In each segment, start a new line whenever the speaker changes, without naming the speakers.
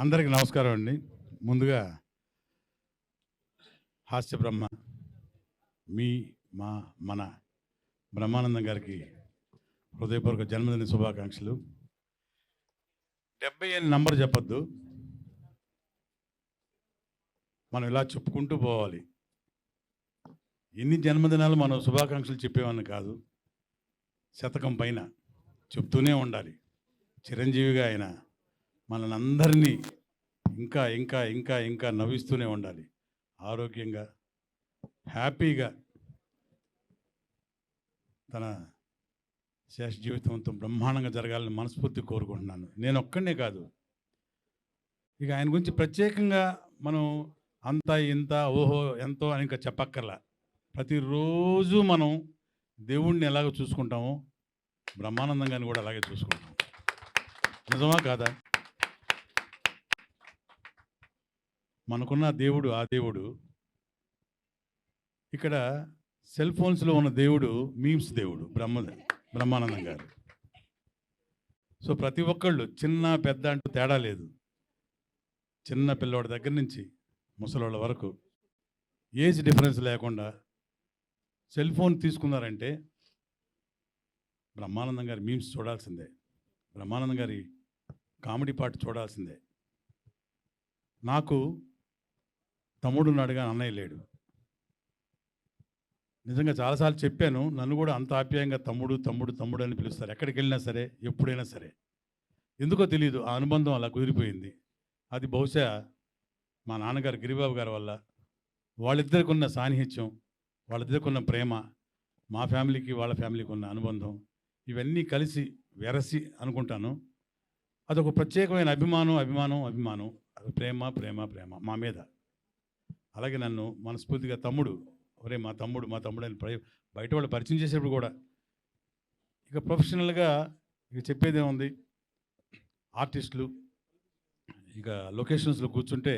అందరికీ నమస్కారం అండి. ముందుగా హాస్య బ్రహ్మ మన బ్రహ్మానందం గారికి హృదయపూర్వక జన్మదిన శుభాకాంక్షలు. 70 అని నంబర్ చెప్పొద్దు, మనం ఇలా చెప్పుకుంటూ పోవాలి. ఎన్ని జన్మదినాలు మనం శుభాకాంక్షలు చెప్పేవాడిని కాదు, శతకం పైన చెప్తూనే ఉండాలి. చిరంజీవిగా ఆయన మనల్ని అందరినీ ఇంకా ఇంకా ఇంకా ఇంకా నవ్విస్తూనే ఉండాలి. ఆరోగ్యంగా హ్యాపీగా తన శేష జీవితంతో బ్రహ్మాండంగా జరగాలని మనస్ఫూర్తి కోరుకుంటున్నాను. నేను ఒక్కడే కాదు, ఇక ఆయన గురించి ప్రత్యేకంగా మనం అంత ఇంత ఓహో ఎంతో అని ఇంకా చెప్పక్కర్లా. ప్రతిరోజు మనం దేవుణ్ణి ఎలాగ చూసుకుంటామో బ్రహ్మానందం గారిని కూడా అలాగే చూసుకుంటాం. నిజమా కాదా? మనకున్న దేవుడు ఆ దేవుడు. ఇక్కడ సెల్ ఫోన్స్లో ఉన్న దేవుడు మీమ్స్ దేవుడు బ్రహ్మానందం గారు. సో ప్రతి ఒక్కళ్ళు చిన్న పెద్ద అంటూ తేడా లేదు. చిన్న పిల్లోడి దగ్గర నుంచి ముసలోళ్ళ వరకు ఏజ్ డిఫరెన్స్ లేకుండా సెల్ ఫోన్ తీసుకున్నారంటే బ్రహ్మానందం గారి మీమ్స్ చూడాల్సిందే, బ్రహ్మానందం గారి కామెడీ పాట చూడాల్సిందే. నాకు తమ్ముడు ఉన్నాడుగా, అన్నయ్య లేడు. నిజంగా చాలాసార్లు చెప్పాను, నన్ను కూడా అంత ఆప్యాయంగా తమ్ముడు తమ్ముడు తమ్ముడు అని పిలుస్తారు ఎక్కడికి వెళ్ళినా సరే, ఎప్పుడైనా సరే. ఎందుకో తెలియదు, ఆ అనుబంధం అలా కుదిరిపోయింది. అది బహుశా మా నాన్నగారు గిరిబాబు గారి వల్ల, వాళ్ళిద్దరికి ఉన్న సాన్నిహిత్యం, వాళ్ళిద్దరికి ఉన్న ప్రేమ, మా ఫ్యామిలీకి వాళ్ళ ఫ్యామిలీకి ఉన్న అనుబంధం, ఇవన్నీ కలిసి వెరసి అనుకుంటాను. అదొక ప్రత్యేకమైన అభిమానం అభిమానం అభిమానం ప్రేమ ప్రేమ ప్రేమ మా మీద. అలాగే నన్ను మనస్ఫూర్తిగా తమ్ముడు, ఒరే మా తమ్ముడు మా తమ్ముడు అని బయట వాళ్ళు పరిచయం చేసేప్పుడు కూడా, ఇక ప్రొఫెషనల్గా ఇక చెప్పేదేముంది, ఆర్టిస్టులు ఇక లొకేషన్స్లో కూర్చుంటే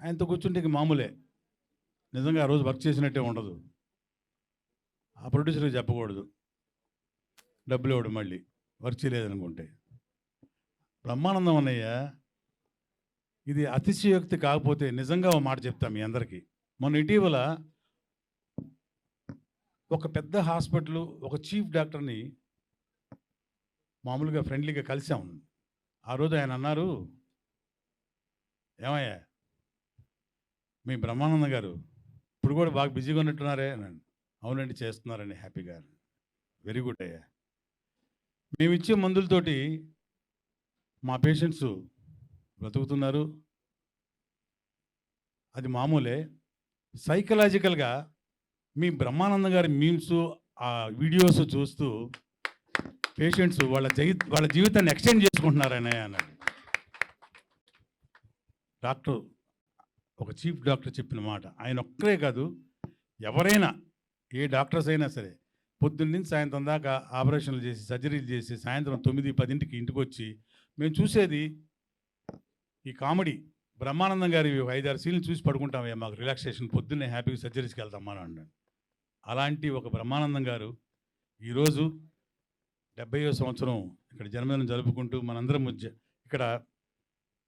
ఆయనతో కూర్చుంటే ఇక మామూలే. నిజంగా ఆ రోజు వర్క్ చేసినట్టే ఉండదు. ఆ ప్రొడ్యూసర్కి చెప్పకూడదు, డబ్బులు ఇవ్వడు మళ్ళీ వర్క్ చేయలేదనుకుంటే. బ్రహ్మానందం అన్నయ్య ఇది అతిశయోక్తి కాకపోతే నిజంగా ఒక మాట చెప్తాం మీ అందరికీ. మొన్న ఇటీవల ఒక పెద్ద హాస్పిటల్ ఒక చీఫ్ డాక్టర్ని మామూలుగా ఫ్రెండ్లీగా కలిసాము. ఆ రోజు ఆయన అన్నారు, ఏమయ్యా మీ బ్రహ్మానందం గారు ఇప్పుడు కూడా బాగా బిజీగా ఉన్నట్టున్నారే అని. అవునండి చేస్తున్నారండి హ్యాపీగా. వెరీ గుడ్ అయ్యా. మేము ఇచ్చే మందులతోటి మా పేషెంట్స్ బ్రతుకుతున్నారు, అది మామూలే. సైకలాజికల్గా మీ బ్రహ్మానందం గారి మీమ్స్ ఆ వీడియోస్ చూస్తూ పేషెంట్స్ వాళ్ళ జీవితాన్ని ఎక్స్టెండ్ చేసుకుంటున్నారనే అన్నాడు డాక్టర్. ఒక చీఫ్ డాక్టర్ చెప్పిన మాట. ఆయన ఒక్కరే కాదు, ఎవరైనా ఏ డాక్టర్స్ అయినా సరే పొద్దున్న నుంచి సాయంత్రం దాకా ఆపరేషన్లు చేసి సర్జరీలు చేసి సాయంత్రం 9-10 ఇంటికి వచ్చి మేము చూసేది ఈ కామెడీ. బ్రహ్మానందం గారి 5-6 సీన్లు చూసి పడుకుంటామే, మాకు రిలాక్సేషన్, పొద్దున్నే హ్యాపీగా సర్జరీస్కి వెళ్తామా అని అన్నాడు. అలాంటి ఒక బ్రహ్మానందం గారు ఈరోజు 70వ సంవత్సరం ఇక్కడ జన్మదినం జరుపుకుంటూ మనందరం ఇక్కడ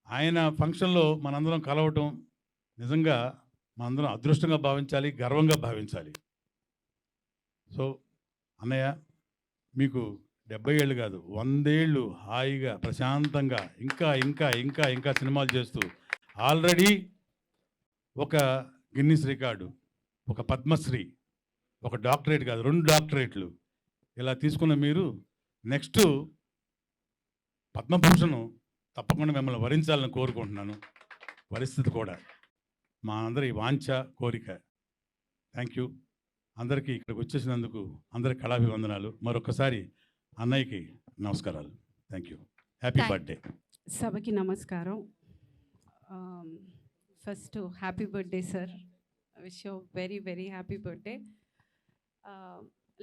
ఆయన ఫంక్షన్లో మనందరం కలవటం నిజంగా మనందరం అదృష్టంగా భావించాలి, గర్వంగా భావించాలి. సో అన్నయ్య మీకు 70 ఏళ్ళు కాదు 100 ఏళ్ళు హాయిగా ప్రశాంతంగా ఇంకా ఇంకా ఇంకా ఇంకా సినిమాలు చేస్తూ, ఆల్రెడీ ఒక గిన్నిస్ రికార్డు, ఒక పద్మశ్రీ, ఒక డాక్టరేట్ కాదు 2 డాక్టరేట్లు ఇలా తీసుకున్న మీరు నెక్స్ట్ పద్మభూషణం తప్పకుండా మిమ్మల్ని వరించాలని కోరుకుంటున్నాను. పరిస్థితి కూడా మా అందరి వాంఛ కోరిక. థ్యాంక్ యూ అందరికీ. ఇక్కడికి వచ్చేసినందుకు అందరికి కళాభివందనాలు. మరొకసారి అన్నయ్యకి నమస్కారాలు. Thank you. Happy birthday.
సభకి నమస్కారం. First happy birthday sir. Wish you very very happy birthday.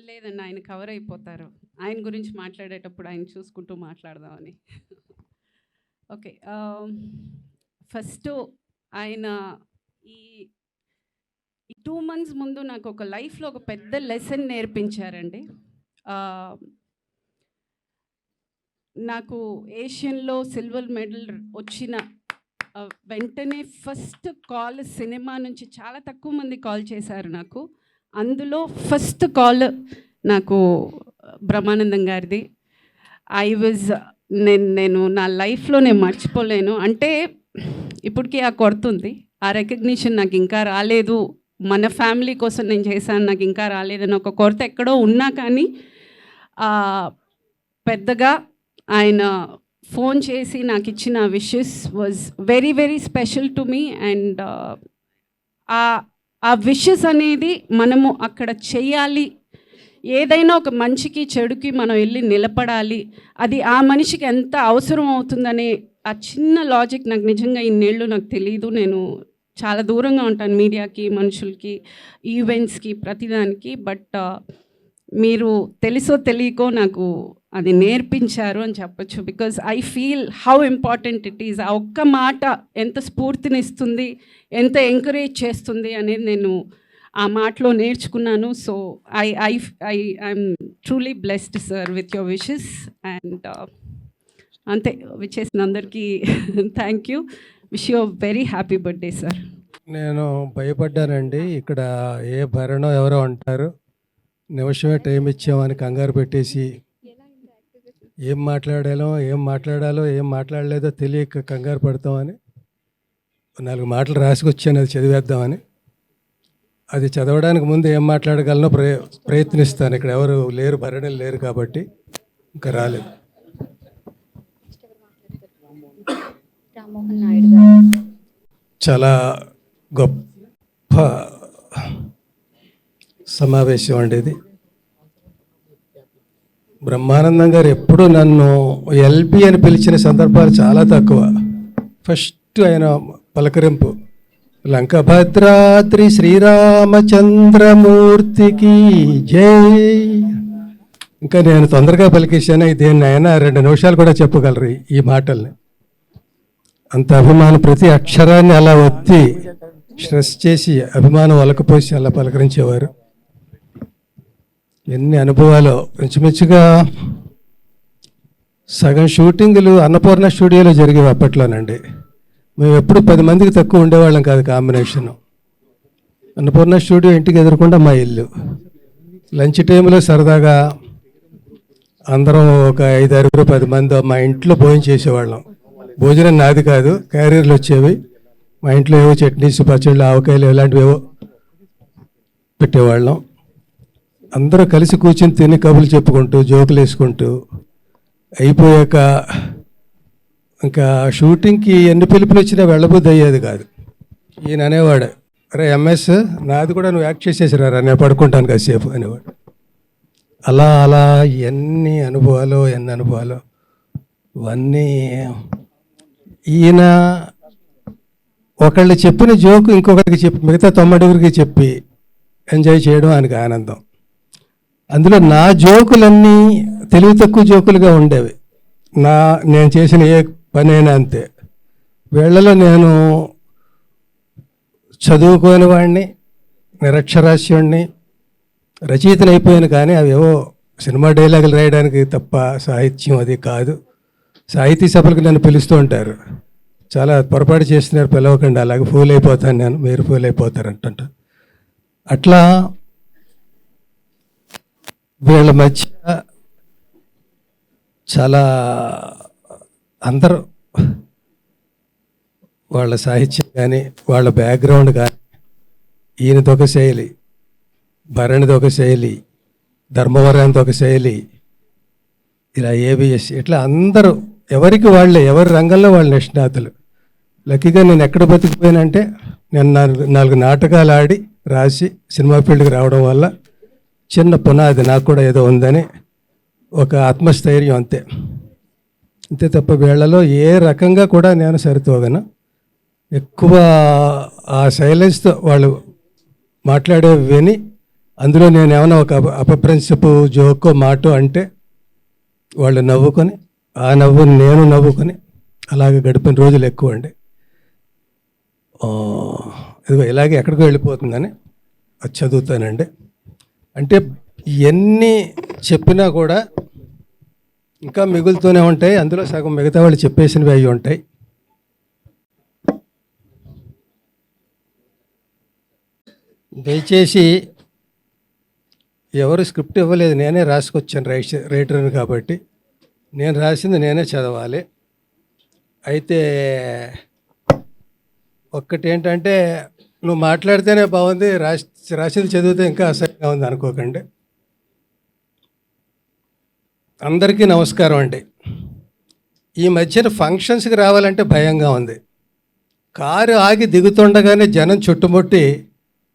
లేదండి, ఆయన కవర్ అయిపోతారు. ఆయన గురించి మాట్లాడేటప్పుడు ఆయన చూసుకుంటూ మాట్లాడదామని. ఓకే, ఫస్ట్ ఆయన ఈ 2 months ముందు నాకు ఒక లైఫ్లో ఒక పెద్ద లెసన్ నేర్పించారండి. నాకు ఏషియన్లో సిల్వర్ మెడల్ వచ్చిన వెంటనే ఫస్ట్ కాల్ సినిమా నుంచి చాలా తక్కువ మంది కాల్ చేశారు నాకు. అందులో ఫస్ట్ కాల్ నాకు బ్రహ్మానందం గారిది. నేను నా లైఫ్లో నేను మర్చిపోలేను. అంటే ఇప్పటికీ ఆ కొడుతుంది, ఆ రికగ్నిషన్ నాకు ఇంకా రాలేదు, మన ఫ్యామిలీ కోసం నేను చేశాను, నాకు ఇంకా రాలేదని ఒక కొరత ఎక్కడో ఉన్నా కానీ పెద్దగా ఆయన ఫోన్ చేసి నాకు ఇచ్చిన wishes was very very special to me. And ఆ విషెస్ అనేది మనము అక్కడ చెయ్యాలి, ఏదైనా ఒక మంచికి చెడుకి మనం వెళ్ళి నిలబడాలి, అది ఆ మనిషికి ఎంత అవసరం అవుతుందనే ఆ చిన్న లాజిక్ నాకు నిజంగా ఇన్నేళ్ళు నాకు తెలియదు. నేను చాలా దూరంగా ఉంటాను మీడియాకి, మనుషులకి, ఈవెంట్స్కి, ప్రతిదానికి. బట్ మీరు తెలుసో తెలియకో నాకు అది నేర్పించారు అని చెప్పచ్చు. Because I feel how important it is. ఆ ఒక్క మాట ఎంత స్ఫూర్తినిస్తుంది, ఎంత ఎంకరేజ్ చేస్తుంది అనేది నేను ఆ మాటలో నేర్చుకున్నాను. So I'm truly blessed sir with your wishes. And అంతే, విచ్చేసిన అందరికీ thank you. Wish you very happy birthday sir.
నేను భయపడ్డానండి. ఇక్కడ ఏ భరణో ఎవరో అంటారు, నిమిషమే టైం ఇచ్చామని కంగారు పెట్టేసి ఏం మాట్లాడాలో ఏం మాట్లాడలేదో తెలియక కంగారు పడతామని 4 మాటలు రాసుకొచ్చాను, అది చదివేద్దామని. అది చదవడానికి ముందు ఏం మాట్లాడగలనో ప్రయత్నిస్తాను. ఇక్కడ ఎవరు లేరు, భరణలు లేరు కాబట్టి ఇంకా రాలేదు.
రామ్మోహన్ నాయుడు గారు
చాలా గొప్ప సమావేశం అండి ఇది. బ్రహ్మానందం గారు ఎప్పుడూ నన్ను ఎల్బి అని పిలిచిన సందర్భాలు చాలా తక్కువ. ఫస్ట్ ఆయన పలకరింపు లంకభద్రాద్రి శ్రీరామచంద్రమూర్తికి జై. ఇంకా నేను తొందరగా పలికేశాను, దేన్ని అయినా 2 నిమిషాలు కూడా చెప్పగలరు ఈ మాటల్ని. అంత అభిమానం, ప్రతి అక్షరాన్ని అలా ఒత్తి స్ట్రెస్ చేసి అభిమానం ఒలకపోసి అలా పలకరించేవారు. ఎన్ని అనుభవాలు. ఇంచుమించుగా సగం షూటింగులు అన్నపూర్ణ స్టూడియోలో జరిగేవి అప్పట్లోనండి. మేము ఎప్పుడు 10 మందికి తక్కువ ఉండేవాళ్ళం కాదు కాంబినేషన్. అన్నపూర్ణ స్టూడియో ఇంటికి ఎదురకుండా మా ఇల్లు. లంచ్ టైంలో సరదాగా అందరం ఒక 5-6, 10 మంది మా ఇంట్లో భోజనం చేసేవాళ్ళం. భోజనం నాది కాదు, క్యారియర్లు వచ్చేవి. మా ఇంట్లో ఏవో చట్నీస్, పచ్చళ్ళు, ఆవకాయలు ఇలాంటివి ఏవో పెట్టేవాళ్ళం. అందరూ కలిసి కూర్చొని తిని కబుర్లు చెప్పుకుంటూ జోకులు వేసుకుంటూ అయిపోయాక ఇంకా షూటింగ్కి ఎన్ని పిలుపులు వచ్చినా వెళ్ళబుద్ధి అయ్యేది కాదు. ఈయన అనేవాడు, అరే ఎంఎస్ నాది కూడా నువ్వు యాక్ట్ చేసేసిరారా, నేను పడుకుంటాను కాసేపు అనేవాడు. అలా అలా ఎన్ని అనుభవాలు ఇవన్నీ. ఈయన ఒకళ్ళు చెప్పిన జోకు ఇంకొకరికి చెప్పి మిగతా 90 చెప్పి ఎంజాయ్ చేయడం ఆయనకు ఆనందం. అందులో నా జోకులన్నీ తెలివి తక్కువ జోకులుగా ఉండేవి. నేను చేసిన ఏ పనైనా అంతే. వీళ్ళలో నేను చదువుకోని వాడిని, నిరక్షరాస్యుడిని, రచయితను అయిపోయాను. కానీ అవేవో సినిమా డైలాగులు రాయడానికి తప్ప సాహిత్యం అది కాదు. సాహితీ సభలకు నన్ను పిలుస్తూ ఉంటారు. చాలా పొరపాటు చేస్తున్నారు, పిలవకండి, అలాగే ఫూల్ అయిపోతాను నేను, మీరు ఫూల్ అయిపోతారు అంటుంట. అట్లా వీళ్ళ మధ్య చాలా అందరూ వాళ్ళ సాహిత్యం కానీ వాళ్ళ బ్యాక్గ్రౌండ్ కానీ, ఈయనది ఒక శైలి, భరణిది ఒక శైలి, ధర్మవరానిది ఒక శైలి, ఇలా ఏబిఎస్, ఇట్లా అందరూ ఎవరికి వాళ్ళే, ఎవరి రంగంలో వాళ్ళ నిష్ణాతులు. లక్కీగా నేను ఎక్కడ బతికిపోయానంటే నేను 4 నాటకాలు ఆడి రాసి సినిమా ఫీల్డ్కి రావడం వల్ల చిన్న పునాది నాకు కూడా ఏదో ఉందని ఒక ఆత్మస్థైర్యం, అంతే తప్ప వీళ్ళలో ఏ రకంగా కూడా నేను సరితూగను. ఎక్కువ ఆ సైలెన్స్తో వాళ్ళు మాట్లాడే విని అందులో నేను ఏమైనా ఒక అపప్రిన్సిపు జోకో మాటో అంటే వాళ్ళు నవ్వుకొని, ఆ నవ్వుని నేను నవ్వుకొని అలాగే గడిపిన రోజులు ఎక్కువ అండి. ఇదిగో ఇలాగే ఎక్కడికో వెళ్ళిపోతుందని అది చదువుతానండి. అంటే ఎన్ని చెప్పినా కూడా ఇంకా మిగులుతూనే ఉంటాయి. అందులో సగం మిగతా వాళ్ళు చెప్పేసినవి అవి ఉంటాయి. దయచేసి ఎవరు స్క్రిప్ట్ ఇవ్వలేదు, నేనే రాసుకొచ్చాను రైటర్ని కాబట్టి నేను రాసింది నేనే చదవాలి. అయితే ఒక్కటి ఏంటంటే, నువ్వు మాట్లాడితేనే బాగుంది, రాసింది చదివితే ఇంకా అసహ్యంగా ఉంది అనుకోకండి. అందరికీ నమస్కారం అండి. ఈ మధ్యన ఫంక్షన్స్కి రావాలంటే భయంగా ఉంది. కారు ఆగి దిగుతుండగానే జనం చుట్టుముట్టి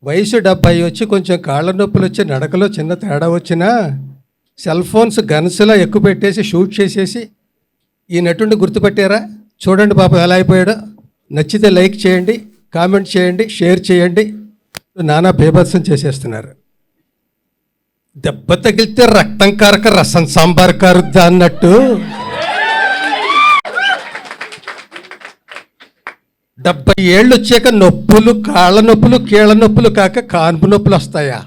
వయసు 70 వచ్చి కొంచెం కాళ్ళ నొప్పులు వచ్చి నడకలో చిన్న తేడా వచ్చినా సెల్ ఫోన్స్ గన్స్లా ఎక్కువ పెట్టేసి షూట్ చేసేసి ఈ నటుడిని గుర్తుపట్టారా, చూడండి పాపం ఎలా అయిపోయాడో, నచ్చితే లైక్ చేయండి, కామెంట్ చేయండి, షేర్ చేయండి, నానా బేభత్సం చేసేస్తున్నారు. దెబ్బ తగిలితే రక్తం కారక రసం సాంబార్ కారుద్దా అన్నట్టు 70 ఏళ్ళు వచ్చాక నొప్పులు, కాళ్ళ నొప్పులు, కీళ్ళ నొప్పులు కాక కాన్పు నొప్పులు వస్తాయా?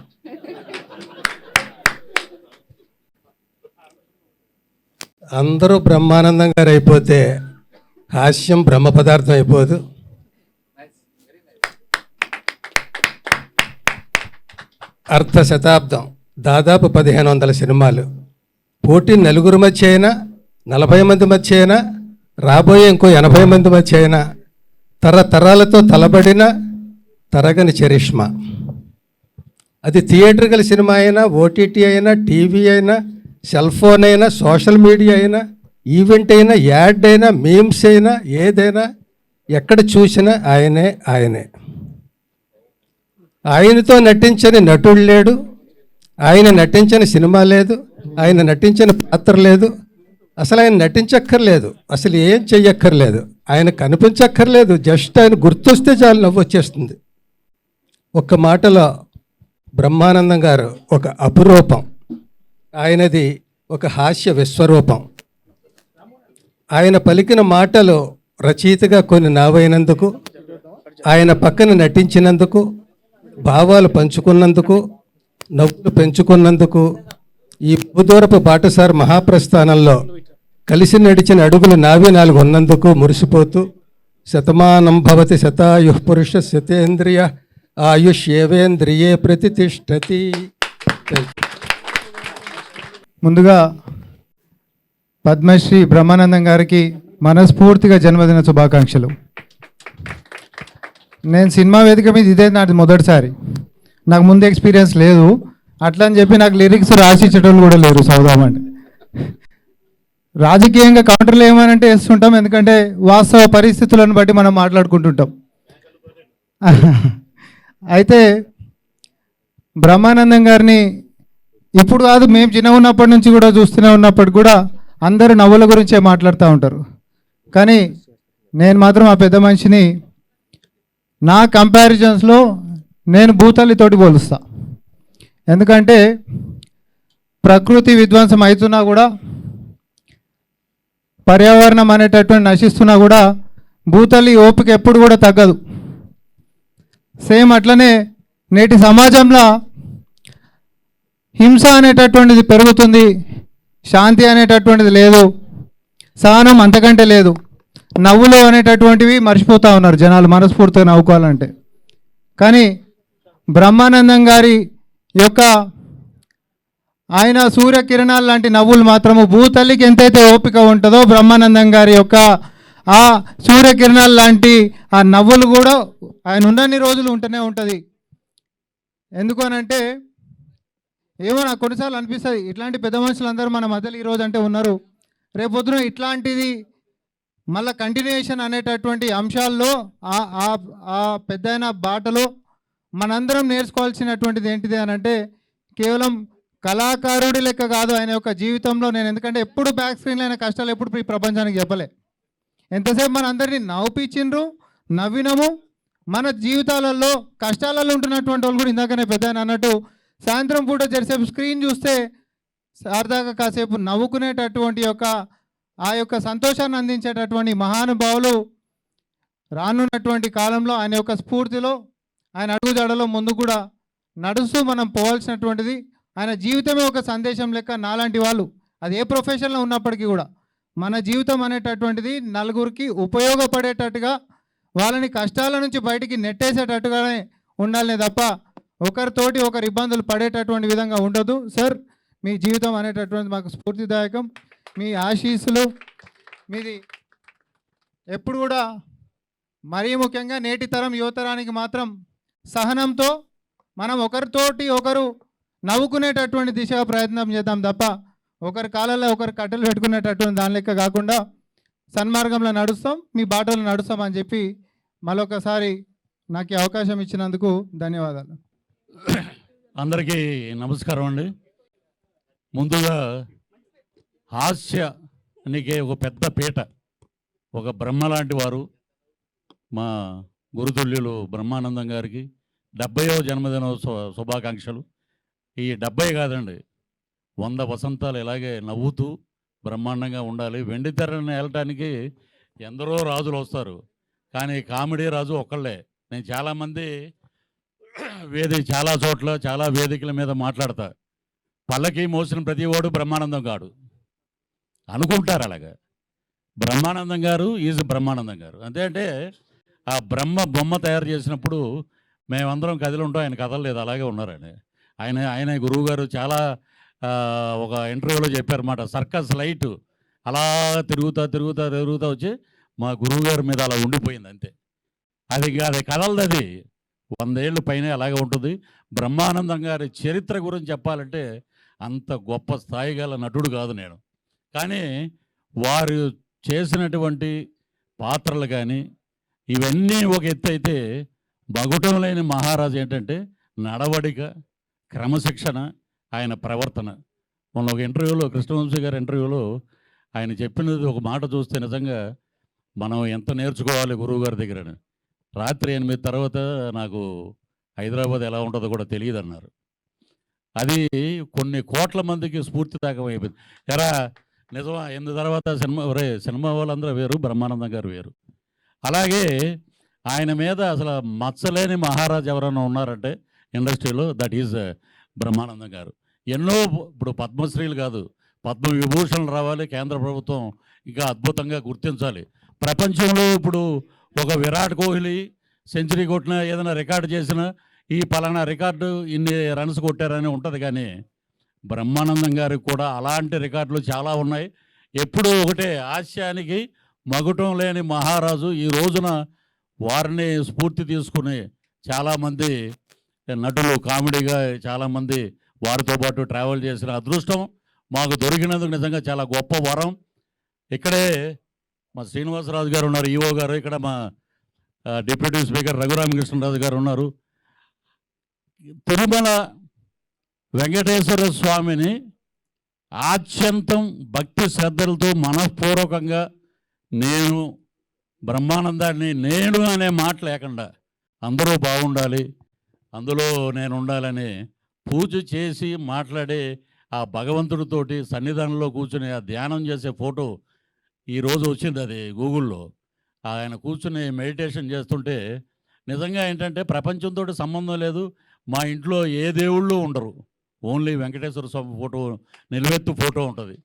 అందరూ బ్రహ్మానందం గారు అయిపోతే హాస్యం బ్రహ్మ పదార్థం అయిపోదు. అర్ధ శతాబ్దం, దాదాపు 1500 సినిమాలు, పోటీ నలుగురు మధ్య అయినా, 40 మంది మధ్య అయినా, రాబోయే ఇంకో 80 మంది మధ్య అయినా, తరతరాలతో తలబడిన తరగని చరిష్మా. అది థియేటర్కల్ సినిమా అయినా, ఓటీటీ అయినా, టీవీ అయినా, సెల్ ఫోన్ అయినా, సోషల్ మీడియా అయినా, ఈవెంట్ అయినా, యాడ్ అయినా, మీమ్స్ అయినా, ఏదైనా ఎక్కడ చూసినా ఆయనే ఆయనే. ఆయనతో నటించని నటుడు లేడు, ఆయన నటించని సినిమా లేదు, ఆయన నటించిన పాత్ర లేదు, అసలు ఆయన నటించక్కర్లేదు, అసలు ఏం చెయ్యక్కర్లేదు, ఆయన కనిపించక్కర్లేదు, జస్ట్ ఆయన గుర్తొస్తే చాలు నవ్వు వచ్చేస్తుంది. ఒక్క మాటలో బ్రహ్మానందం గారు ఒక అపురూపం, ఆయనది ఒక హాస్య విశ్వరూపం. ఆయన పలికిన మాటలు రచయితగా కొన్ని నావైనందుకు, ఆయన పక్కన నటించినందుకు, భావాలు పంచుకున్నందుకు, నవ్వులు పెంచుకున్నందుకు, ఈ భూదూరపు బాటసారి మహాప్రస్థానంలో కలిసి నడిచిన అడుగులు నావి 4 ఉన్నందుకు మురిసిపోతూ, శతమానం భవతి శతాయుః పురుష శతేంద్రియ ఆయుష్ ఏవేంద్రియే ప్రతిష్టతి.
ముందుగా పద్మశ్రీ బ్రహ్మానందం గారికి మనస్ఫూర్తిగా జన్మదిన శుభాకాంక్షలు. నేను సినిమా వేదిక మీద ఇదే నాది మొదటిసారి, నాకు ముందు ఎక్స్పీరియన్స్ లేదు. అట్లా అని చెప్పి నాకు లిరిక్స్ రాసి ఇచ్చేటోళ్ళు కూడా లేరు చదువుదామంటే. రాజకీయంగా కౌంటర్లు ఏమనంటే వేస్తుంటాం, ఎందుకంటే వాస్తవ పరిస్థితులను బట్టి మనం మాట్లాడుకుంటుంటాం. అయితే బ్రహ్మానందం గారిని ఇప్పుడు కాదు, మేము చిన్న ఉన్నప్పటి నుంచి కూడా చూస్తూనే ఉన్నప్పటికి కూడా అందరూ నవ్వుల గురించే మాట్లాడుతూ ఉంటారు. కానీ నేను మాత్రం ఆ పెద్ద మనిషిని నా కంపారిజన్స్లో నేను భూతల్లితోటి పోలుస్తా. ఎందుకంటే ప్రకృతి విధ్వంసం అవుతున్నా కూడా, పర్యావరణం అనేటటువంటి నశిస్తున్నా కూడా భూతల్లి ఓపిక ఎప్పుడు కూడా తగ్గదు. సేమ్ అట్లనే నేటి సమాజంలో హింస అనేటటువంటిది పెరుగుతుంది, శాంతి అనేటటువంటిది లేదు, సహనం అంతకంటే లేదు, నవ్వులు అనేటటువంటివి మర్చిపోతూ ఉన్నారు జనాలు మనస్ఫూర్తిగా నవ్వుకోవాలంటే. కానీ బ్రహ్మానందం గారి యొక్క ఆయన సూర్యకిరణాలు లాంటి నవ్వులు మాత్రము భూతల్లికి ఎంతైతే ఓపిక ఉంటుందో, బ్రహ్మానందం గారి యొక్క ఆ సూర్యకిరణాలు లాంటి ఆ నవ్వులు కూడా ఆయన ఉన్నన్ని రోజులు ఉంటూనే ఉంటుంది. ఎందుకు అనంటే ఏమో నాకు కొన్నిసార్లు అనిపిస్తుంది, ఇట్లాంటి పెద్ద మనుషులందరూ మన మధ్యలో ఈరోజు అంటే ఉన్నారు, రేపొద్దున ఇట్లాంటిది మళ్ళీ కంటిన్యూయేషన్ అనేటటువంటి అంశాల్లో ఆ పెద్దయిన బాటలో మనందరం నేర్చుకోవాల్సినటువంటిది ఏంటిది అని అంటే, కేవలం కళాకారుడి లెక్క కాదు ఆయన యొక్క జీవితంలో. నేను ఎందుకంటే ఎప్పుడు బ్యాక్ స్క్రీన్లో అయిన కష్టాలు ఎప్పుడు ఈ ప్రపంచానికి చెప్పలే. ఎంతసేపు మన అందరినీ నవ్వుపించిండ్రు, నవ్వినము. మన జీవితాలలో కష్టాలలో ఉంటున్నటువంటి వాళ్ళు కూడా ఇందాకనే పెద్ద అన్నట్టు సాయంత్రం పూట జరిసేపు స్క్రీన్ చూస్తే సరదాగా కాసేపు నవ్వుకునేటటువంటి ఆ యొక్క సంతోషాన్ని అందించేటటువంటి మహానుభావులు రానున్నటువంటి కాలంలో ఆయన యొక్క స్ఫూర్తిలో, ఆయన అడుగుజాడలో ముందు కూడా నడుస్తూ మనం పోవాల్సినటువంటిది. ఆయన జీవితమే ఒక సందేశం లెక్క నాలాంటి వాళ్ళు అది ఏ ప్రొఫెషన్లో ఉన్నప్పటికీ కూడా మన జీవితం అనేటటువంటిది నలుగురికి ఉపయోగపడేటట్టుగా వాళ్ళని కష్టాల నుంచి బయటికి నెట్టేసేటట్టుగానే ఉండాలనే తప్ప ఒకరితోటి ఒకరు ఇబ్బందులు పడేటటువంటి విధంగా ఉండదు. సార్, మీ జీవితం అనేటటువంటి మాకు స్ఫూర్తిదాయకం. మీ ఆశీస్సులు మీది ఎప్పుడు కూడా, మరీ ముఖ్యంగా నేటి తరం యువతరానికి మాత్రం సహనంతో మనం ఒకరితోటి ఒకరు నవ్వుకునేటటువంటి దిశగా ప్రయత్నం చేద్దాం తప్ప ఒకరి కాళ్ళల్లో ఒకరు కట్టెలు పెట్టుకునేటటువంటి దాని లెక్క కాకుండా సన్మార్గంలో నడుస్తాం, మీ బాటలో నడుస్తాం అని చెప్పి మరొకసారి నాకు ఈ అవకాశం ఇచ్చినందుకు ధన్యవాదాలు.
అందరికీ నమస్కారం అండి. ముందుగా హాస్యానికి ఒక పెద్ద పీట, ఒక బ్రహ్మ లాంటి వారు మా గురుతుల్యులు బ్రహ్మానందం గారికి 70వ జన్మదిన శుభాకాంక్షలు. ఈ 70 కాదండి, 100 వసంతాలు ఇలాగే నవ్వుతూ బ్రహ్మాండంగా ఉండాలి. వెండి తెరని వెళ్ళటానికి ఎందరో రాజులు వస్తారు, కానీ కామెడీ రాజు ఒక్కళ్ళే. నేను చాలామంది చాలా చోట్ల చాలా వేదికల మీద మాట్లాడతా, పల్లకి మోసిన ప్రతి వాడు బ్రహ్మానందం కాడు అనుకుంటారు. అలాగా బ్రహ్మానందం గారు ఈజ్ బ్రహ్మానందం గారు. అంతే అంటే ఆ బ్రహ్మ బొమ్మ తయారు చేసినప్పుడు మేమందరం కదిలి ఉంటాం, ఆయన కదలలేదు, అలాగే ఉన్నారని. ఆయన గురువు గారు చాలా ఒక ఇంటర్వ్యూలో చెప్పారన్నమాట. సర్కస్ లైట్ అలా తిరుగుతా వచ్చి మా గురువు గారి మీద అలా ఉండిపోయింది అంతే. అది కదలదు, అది 100 ఏళ్ళు పైన అలాగే ఉంటుంది. బ్రహ్మానందం గారి చరిత్ర గురించి చెప్పాలంటే అంత గొప్ప స్థాయి గల నటుడు కాదు నేను, కానీ వారు చేసినటువంటి పాత్రలు కానీ ఇవన్నీ ఒక ఎత్తు అయితే, బగుటం లేని మహారాజు ఏంటంటే నడవడిక, క్రమశిక్షణ, ఆయన ప్రవర్తన. మొన్న ఒక ఇంటర్వ్యూలో, కృష్ణవంశీ గారి ఇంటర్వ్యూలో ఆయన చెప్పినది ఒక మాట చూస్తే నిజంగా మనం ఎంత నేర్చుకోవాలి గురువు గారి దగ్గర. రాత్రి 8 తర్వాత నాకు హైదరాబాద్ ఎలా ఉంటుందో కూడా తెలియదు అన్నారు. అది కొన్ని కోట్ల మందికి స్ఫూర్తిదాయకం అయిపోయింది. ఎరా నిజమా, 8 తర్వాత సినిమా వాళ్ళందరూ వేరు, బ్రహ్మానందం గారు వేరు. అలాగే ఆయన మీద అసలు మచ్చలేని మహారాజు ఎవరైనా ఉన్నారంటే ఇండస్ట్రీలో, దట్ ఈజ్ బ్రహ్మానందం గారు. ఎన్నో, ఇప్పుడు పద్మశ్రీలు కాదు, పద్మ విభూషణలు రావాలి, కేంద్ర ప్రభుత్వం ఇంకా అద్భుతంగా గుర్తించాలి. ప్రపంచంలో ఇప్పుడు ఒక విరాట్ కోహ్లీ సెంచరీ కొట్టినా, ఏదైనా రికార్డు చేసినా ఈ పలానా రికార్డు ఇన్ని రన్స్ కొట్టారని ఉంటుంది, కానీ బ్రహ్మానందం గారికి కూడా అలాంటి రికార్డులు చాలా ఉన్నాయి. ఎప్పుడూ ఒకటే, హాస్యానికి మగుటం లేని మహారాజు. ఈ రోజున వారిని స్ఫూర్తి తీసుకుని చాలామంది నటులు కామెడీగా చాలామంది వారితో పాటు ట్రావెల్ చేసిన అదృష్టం మాకు దొరికినందుకు నిజంగా చాలా గొప్ప వరం. ఇక్కడే మా శ్రీనివాసరాజు గారు ఉన్నారు, ఈఓ గారు. ఇక్కడ మా డిప్యూటీ స్పీకర్ రఘురామకృష్ణరాజు గారు ఉన్నారు. తిరుమల వెంకటేశ్వర స్వామిని ఆద్యంతం భక్తి శ్రద్ధలతో మనఃపూర్వకంగా నేను బ్రహ్మానందాన్ని నేను అనే మాట లేకుండా అందరూ బాగుండాలి, అందులో నేను ఉండాలని పూజ చేసి మాట్లాడే ఆ భగవంతుడితోటి సన్నిధానంలో కూర్చుని ఆ ధ్యానం చేసే ఫోటో ఈరోజు వచ్చింది. అది గూగుల్లో ఆయన కూర్చుని మెడిటేషన్ చేస్తుంటే నిజంగా ఏంటంటే ప్రపంచంతో సంబంధం లేదు, మా ఇంట్లో ఏ దేవుళ్ళు ఉండరు, ఓన్లీ వెంకటేశ్వర స్వామి ఫోటో, నిలువెత్తు ఫోటో ఉంటుంది.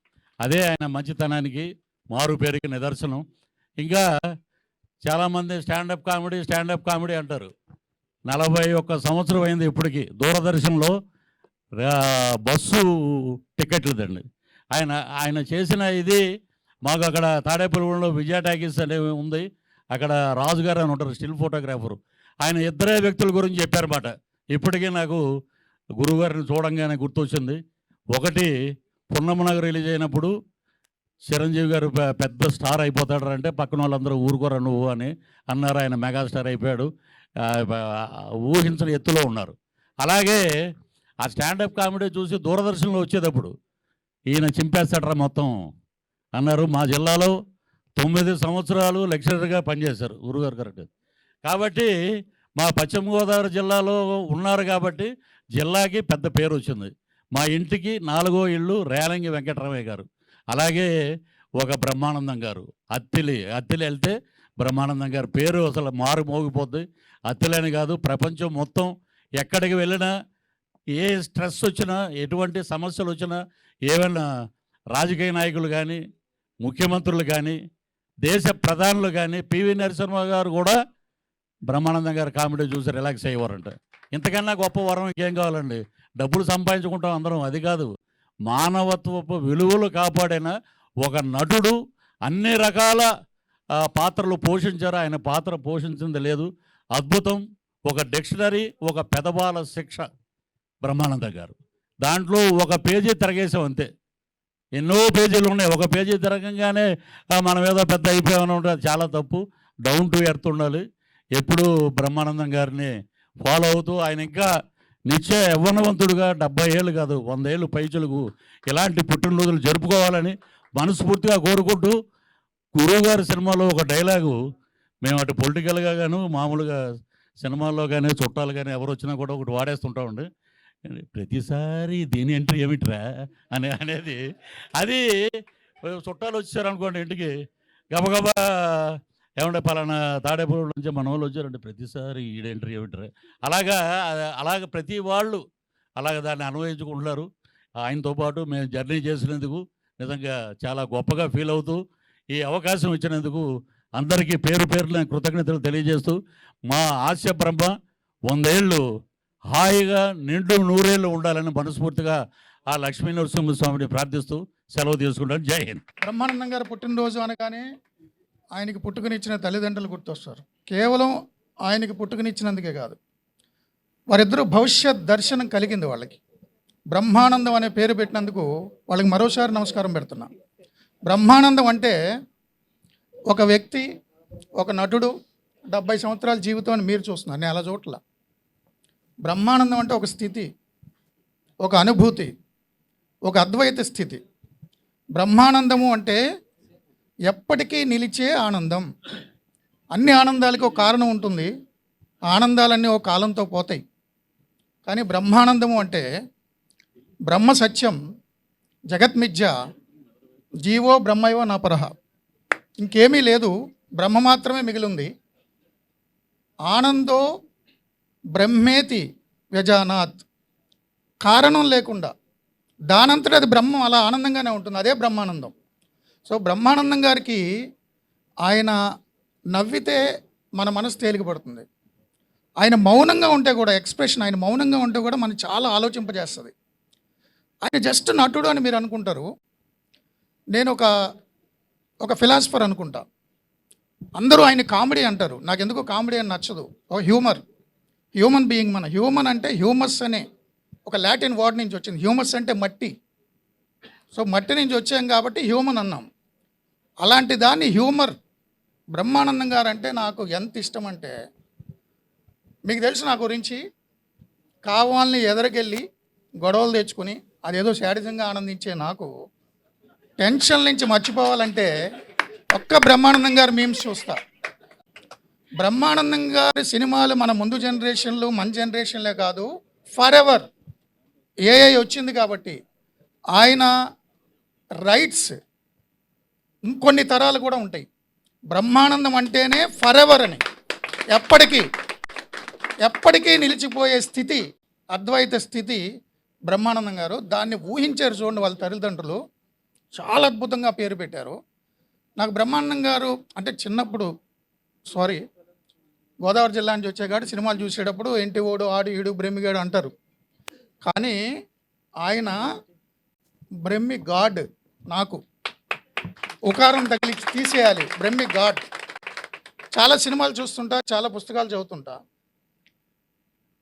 అదే ఆయన మంచితనానికి మారు పేరుకి నిదర్శనం. ఇంకా చాలామంది స్టాండప్ కామెడీ అంటారు. 41 సంవత్సరం అయింది ఇప్పటికి. దూరదర్శన్లో బస్సు టికెట్లదండి ఆయన చేసిన ఇది. మాకు అక్కడ తాడేపల్లిగూడెంలో విజయ టాకీస్ అనేవి ఉంది, అక్కడ రాజుగారు అని ఉంటారు స్టిల్ ఫోటోగ్రాఫరు. ఆయన ఇద్దరే వ్యక్తుల గురించి చెప్పారన్నమాట. ఇప్పటికీ నాకు గురువుగారిని చూడంగానే గుర్తొచ్చింది. ఒకటి, పున్నమనగర్ రిలీజ్ అయినప్పుడు చిరంజీవి గారు పెద్ద స్టార్ అయిపోతాడు అంటే పక్కన వాళ్ళందరూ ఊరుకోరా నువ్వు అని అన్నారు. ఆయన మెగాస్టార్ అయిపోయాడు, ఊహించిన ఎత్తులో ఉన్నారు. అలాగే ఆ స్టాండప్ కామెడీ చూసి దూరదర్శన్లో వచ్చేటప్పుడు ఈయన చింపేస్తాడరా మొత్తం అన్నారు. మా జిల్లాలో 9 సంవత్సరాలు లెక్చరర్గా పనిచేశారు గురుగారు, కరెక్ట్. కాబట్టి మా పశ్చిమ గోదావరి జిల్లాలో ఉన్నారు కాబట్టి జిల్లాకి పెద్ద పేరు వచ్చింది. మా ఇంటికి 4వ ఇల్లు రేలంగి వెంకటరామయ్య గారు. అలాగే ఒక బ్రహ్మానందం గారు. అత్తిలి వెళ్తే బ్రహ్మానందం గారి పేరు అసలు మారు మోగిపోద్ది. అత్తిలని కాదు, ప్రపంచం మొత్తం ఎక్కడికి వెళ్ళినా, ఏ స్ట్రెస్ వచ్చినా, ఎటువంటి సమస్యలు వచ్చినా, ఏమైనా రాజకీయ నాయకులు కానీ, ముఖ్యమంత్రులు కానీ, దేశ ప్రధానులు కానీ, పివి నరసింహ గారు కూడా బ్రహ్మానందం గారు కామెడీ చూసి రిలాక్స్ అయ్యేవారంట. ఇంతకన్నా గొప్ప వరం ఇంకేం కావాలండి? డబ్బులు సంపాదించుకుంటాం అందరం, అది కాదు. మానవత్వపు విలువలు కాపాడిన ఒక నటుడు అన్ని రకాల పాత్రలు పోషించారు. ఆయన పాత్ర పోషించింది లేదు. అద్భుతం. ఒక డిక్షనరీ, ఒక పెదబాల శిక్ష బ్రహ్మానందం గారు. దాంట్లో ఒక పేజీ తిరగేసాం అంతే. ఎన్నో పేజీలు ఉన్నాయి. ఒక పేజీ తిరగంగానే మనం ఏదో పెద్ద అయిపోయామని ఉంటుంది. చాలా తప్పు. డౌన్ టు ఎర్త్ ఉండాలి. ఎప్పుడూ బ్రహ్మానందం గారిని ఫాలో అవుతూ ఆయన ఇంకా నిత్య యవ్వనవంతుడుగా 70 ఏళ్ళు కాదు 100 ఏళ్ళు పైచులకు ఇలాంటి పుట్టినరోజులు జరుపుకోవాలని మనస్ఫూర్తిగా కోరుకుంటూ, గురువుగారి సినిమాలో ఒక డైలాగు మేము అటు పొలిటికల్గా గాను మామూలుగా సినిమాల్లో కానీ చుట్టాలు కానీ ఎవరు వచ్చినా కూడా ఒకటి వాడేస్తుంటామండి. ప్రతిసారి దీని ఎంట్రీ ఏమిట్రా అనేది. అది చుట్టాలు వచ్చారనుకోండి ఇంటికి, గబగబా ఏమంటే పలానా తాడేపూడి నుంచి మన వాళ్ళు వచ్చారంటే ప్రతిసారి ఈడ ఎంట్రీ ఏమిట్రా అలాగ ప్రతి వాళ్ళు అలాగ దాన్ని అన్వయించుకుంటున్నారు. ఆయనతో పాటు మేము జర్నీ చేసినందుకు నిజంగా చాలా గొప్పగా ఫీల్ అవుతూ, ఈ అవకాశం ఇచ్చినందుకు అందరికీ పేరు పేరున కృతజ్ఞతలు తెలియజేస్తూ, మా ఆశ బ్రహ్మ 100 ఏళ్ళు హాయిగా నిండు 100 ఏళ్ళు ఉండాలని మనస్ఫూర్తిగా ఆ లక్ష్మీ నరసింహస్వామిని ప్రార్థిస్తూ సెలవు తీసుకుంటాను. జై హింద్.
బ్రహ్మానందం గారు పుట్టినరోజు అనగానే ఆయనకి పుట్టుకనిచ్చిన తల్లిదండ్రులు గుర్తొస్తారు. కేవలం ఆయనకి పుట్టుకనిచ్చినందుకే కాదు, వారిద్దరూ భవిష్యత్ దర్శనం కలిగింది వాళ్ళకి. బ్రహ్మానందం అనే పేరు పెట్టినందుకు వాళ్ళకి మరోసారి నమస్కారం పెడుతున్నా. బ్రహ్మానందం అంటే ఒక వ్యక్తి, ఒక నటుడు 70 సంవత్సరాల జీవితం అని మీరు చూస్తున్నారు, నేను అలా చూడట్లా. బ్రహ్మానందం అంటే ఒక స్థితి, ఒక అనుభూతి, ఒక అద్వైత స్థితి. బ్రహ్మానందము అంటే ఎప్పటికీ నిలిచే ఆనందం. అన్ని ఆనందాలకి ఒక కారణం ఉంటుంది, ఆనందాలన్నీ ఒక కాలంతో పోతాయి. కానీ బ్రహ్మానందము అంటే బ్రహ్మ సత్యం, జగత్మిథ్య, జీవో బ్రహ్మైవ నాపరహ. ఇంకేమీ లేదు, బ్రహ్మ మాత్రమే మిగిలింది. ఆనందో బ్రహ్మేతి వ్యజానాత్. కారణం లేకుండా దానంతటి అది బ్రహ్మం అలా ఆనందంగానే ఉంటుంది, అదే బ్రహ్మానందం. సో బ్రహ్మానందం గారికి ఆయన నవ్వితే మన మనసు తేలికపడుతుంది. ఆయన మౌనంగా ఉంటే కూడా, ఎక్స్ప్రెషన్ ఆయన మౌనంగా ఉంటే కూడా మనకు చాలా ఆలోచింపజేస్తుంది. ఆయన జస్ట్ నటుడు అని మీరు అనుకుంటారు, నేను ఒక ఫిలాసఫర్ అనుకుంటా. అందరూ ఆయన కామెడీ అంటారు, నాకు ఎందుకు కామెడీ అని నచ్చదు. ఒక హ్యూమన్ బీయింగ్. మన హ్యూమన్ అంటే హ్యూమస్ అనే ఒక లాటిన్ వర్డ్ నుంచి వచ్చింది. హ్యూమస్ అంటే మట్టి. సో మట్టి నుంచి వచ్చాం కాబట్టి హ్యూమన్ అన్నాం. అలాంటి దాన్ని హ్యూమర్. బ్రహ్మానందం గారు అంటే నాకు ఎంత ఇష్టం అంటే, మీకు తెలుసు నా గురించి, కావాలని ఎదరికెళ్ళి గొడవలు తెచ్చుకుని అదేదో శాడిజంగా ఆనందించే నాకు టెన్షన్ నుంచి మర్చిపోవాలంటే ఒక్క బ్రహ్మానందం గారు మీమ్స్ చూస్తా. బ్రహ్మానందం గారి సినిమాలు మన ముందు జనరేషన్లు, మన జనరేషన్లే కాదు, ఫర్ ఎవర్. ఏఐ వచ్చింది కాబట్టి ఆయన రైట్స్ ఇంకొన్ని తరాలు కూడా ఉంటాయి. బ్రహ్మానందం అంటేనే ఫర్ ఎవర్ అని, ఎప్పటికీ నిలిచిపోయే స్థితి, అద్వైత స్థితి బ్రహ్మానందం గారు. దాన్ని ఊహించారు చూడండి వాళ్ళ తల్లిదండ్రులు, చాలా అద్భుతంగా పేరు పెట్టారు. నాకు బ్రహ్మానందం గారు అంటే చిన్నప్పుడు, గోదావరి జిల్లా నుంచి వచ్చేగాడు సినిమాలు చూసేటప్పుడు ఎంటివాడు, ఆడు, ఈడు, బ్రహ్మిగాడు అంటారు. కానీ ఆయన బ్రహ్మి గాడ్. నాకు ఉకారం తగిలి తీసేయాలి, బ్రహ్మి గాడ్. చాలా సినిమాలు చూస్తుంటా, చాలా పుస్తకాలు చదువుతుంటా.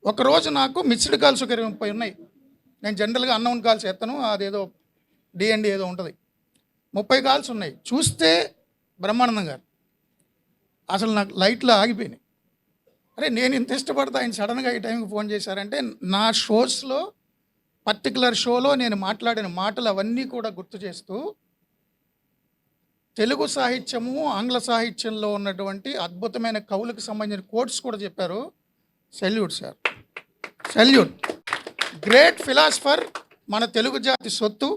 ఒకరోజు నాకు మిస్డ్ కాల్స్ ఒక 30 ఉన్నాయి. నేను జనరల్గా అన్నౌన్ కాల్స్ ఎత్తను, అదేదో డిఎండి ఏదో ఉంటుంది. 30 కాల్స్ ఉన్నాయి. చూస్తే బ్రహ్మానందం గారు. అసలు నాకు లైట్లో ఆగిపోయినాయి. అరే నేను ఇంత ఇష్టపడతా, ఆయన సడన్గా ఈ టైంకి ఫోన్ చేశారంటే, నా షోస్లో పర్టికులర్ షోలో నేను మాట్లాడిన మాటలు అవన్నీ కూడా గుర్తు చేస్తూ, తెలుగు సాహిత్యము, ఆంగ్ల సాహిత్యంలో ఉన్నటువంటి అద్భుతమైన కవులకు సంబంధించిన కోట్స్ కూడా చెప్పారు. Salute sir, salute. Great philosopher, మన తెలుగు జాతి సొత్తు.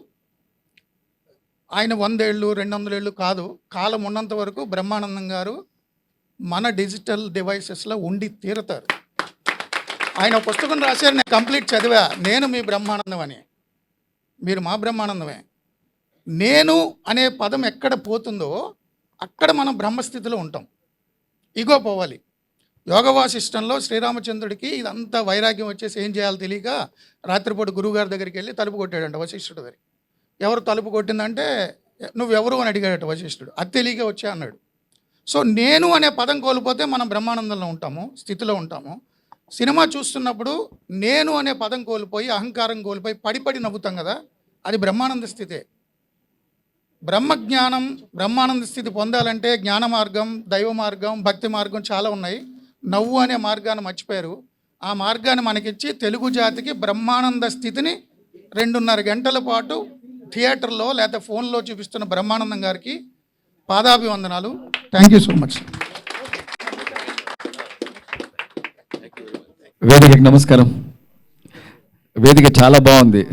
ఆయన 100 ఏళ్ళు 200 ఏళ్ళు కాదు, కాలం ఉన్నంత వరకు బ్రహ్మానందం గారు మన డిజిటల్ డివైసెస్లో ఉండి తీరుతారు. ఆయన ఒక పుస్తకం రాశారు, నేను కంప్లీట్ చదివా. నేను మీ బ్రహ్మానందం అని. మీరు మా బ్రహ్మానందమే. నేను అనే పదం ఎక్కడ పోతుందో అక్కడ మనం బ్రహ్మస్థితిలో ఉంటాం. ఇగో పోవాలి. యోగ వాసిష్టంలో శ్రీరామచంద్రుడికి ఇదంతా వైరాగ్యం వచ్చేసి ఏం చేయాలో తెలియక రాత్రిపూట గురువుగారి దగ్గరికి వెళ్ళి తలుపు కొట్టాడంట వశిష్ఠుడు దగ్గర. ఎవరు తలుపు కొట్టిందంటే నువ్వెవరు అని అడిగాడట వశిష్ఠుడు. అది తెలియక వచ్చా అన్నాడు. సో నేను అనే పదం కోల్పోతే మనం బ్రహ్మానందంలో ఉంటాము, స్థితిలో ఉంటాము. సినిమా చూస్తున్నప్పుడు నేను అనే పదం కోల్పోయి అహంకారం కోల్పోయి పడి నవ్వుతాం కదా, అది బ్రహ్మానంద స్థితే. బ్రహ్మజ్ఞానం బ్రహ్మానంద స్థితి పొందాలంటే జ్ఞాన మార్గం, దైవ మార్గం, భక్తి మార్గం చాలా ఉన్నాయి. నవ్వు అనే మార్గాన్ని మర్చిపోయారు. ఆ మార్గాన్ని మనకిచ్చి తెలుగు జాతికి బ్రహ్మానంద స్థితిని 2.5 గంటల పాటు థియేటర్లో లేదా ఫోన్లో చూపిస్తున్న బ్రహ్మానందం గారికి పాదాభివందనాలు. Thank you so much.
వేదికకి నమస్కారం. వేదిక చాలా బాగుంది.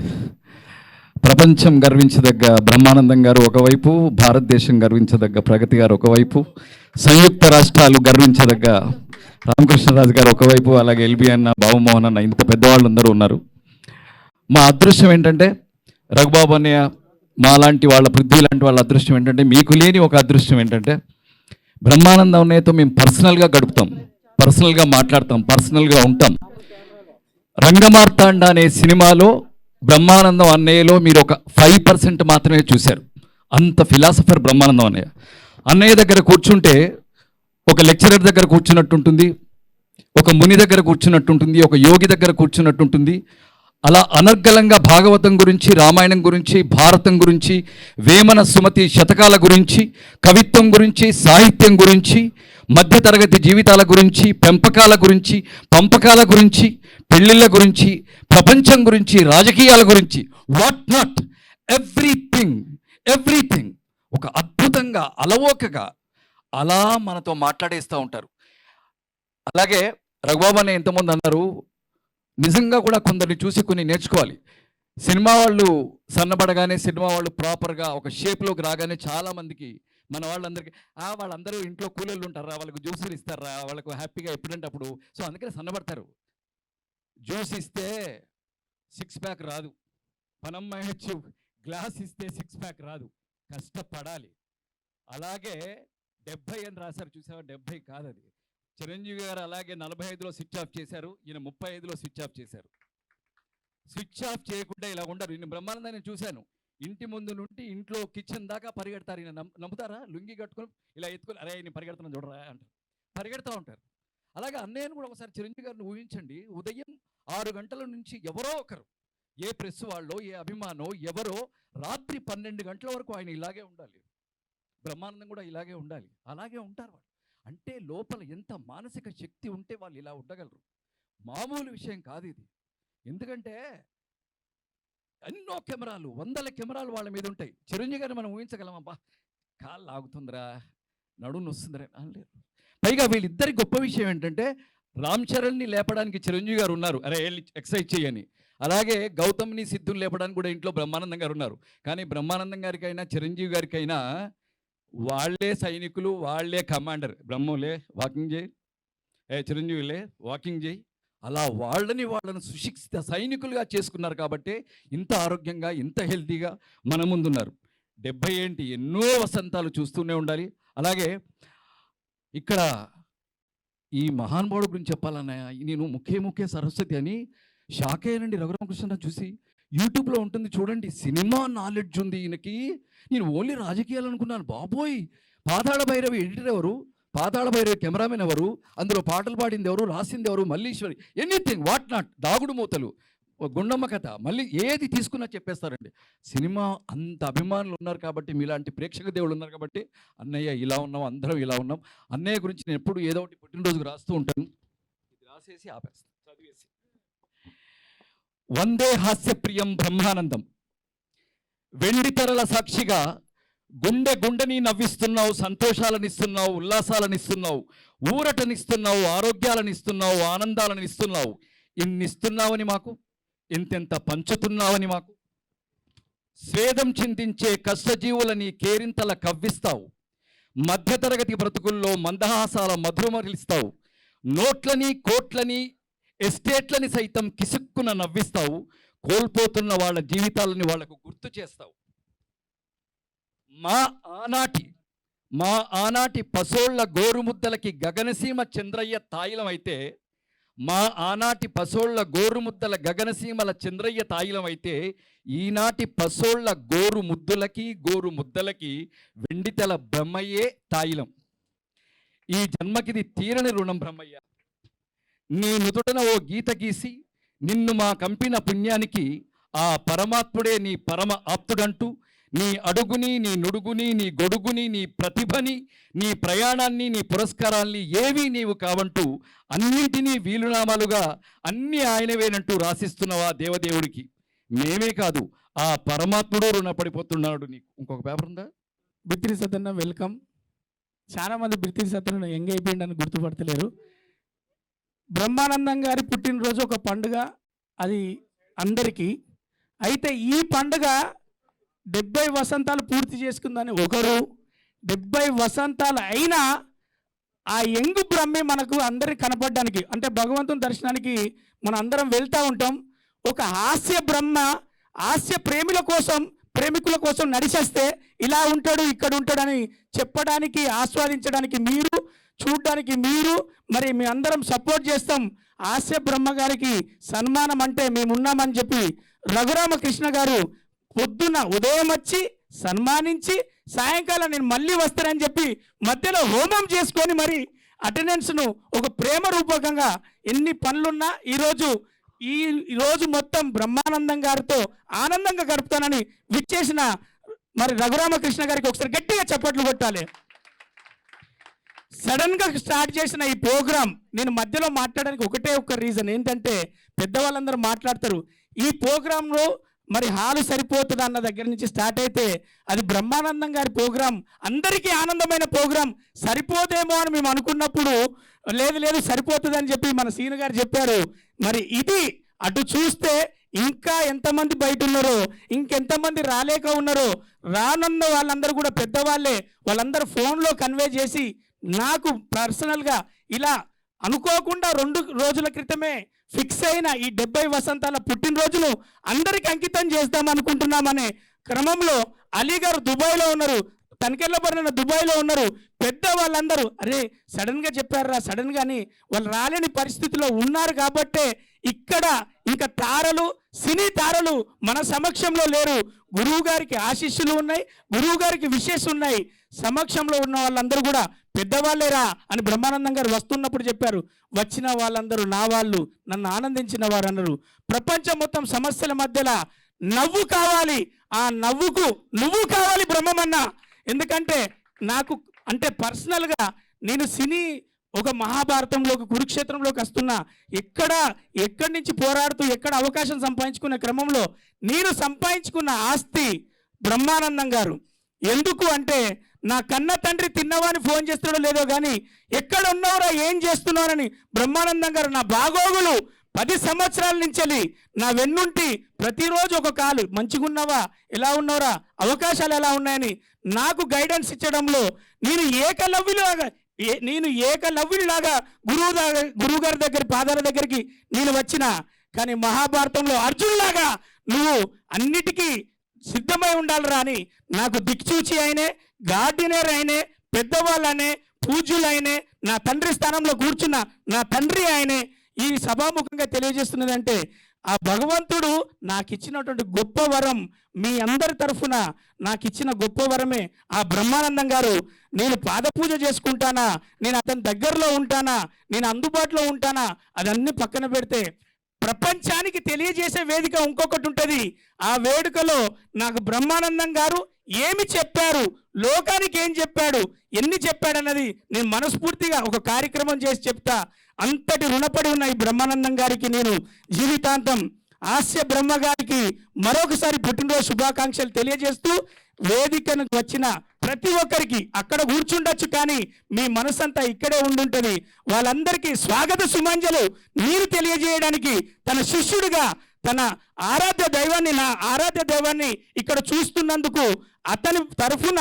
ప్రపంచం గర్వించదగ్గ బ్రహ్మానందం గారు ఒకవైపు, భారతదేశం గర్వించదగ్గ ప్రగతి గారు ఒకవైపు, సంయుక్త రాష్ట్రాలు గర్వించదగ్గ రామకృష్ణరాజు గారు ఒకవైపు, అలాగే ఎల్బి అన్న, బాబుమోహన్ అన్న, ఇంత పెద్దవాళ్ళు అందరూ ఉన్నారు. మా అదృష్టం ఏంటంటే రఘుబాబు అన్నయ్య, మాలాంటి వాళ్ళ, పృథ్వీ లాంటి వాళ్ళ అదృష్టం ఏంటంటే, మీకు లేని ఒక అదృష్టం ఏంటంటే బ్రహ్మానందం అన్నయ్యతో మేము పర్సనల్గా గడుపుతాం, పర్సనల్గా మాట్లాడతాం, పర్సనల్గా ఉంటాం. రంగమార్తాండ అనే సినిమాలో బ్రహ్మానందం అన్నయ్యలో మీరు ఒక 5% మాత్రమే చూశారు. అంత ఫిలాసఫర్ బ్రహ్మానందం అన్నయ్య. అన్నయ్య దగ్గర కూర్చుంటే ఒక లెక్చరర్ దగ్గర కూర్చున్నట్టుంటుంది, ఒక ముని దగ్గర కూర్చున్నట్టుంటుంది, ఒక యోగి దగ్గర కూర్చున్నట్టుంటుంది. అలా అనర్గళంగా భాగవతం గురించి, రామాయణం గురించి, భారతం గురించి, వేమన సుమతి శతకాల గురించి, కవిత్వం గురించి, సాహిత్యం గురించి, మధ్యతరగతి జీవితాల గురించి, పెంపకాల గురించి, పంపకాల గురించి, పెళ్ళిళ్ళ గురించి, ప్రపంచం గురించి, రాజకీయాల గురించి, వాట్ నాట్, ఎవ్రీథింగ్ ఒక అద్భుతంగా అలవోకగా అలా మనతో మాట్లాడేస్తూ ఉంటారు. అలాగే రఘుబాబు అనే ఎంతమంది అన్నారు, నిజంగా కూడా కొందరిని చూసి కొన్ని నేర్చుకోవాలి. సినిమా వాళ్ళు సన్నబడగానే, సినిమా వాళ్ళు ప్రాపర్గా ఒక షేప్లోకి రాగానే చాలామందికి, మన వాళ్ళందరికీ వాళ్ళందరూ ఇంట్లో కూలీలు ఉంటారా, వాళ్ళకు జ్యూసులు ఇస్తారా, వాళ్ళకు హ్యాపీగా ఎప్పుడంటే అప్పుడు, సో అందుకనే సన్నబడతారు. జ్యూస్ ఇస్తే 6 ప్యాక్ రాదు, పనమ్మాయచ్చు గ్లాస్ ఇస్తే 6 ప్యాక్ రాదు, కష్టపడాలి. అలాగే 70 అని రాశారు, చూసావా? 70 కాదు అది. చిరంజీవి గారు అలాగే 45లో స్విచ్ ఆఫ్ చేశారు, ఈయన 35లో స్విచ్ ఆఫ్ చేశారు. స్విచ్ ఆఫ్ చేయకుండా ఇలా ఉండరు. ఈయన బ్రహ్మానందాన్ని చూశాను, ఇంటి ముందు నుండి ఇంట్లో కిచెన్ దాకా పరిగెడతారు. ఈయన నమ్ముతారా? లుంగి కట్టుకొని ఇలా ఎత్తుకొని, అరే నేను పరిగెడుతున్నాను చూడరా అంటారు, పరిగెడతా ఉంటారు. అలాగే అన్నయ్యను కూడా ఒకసారి చిరంజీవి గారిని ఊహించండి, ఉదయం 6 గంటల నుంచి ఎవరో ఒకరు, ఏ ప్రెస్ వాళ్ళో, ఏ అభిమానో ఎవరో, రాత్రి 12 గంటల వరకు ఆయన ఇలాగే ఉండాలి. బ్రహ్మానందం కూడా ఇలాగే ఉండాలి. అలాగే ఉంటారు వాళ్ళు. అంటే లోపల ఎంత మానసిక శక్తి ఉంటే వాళ్ళు ఇలా ఉండగలరు. మామూలు విషయం కాదు ఇది. ఎందుకంటే ఎన్నో కెమెరాలు, 100 కెమెరాలు వాళ్ళ మీద ఉంటాయి. చిరంజీవి గారిని మనం ఊహించగలం, అబ్బా కాళ్ళు లాగుతుందిరా, నడుము వస్తుందిరా అనలేరు. పైగా వీళ్ళిద్దరి గొప్ప విషయం ఏంటంటే, రామ్ చరణ్ని లేపడానికి చిరంజీవి గారు ఉన్నారు, అరే ఎక్సర్సైజ్ చేయని. అలాగే గౌతమ్ని, సిద్ధుని లేపడానికి కూడా ఇంట్లో బ్రహ్మానందం గారు ఉన్నారు. కానీ బ్రహ్మానందం గారికైనా చిరంజీవి గారికైనా వాళ్ళే సైనికులు, వాళ్ళే కమాండర్. బ్రహ్మలే వాకింగ్ చేయి, చిరంజీవిలే వాకింగ్ చేయి, అలా వాళ్ళను సుశిక్షిత సైనికులుగా చేసుకున్నారు. కాబట్టి ఇంత ఆరోగ్యంగా, ఇంత హెల్తీగా మన ముందున్నారు. 70 ఏంటి, ఎన్నో వసంతాలు చూస్తూనే ఉండాలి. అలాగే ఇక్కడ ఈ మహానుభావుడు గురించి చెప్పాలన్నా, నేను ముఖ్య సరస్వతి అని షాక్ అయ్యానండి రఘురామకృష్ణ చూసి. యూట్యూబ్లో ఉంటుంది చూడండి, సినిమా నాలెడ్జ్ ఉంది ఈయనకి. నేను ఓన్లీ రాజకీయాలు అనుకున్నాను. బాబోయ్, పాతాళ భైరవి ఎడిటర్ ఎవరు, పాతాళ భైరవి కెమెరామెన్ ఎవరు, అందులో పాటలు పాడింది ఎవరు, రాసింది ఎవరు, మల్లీశ్వరి, ఎనీథింగ్ వాట్ నాట్, దాగుడు మూతలు, గుండమ్మ కథ, మళ్ళీ ఏది తీసుకున్నా చెప్పేస్తారండి. సినిమా అంత అభిమానులు ఉన్నారు కాబట్టి, మీలాంటి ప్రేక్షక దేవుళ్ళు ఉన్నారు కాబట్టి, అన్నయ్య ఇలా ఉన్నాం, అందరం ఇలా ఉన్నాం. అన్నయ్య గురించి నేను ఎప్పుడు ఏదో ఒకటి పుట్టినరోజుకు రాస్తూ ఉంటాను. ఇది రాసేసి ఆపేస్తాను, చదివేసి. వందే హాస్యప్రియం బ్రహ్మానందం, వెండి తెరల సాక్షిగా గుండెని నవ్విస్తున్నావు, సంతోషాలనిస్తున్నావు, ఉల్లాసాలనిస్తున్నావు, ఊరటనిస్తున్నావు, ఆరోగ్యాలనిస్తున్నావు, ఆనందాలనిస్తున్నావు. ఇన్నిస్తున్నావని మాకు, ఇంతెంత పంచుతున్నావని మాకు. స్వేదం చిందించే కష్టజీవులని కేరింతల కవ్విస్తావు, మధ్యతరగతి బ్రతుకుల్లో మందహాసాల మధురమరిస్తావు, నోట్లని, కోట్లని, ఎస్టేట్లని సైతం కిసుక్కున నవ్విస్తావు, కోల్పోతున్న వాళ్ళ జీవితాలని వాళ్లకు గుర్తు చేస్తావు. మా ఆనాటి పసోళ్ల గోరుముద్దలకి గగనసీమ చంద్రయ్య తాయిలం అయితే, మా ఆనాటి పసోళ్ల గోరుముద్దల గగనసీమల చంద్రయ్య తాయిలం అయితే, ఈనాటి పసోళ్ల గోరుముద్దలకి వెండితెల బ్రహ్మయ్యే తాయిలం. ఈ జన్మకిది తీరని రుణం బ్రహ్మయ్య. నీ నుదుటన ఓ గీత గీసి నిన్ను మా కంపిన పుణ్యానికి ఆ పరమాత్ముడే నీ పరమ ఆప్తుడంటూ, నీ అడుగుని, నీ నుడుగుని, నీ గొడుగుని, నీ ప్రతిభని, నీ ప్రయాణాన్ని, నీ పురస్కారాల్ని ఏవీ నీవు కావంటూ అన్నింటినీ వీలునామాలుగా అన్నీ ఆయనవేనంటూ రాసిస్తున్నవా దేవదేవుడికి. మేమే కాదు, ఆ పరమాత్ముడు రుణపడిపోతున్నాడు నీకు. ఇంకొక పేపర్ ఉందా?
బిత్తిరి సత్యన్న వెల్కమ్. చాలామంది బిత్తిరి సత్యన్న యంగ్ అయిపోయిందని గుర్తుపడతలేరు. బ్రహ్మానందం గారి పుట్టినరోజు ఒక పండుగ, అది అందరికీ. అయితే ఈ పండుగ 70 వసంతాలు పూర్తి చేసుకుందని ఒకరు, 70 వసంతాలు అయినా ఆ యంగ్ బ్రహ్మే మనకు అందరికి కనపడడానికి, అంటే భగవంతుని దర్శనానికి మనం అందరం వెళ్తూ ఉంటాం. ఒక హాస్య బ్రహ్మ హాస్య ప్రేమికుల కోసం నడిచేస్తే ఇలా ఉంటాడు, ఇక్కడ ఉంటాడని చెప్పడానికి, ఆస్వాదించడానికి మీరు, చూడడానికి మీరు, మరి మీ అందరం సపోర్ట్ చేస్తాం. హాస్య బ్రహ్మ గారికి సన్మానం అంటే మేమున్నామని చెప్పి రఘురామకృష్ణ గారు పొద్దున్న ఉదయం వచ్చి సన్మానించి, సాయంకాలం నేను మళ్ళీ వస్తానని చెప్పి మధ్యలో హోమం చేసుకొని మరి అటెండెన్స్ను ఒక ప్రేమ రూపకంగా ఎన్ని పనులున్నా ఈరోజు మొత్తం బ్రహ్మానందం గారితో ఆనందంగా గడుపుతానని విచ్చేసిన మరి రఘురామకృష్ణ గారికి ఒకసారి గట్టిగా చప్పట్లు కొట్టాలి. సడన్గా స్టార్ట్ చేసిన ఈ ప్రోగ్రాం నేను మధ్యలో మాట్లాడడానికి ఒకటే ఒక రీజన్ ఏంటంటే, పెద్దవాళ్ళందరూ మాట్లాడతారు ఈ ప్రోగ్రాంలో మరి హాలు సరిపోతుంది అన్న దగ్గర నుంచి స్టార్ట్ అయితే అది బ్రహ్మానందం గారి ప్రోగ్రాం, అందరికీ ఆనందమైన ప్రోగ్రాం. సరిపోదేమో అని మేము అనుకున్నప్పుడు లేదు సరిపోతుంది అని చెప్పి మన సీను గారు చెప్పారు. మరి ఇది అటు చూస్తే ఇంకా ఎంతమంది బయట ఉన్నారో, ఇంకెంతమంది రాలేక ఉన్నారో, రానున్న వాళ్ళందరూ కూడా పెద్దవాళ్ళే, వాళ్ళందరూ ఫోన్లో కన్వే చేసి నాకు పర్సనల్గా ఇలా అనుకోకుండా 2 రోజుల క్రితమే ఫిక్స్ అయిన ఈ 70 వసంతాల పుట్టినరోజును అందరికి అంకితం చేద్దాం అనుకుంటున్నామనే క్రమంలో అలీ గారు దుబాయ్లో ఉన్నారు, తనకెళ్ళబడిన దుబాయ్లో ఉన్నారు. పెద్ద వాళ్ళందరూ అరే సడన్గా చెప్పారా, సడన్గా అని వాళ్ళు రాలేని పరిస్థితిలో ఉన్నారు. కాబట్టే ఇక్కడ ఇంకా సినీ తారలు మన సమక్షంలో లేరు. గురువు గారికి ఆశీస్సులు ఉన్నాయి, గురువు గారికి విషెస్ ఉన్నాయి. సమక్షంలో ఉన్న వాళ్ళందరూ కూడా పెద్దవాళ్ళేరా అని బ్రహ్మానందం గారు వస్తున్నప్పుడు చెప్పారు. వచ్చిన వాళ్ళందరూ నా వాళ్ళు, నన్ను ఆనందించిన వారు అన్నారు. ప్రపంచం మొత్తం సమస్యల మధ్యలో నవ్వు కావాలి, ఆ నవ్వుకు నువ్వు కావాలి బ్రహ్మమన్న. ఎందుకంటే నాకు అంటే పర్సనల్గా నేను సినీ ఒక మహాభారతంలోకి, కురుక్షేత్రంలోకి వస్తున్నా. ఎక్కడి నుంచి పోరాడుతూ ఎక్కడ అవకాశం సంపాదించుకునే క్రమంలో నేను సంపాదించుకున్న ఆస్తి బ్రహ్మానందం గారు. ఎందుకు అంటే నా కన్న తండ్రి తిన్నవాని ఫోన్ చేస్తున్నాడో లేదో కానీ ఎక్కడ ఉన్నావురా, ఏం చేస్తున్నారని బ్రహ్మానందం గారు నా బాగోగులు 10 సంవత్సరాల నుంచి నా వెన్నుంటి ప్రతిరోజు ఒక కాలు, మంచిగా ఉన్నావా, ఎలా ఉన్నావురా, అవకాశాలు ఎలా ఉన్నాయని నాకు గైడెన్స్ ఇచ్చడంలో నేను ఏకలవ్యులాగా గురువు గారి దగ్గర పాదాల దగ్గరికి నేను వచ్చిన. కానీ మహాభారతంలో అర్జునులాగా నువ్వు అన్నిటికీ సిద్ధమై ఉండాలిరా అని నాకు దిక్చూచి అయినే, గార్డినర్ అయినే, పెద్దవాళ్ళనే, పూజ్యులైనే, నా తండ్రి స్థానంలో కూర్చున్న నా తండ్రి ఆయనే. ఈ సభాముఖంగా తెలియజేస్తున్నదంటే ఆ భగవంతుడు నాకు ఇచ్చినటువంటి గొప్ప వరం, మీ అందరి తరఫున నాకు ఇచ్చిన గొప్ప వరమే ఆ బ్రహ్మానందం గారు. నేను పాదపూజ చేసుకుంటానా, నేను అతని దగ్గరలో ఉంటానా, నేను అందుబాటులో ఉంటానా, అదన్నీ పక్కన పెడితే ప్రపంచానికి తెలియజేసే వేదిక ఇంకొకటి ఉంటుంది. ఆ వేడుకలో నాకు బ్రహ్మానందం గారు ఏమి చెప్పారు, లోకానికి ఏం చెప్పాడు, ఎన్ని చెప్పాడన్నది నేను మనస్ఫూర్తిగా ఒక కార్యక్రమం చేసి చెప్తా. అంతటి రుణపడి ఉన్న ఈ బ్రహ్మానందం గారికి నేను జీవితాంతం, హాస్య బ్రహ్మ గారికి మరొకసారి పుట్టినరోజు శుభాకాంక్షలు తెలియజేస్తూ, వేదికను వచ్చిన ప్రతి ఒక్కరికి అక్కడ కూర్చుండొచ్చు కానీ మీ మనసంతా ఇక్కడే ఉండుంటుంది. వాళ్ళందరికీ స్వాగత సుమాంజలు మీరు తెలియజేయడానికి తన శిష్యుడిగా, తన ఆరాధ్య దైవాన్ని, నా ఆరాధ్య దైవాన్ని ఇక్కడ చూస్తున్నందుకు అతని తరఫున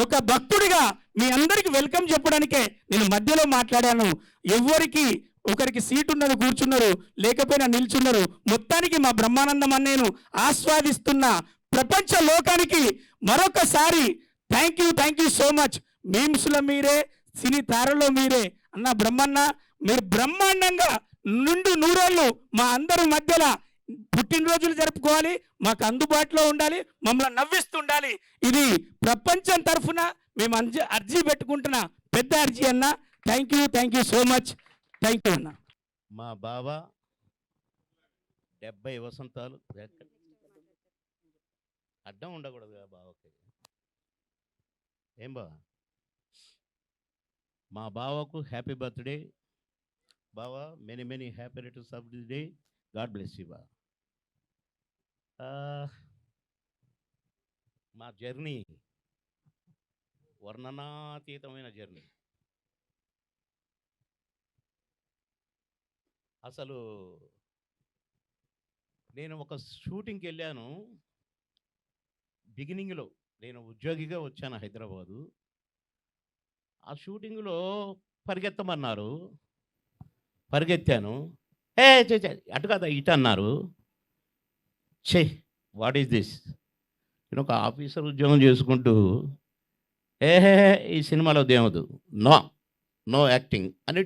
ఒక భక్తుడిగా మీ అందరికి వెల్కమ్ చెప్పడానికే నేను మధ్యలో మాట్లాడాను. ఎవరికి ఒకరికి సీట్ ఉన్నది కూర్చున్నారు, లేకపోయినా నిల్చున్నారు. మొత్తానికి మా బ్రహ్మానందం అన్నేను ఆస్వాదిస్తున్న ప్రపంచ లోకానికి మరొకసారి థ్యాంక్ యూ సో మచ్. మీమ్స్లో మీరే, సినీ తారలో మీరే. అన్న బ్రహ్మన్న, మీరు బ్రహ్మాండంగా నుండు నూరేళ్ళు మా అందరి మధ్యలో పుట్టినరోజులు జరుపుకోవాలి, మాకు అందుబాటులో ఉండాలి, మమ్మల్ని నవ్విస్తుండాలి. ఇది ప్రపంచం తరఫున మేము అర్జీ పెట్టుకుంటున్నా, పెద్ద అర్జీ అన్న. Thank you so much. Thank you అన్న.
మా బావ 70 వసంతాలు అడ్డం ఉండకూడదు బావకి. ఏం బావా, మా బావకు హ్యాపీ బర్త్డే బావా, many happy returns of the day. God bless you బా. మా జర్నీ వర్ణనాతీతమైన జర్నీ. అసలు నేను ఒక షూటింగ్కి వెళ్ళాను. బిగినింగ్లో నేను ఉద్యోగిగా వచ్చాను హైదరాబాదు. ఆ షూటింగ్లో పరిగెత్తమన్నారు, పరిగెత్తాను. అటు కదా ఇటు అన్నారు. What is this? నేను ఒక ఆఫీసర్ ఉద్యోగం చేసుకుంటూ ఈ సినిమాలో దేవదు, నో యాక్టింగ్ అని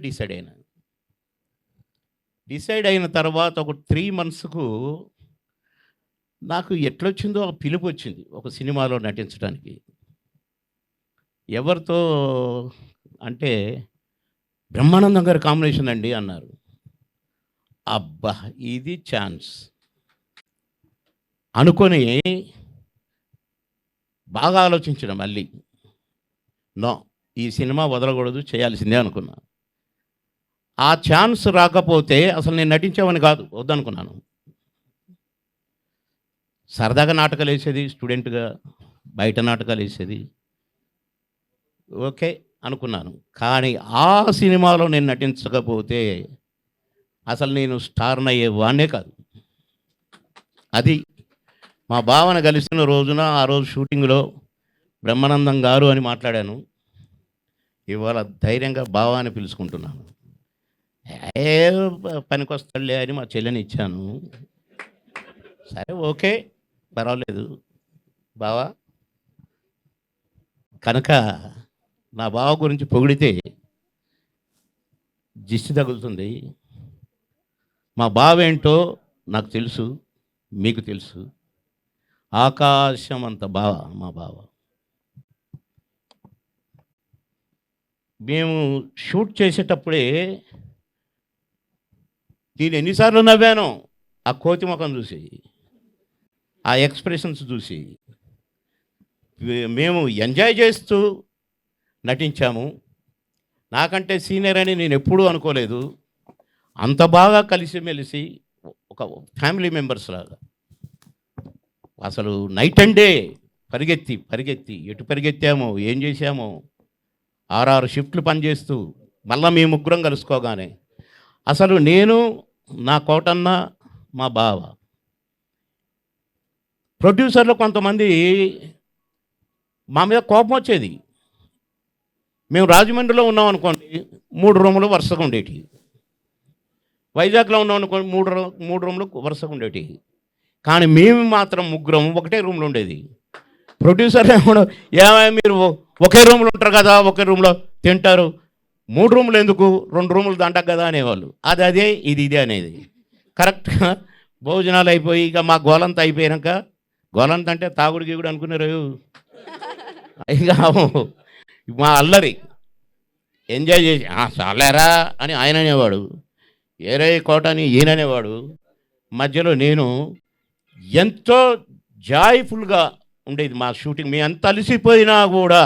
డిసైడ్ అయిన తర్వాత ఒక 3 monthsకు నాకు ఎట్లొచ్చిందో ఆ పిలుపు వచ్చింది ఒక సినిమాలో నటించడానికి. ఎవరితో అంటే బ్రహ్మానందం గారి కాంబినేషన్ అండి అన్నారు. అబ్బా ఇది ఛాన్స్ అనుకొని బాగా ఆలోచించడం. మళ్ళీ ఈ సినిమా వదలకూడదు, చేయాల్సిందే అనుకున్నా. ఆ ఛాన్స్ రాకపోతే అసలు నేను నటించేవాని కాదు, వద్దనుకున్నాను. సరదాగా నాటకాలు వేసేది, స్టూడెంట్గా బయట నాటకాలు వేసేది, ఓకే అనుకున్నాను. కానీ ఆ సినిమాలో నేను నటించకపోతే అసలు నేను స్టార్ని అయ్యేవాడినే కాదు. అది మా భావన కలిసిన రోజున, ఆ రోజు షూటింగ్లో బ్రహ్మానందం గారు అని మాట్లాడాను. ఇవాళ ధైర్యంగా బావ అని పిలుచుకుంటున్నాను. పనికొస్తాడులే అని మా చెల్లెని ఇచ్చాను. సరే ఓకే పర్వాలేదు బావా. కనుక నా బావ గురించి పొగిడితే దిష్టి తగులుతుంది. మా బావ ఏంటో నాకు తెలుసు, మీకు తెలుసు. ఆకాశం అంత బావ మా బావ. మేము షూట్ చేసేటప్పుడే నేను ఎన్నిసార్లు నవ్వాను ఆ కోతి ముఖం చూసి, ఆ ఎక్స్ప్రెషన్స్ చూసి. మేము ఎంజాయ్ చేస్తూ నటించాము. నాకంటే సీనియర్ అని నేను ఎప్పుడూ అనుకోలేదు. అంత బాగా కలిసిమెలిసి ఒక ఫ్యామిలీ మెంబర్స్ లాగా అసలు నైట్ అండ్ డే పరిగెత్తి ఎటు పరిగెత్తామో ఏం చేశామో 6 షిఫ్ట్లు పనిచేస్తూ మళ్ళీ మేము ముగ్గురం కలుసుకోగానే అసలు నేను, నా కోటన్న, మా బావ, ప్రొడ్యూసర్లు కొంతమంది మా మీద కోపం వచ్చేది. మేము రాజమండ్రిలో ఉన్నాం అనుకోండి 3 రూములు వరుసగా ఉండేవి. వైజాగ్లో ఉన్నాం అనుకోండి 3 రూములు వరుసగా ఉండేవి. కానీ మేము మాత్రం ముగ్గురం ఒకటే రూమ్లో ఉండేది. ప్రొడ్యూసర్లు ఏమైనా మీరు ఒకే రూమ్లో ఉంటారు కదా, ఒకే రూమ్లో తింటారు, 3 రూములు ఎందుకు, 2 రూములు దంటకు కదా అనేవాళ్ళు. అదే ఇది అనేది. కరెక్ట్గా భోజనాలు అయిపోయి ఇక మా గోలంతా అయిపోయాక, గోలంత అంటే తాగుడు గీగుడు అనుకున్నారు. ఇక మా అల్లరి ఎంజాయ్ చేసి చాలేరా అని ఆయన అనేవాడు, ఏరే కోట అని ఈయన అనేవాడు. మధ్యలో నేను ఎంతో జాయ్ఫుల్గా ఉండేది మా షూటింగ్. మేము ఎంత అలసిపోయినా కూడా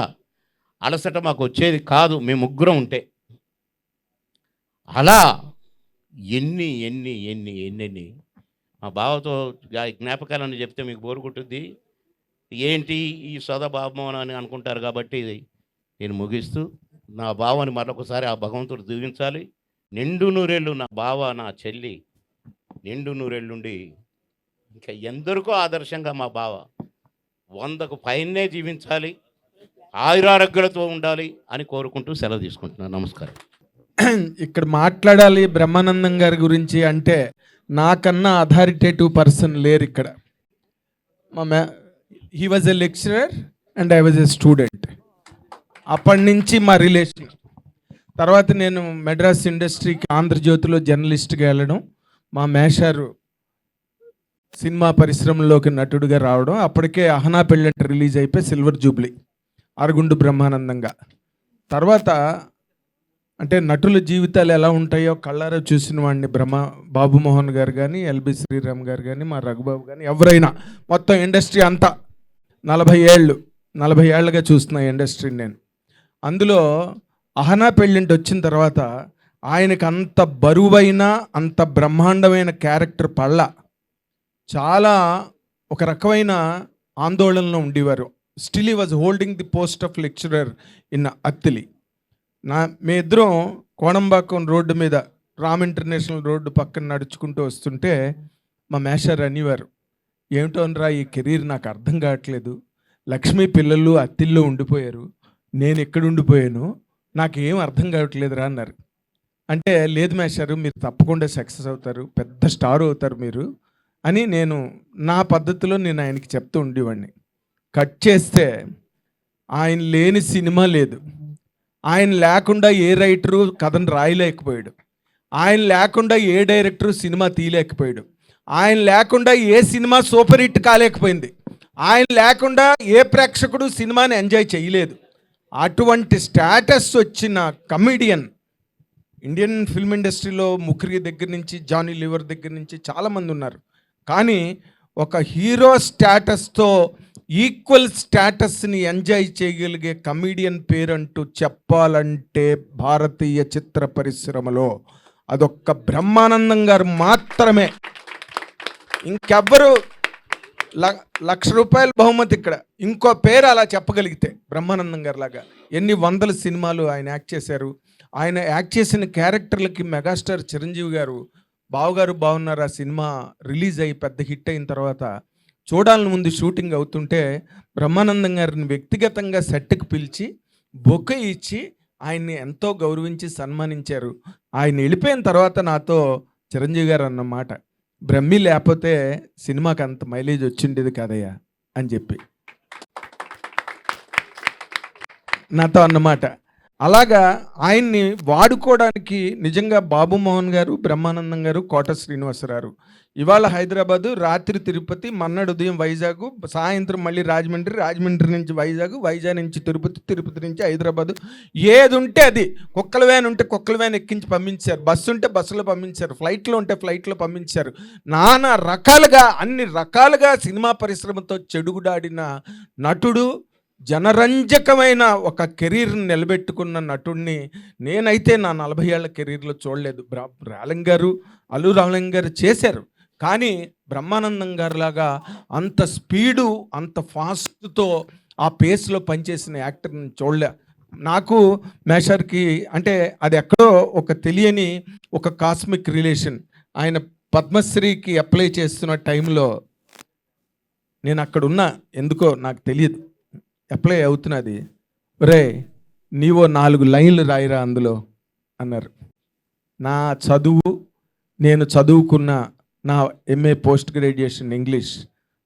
అలసట మాకు వచ్చేది కాదు మేము ముగ్గురం ఉంటే. అలా ఎన్ని ఎన్ని ఎన్ని ఎన్ని మా బావతో జ్ఞాపకాలని చెప్తే మీకు బోరు కొట్టుద్ది. ఏంటి ఈ సోదభావం అని అనుకుంటారు. కాబట్టి నేను ముగిస్తూ నా బావని మరొకసారి ఆ భగవంతుడు దీవించాలి. నిండు నూరేళ్ళు నా బావ, నా చెల్లి నిండు నూరేళ్ళుండి ఇంకా ఎందరికో ఆదర్శంగా మా బావ 100కు పైనే జీవించాలి, ఆయురారోగ్యాలతో ఉండాలి అని కోరుకుంటూ సెలవు తీసుకుంటున్నాను. నమస్కారం.
ఇక్కడ మాట్లాడాలి బ్రహ్మానందం గారి గురించి అంటే నాకన్నా అథారిటేటివ్ పర్సన్ లేరు ఇక్కడ. He was a lecturer, and I was a student. అప్పటి నుంచి మా రిలేషన్. తర్వాత నేను మెడ్రాస్ ఇండస్ట్రీకి ఆంధ్రజ్యోతిలో జర్నలిస్ట్గా వెళ్ళడం, మా మేషారు సినిమా పరిశ్రమలోకి నటుడిగా రావడం, అప్పటికే అహనా పెళ్ళంట రిలీజ్ అయిపోయి సిల్వర్ జూబ్లీ అరుగుండు బ్రహ్మానందంగా. తర్వాత అంటే నటుల జీవితాలు ఎలా ఉంటాయో కళ్ళారా చూసిన వాడిని బాబు మోహన్ గారు కానీ, ఎల్బి శ్రీరామ్ గారు కానీ, మా రఘుబాబు కానీ, ఎవరైనా మొత్తం ఇండస్ట్రీ అంతా 40 ఏళ్ళుగా చూస్తున్నా ఇండస్ట్రీని నేను. అందులో అహనా పెళ్ళింటి వచ్చిన తర్వాత ఆయనకు అంత బరువైన అంత బ్రహ్మాండమైన క్యారెక్టర్ పళ్ళ చాలా ఒక రకమైన ఆందోళనలో ఉండేవారు. Still he was holding the post of lecturer in Attili. మీ ఇద్దరం కోణంబాకం రోడ్డు మీద రామ్ ఇంటర్నేషనల్ రోడ్డు పక్కన నడుచుకుంటూ వస్తుంటే మా మేషర్ అనేవారు, ఏమిటోనరా ఈ కెరీర్ నాకు అర్థం కావట్లేదు, లక్ష్మీ పిల్లలు అత్తిల్లో ఉండిపోయారు, నేను ఎక్కడ ఉండిపోయాను, నాకు ఏం అర్థం కావట్లేదురా అన్నారు. అంటే లేదు మేషారు, మీరు తప్పకుండా సక్సెస్ అవుతారు, పెద్ద స్టార్ అవుతారు మీరు అని నేను నా పద్ధతిలో నేను ఆయనకి చెప్తూ ఉండేవాడిని. కట్ చేస్తే ఆయన లేని సినిమా లేదు, ఆయన లేకుండా ఏ రైటరు కథను రాయలేకపోయాడు, ఆయన లేకుండా ఏ డైరెక్టరు సినిమా తీయలేకపోయాడు, ఆయన లేకుండా ఏ సినిమా సూపర్ హిట్ కాలేకపోయింది, ఆయన లేకుండా ఏ ప్రేక్షకుడు సినిమాని ఎంజాయ్ చేయలేదు. అటువంటి స్టేటస్ వచ్చిన కమెడియన్ ఇండియన్ ఫిల్మ్ ఇండస్ట్రీలో ముఖర్జీ దగ్గర నుంచి, జానీ లివర్ దగ్గర నుంచి చాలామంది ఉన్నారు. కానీ ఒక హీరో స్టేటస్తో ఈక్వల్ స్టేటస్ని ఎంజాయ్ చేయగలిగే కమెడియన్ పేరంటూ చెప్పాలంటే భారతీయ చిత్ర పరిశ్రమలో అదొక్క బ్రహ్మానందం గారు మాత్రమే. ఇంకెవ్వరు ₹1,00,000 బహుమతి ఇక్కడ ఇంకో పేరు అలా చెప్పగలిగితే బ్రహ్మానందం గారు లాగా. ఎన్ని వందల సినిమాలు ఆయన యాక్ట్ చేశారు. ఆయన యాక్ట్ చేసిన క్యారెక్టర్లకి మెగాస్టార్ చిరంజీవి గారు బావగారు బాగున్నారు ఆ సినిమా రిలీజ్ అయ్యి పెద్ద హిట్ అయిన తర్వాత చూడాలని ముందు షూటింగ్ అవుతుంటే బ్రహ్మానందం గారిని వ్యక్తిగతంగా సెట్కి పిలిచి బొకే ఇచ్చి ఆయన్ని ఎంతో గౌరవించి సన్మానించారు. ఆయన వెళ్ళిపోయిన తర్వాత నాతో చిరంజీవి గారు అన్నమాట, బ్రహ్మి లేకపోతే సినిమాకి అంత మైలేజ్ వచ్చిండేది కదయ్యా అని చెప్పి నాతో అన్నమాట. అలాగా ఆయన్ని వాడుకోవడానికి నిజంగా బాబు మోహన్ గారు, బ్రహ్మానందం గారు, కోట శ్రీనివాసరావు ఇవాళ హైదరాబాదు, రాత్రి తిరుపతి, మన్నాడు ఉదయం వైజాగ్, సాయంత్రం మళ్ళీ రాజమండ్రి, రాజమండ్రి నుంచి వైజాగ్, వైజాగ్ నుంచి తిరుపతి, తిరుపతి నుంచి హైదరాబాదు. ఏది ఉంటే అది, కుక్కల వ్యాన్ ఉంటే కుక్కల వ్యాన్ ఎక్కించి పంపించారు, బస్సు ఉంటే బస్సులో పంపించారు, ఫ్లైట్లో ఉంటే ఫ్లైట్లో పంపించారు. నానా రకాలుగా అన్ని రకాలుగా సినిమా పరిశ్రమతో చెడుగుడాడిన నటుడు, జనరంజకమైన ఒక కెరీర్ని నిలబెట్టుకున్న నటుడిని నేనైతే నా 40 ఏళ్ల కెరీర్లో చూడలేదు. రాలింగ్ గారు, అల్లు రాలింగ్ గారు చేశారు, కానీ బ్రహ్మానందం గారు లాగా అంత స్పీడు అంత ఫాస్ట్తో ఆ పేస్లో పనిచేసిన యాక్టర్ని చూడలే. నాకు మేషర్కి అంటే అది ఎక్కడో ఒక తెలియని ఒక కాస్మిక్ రిలేషన్. ఆయన పద్మశ్రీకి అప్లై చేస్తున్న టైంలో నేను అక్కడ ఉన్నా, ఎందుకో నాకు తెలియదు, అప్లై అవుతున్నది. రే నీవో 4 లైన్లు రాయిరా అందులో అన్నారు. నా చదువు, నేను చదువుకున్న నా ఎంఏ పోస్ట్ గ్రాడ్యుయేషన్ ఇంగ్లీష్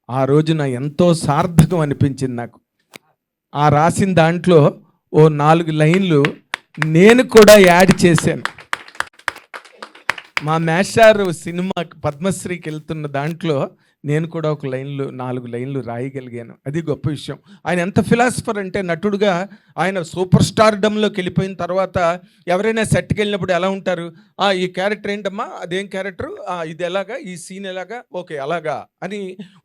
ఆ రోజున ఎంతో సార్థకం అనిపించింది నాకు. ఆ రాసిన దాంట్లో ఓ 4 లైన్లు నేను కూడా యాడ్ చేశాను. మా మేషారు సినిమాకి పద్మశ్రీకి వెళ్తున్న దాంట్లో నేను కూడా ఒక 4 లైన్లు రాయగలిగాను. అది గొప్ప విషయం. ఆయన ఎంత ఫిలాసఫర్ అంటే నటుడుగా ఆయన సూపర్ స్టార్డమ్లోకి వెళ్ళిపోయిన తర్వాత ఎవరైనా సెట్కి వెళ్ళినప్పుడు ఎలా ఉంటారు, ఈ క్యారెక్టర్ ఏంటమ్మా, అదేం క్యారెక్టర్, ఇది ఎలాగా, ఈ సీన్ ఎలాగా, ఓకే అలాగా అని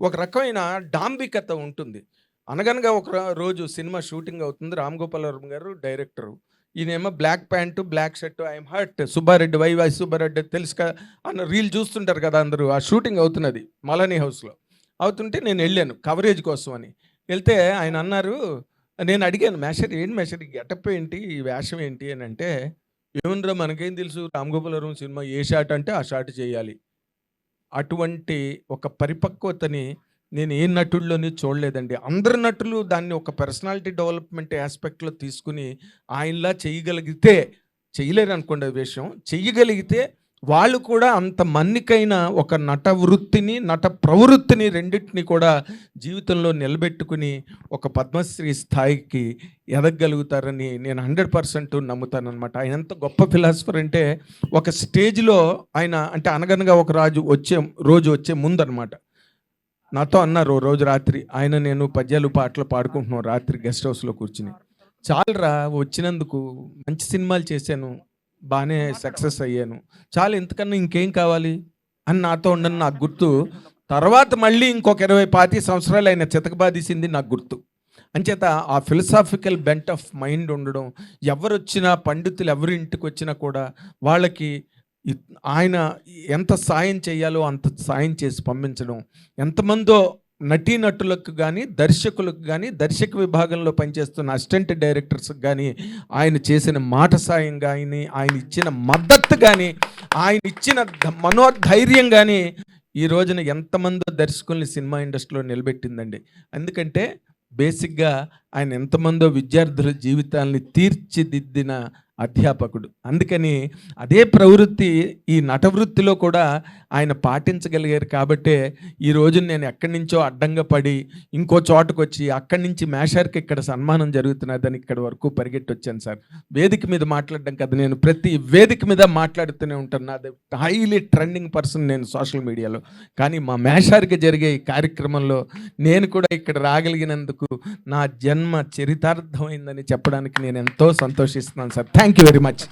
ఒక రకమైన డాంబికత ఉంటుంది. అనగనగా ఒక రోజు సినిమా షూటింగ్ అవుతుంది, రామ్ గోపాల్ వర్మ గారు డైరెక్టరు, ఈయనేమో black pant black shirt, I'm hurt Subbareddy, Y Subbareddy తెలుసు కదా అన్న రీల్ చూస్తుంటారు కదా అందరూ. ఆ షూటింగ్ అవుతున్నది మలానీ హౌస్లో. అవుతుంటే నేను వెళ్ళాను కవరేజ్ కోసం అని. వెళ్తే ఆయన అన్నారు, నేను అడిగాను మేషర్ ఏంటి మేషర్ ఈ గెటప్ ఏంటి, ఈ వేషం ఏంటి అని అంటే, ఏముందిరా మనకేం తెలుసు, రామ్ గోపాల్ వర్మ సినిమా ఏ షాట్ అంటే ఆ షాట్ చేయాలి. అటువంటి ఒక పరిపక్వతని నేను ఏ నటుల్లోని చూడలేదండి. అందరు నటులు దాన్ని ఒక పర్సనాలిటీ డెవలప్మెంట్ ఆస్పెక్ట్లో తీసుకుని ఆయనలా చేయగలిగితే, చేయలేరు అనుకోండి విషయం, చెయ్యగలిగితే వాళ్ళు కూడా అంత మన్నికైన ఒక నట వృత్తిని, నట ప్రవృత్తిని రెండింటిని కూడా జీవితంలో నిలబెట్టుకుని ఒక పద్మశ్రీ స్థాయికి ఎదగలుగుతారని నేను 100% నమ్ముతానన్నమాట. ఆయన ఎంత గొప్ప ఫిలాసఫర్ అంటే, ఒక స్టేజ్లో ఆయన అంటే అనగనగా ఒక రోజు వచ్చే ముందు అనమాట నాతో అన్నారు రోజు రాత్రి, ఆయన నేను పద్యాలు పాటలు పాడుకుంటున్నాం రాత్రి గెస్ట్ హౌస్లో కూర్చుని, చాలరా వచ్చినందుకు, మంచి సినిమాలు చేశాను, బాగానే సక్సెస్ అయ్యాను, చాలా ఇంతకన్నా ఇంకేం కావాలి అని నాతో ఉండని నాకు గుర్తు. తర్వాత మళ్ళీ ఇంకొక 20-25 సంవత్సరాలు ఆయన చితకబాదీసింది నాకు గుర్తు. అంచేత ఆ ఫిలసాఫికల్ బెంట్ ఆఫ్ మైండ్ ఉండడం, ఎవరు వచ్చినా పండితులు ఎవరి ఇంటికి వచ్చినా కూడా వాళ్ళకి ఆయన ఎంత సాయం చేయాలో అంత సాయం చేసి పంపించడం, ఎంతమందో నటీనటులకు కానీ దర్శకులకు కానీ దర్శక విభాగంలో పనిచేస్తున్న అసిస్టెంట్ డైరెక్టర్స్కి కానీ ఆయన చేసిన మాట సాయం కానీ, ఆయన ఇచ్చిన మద్దతు కానీ, ఆయన ఇచ్చిన మనోధైర్యం కానీ ఈ రోజున ఎంతమందో దర్శకుల్ని సినిమా ఇండస్ట్రీలో నిలబెట్టిందండి. ఎందుకంటే బేసిక్గా ఆయన ఎంతమందో విద్యార్థుల జీవితాలని తీర్చిదిద్దిన అధ్యాపకుడు. అందుకని అదే ప్రవృత్తి ఈ నటవృత్తిలో కూడా ఆయన పాటించగలిగారు. కాబట్టే ఈరోజు నేను ఎక్కడి నుంచో అడ్డంగా పడి ఇంకో చోటకు వచ్చి అక్కడి నుంచి మేషార్కి ఇక్కడ సన్మానం జరుగుతున్నదని ఇక్కడ వరకు పరిగెట్టి వచ్చాను సార్. వేదిక మీద మాట్లాడడం కదా, నేను ప్రతి వేదిక మీద మాట్లాడుతూనే ఉంటాను. నాది హైలీ ట్రెండింగ్ పర్సన్ నేను సోషల్ మీడియాలో. కానీ మా మేషార్కి జరిగే ఈ కార్యక్రమంలో నేను కూడా ఇక్కడ రాగలిగినందుకు నా జన్మ చరితార్థమైందని చెప్పడానికి నేను ఎంతో సంతోషిస్తున్నాను sir. Thank you very much.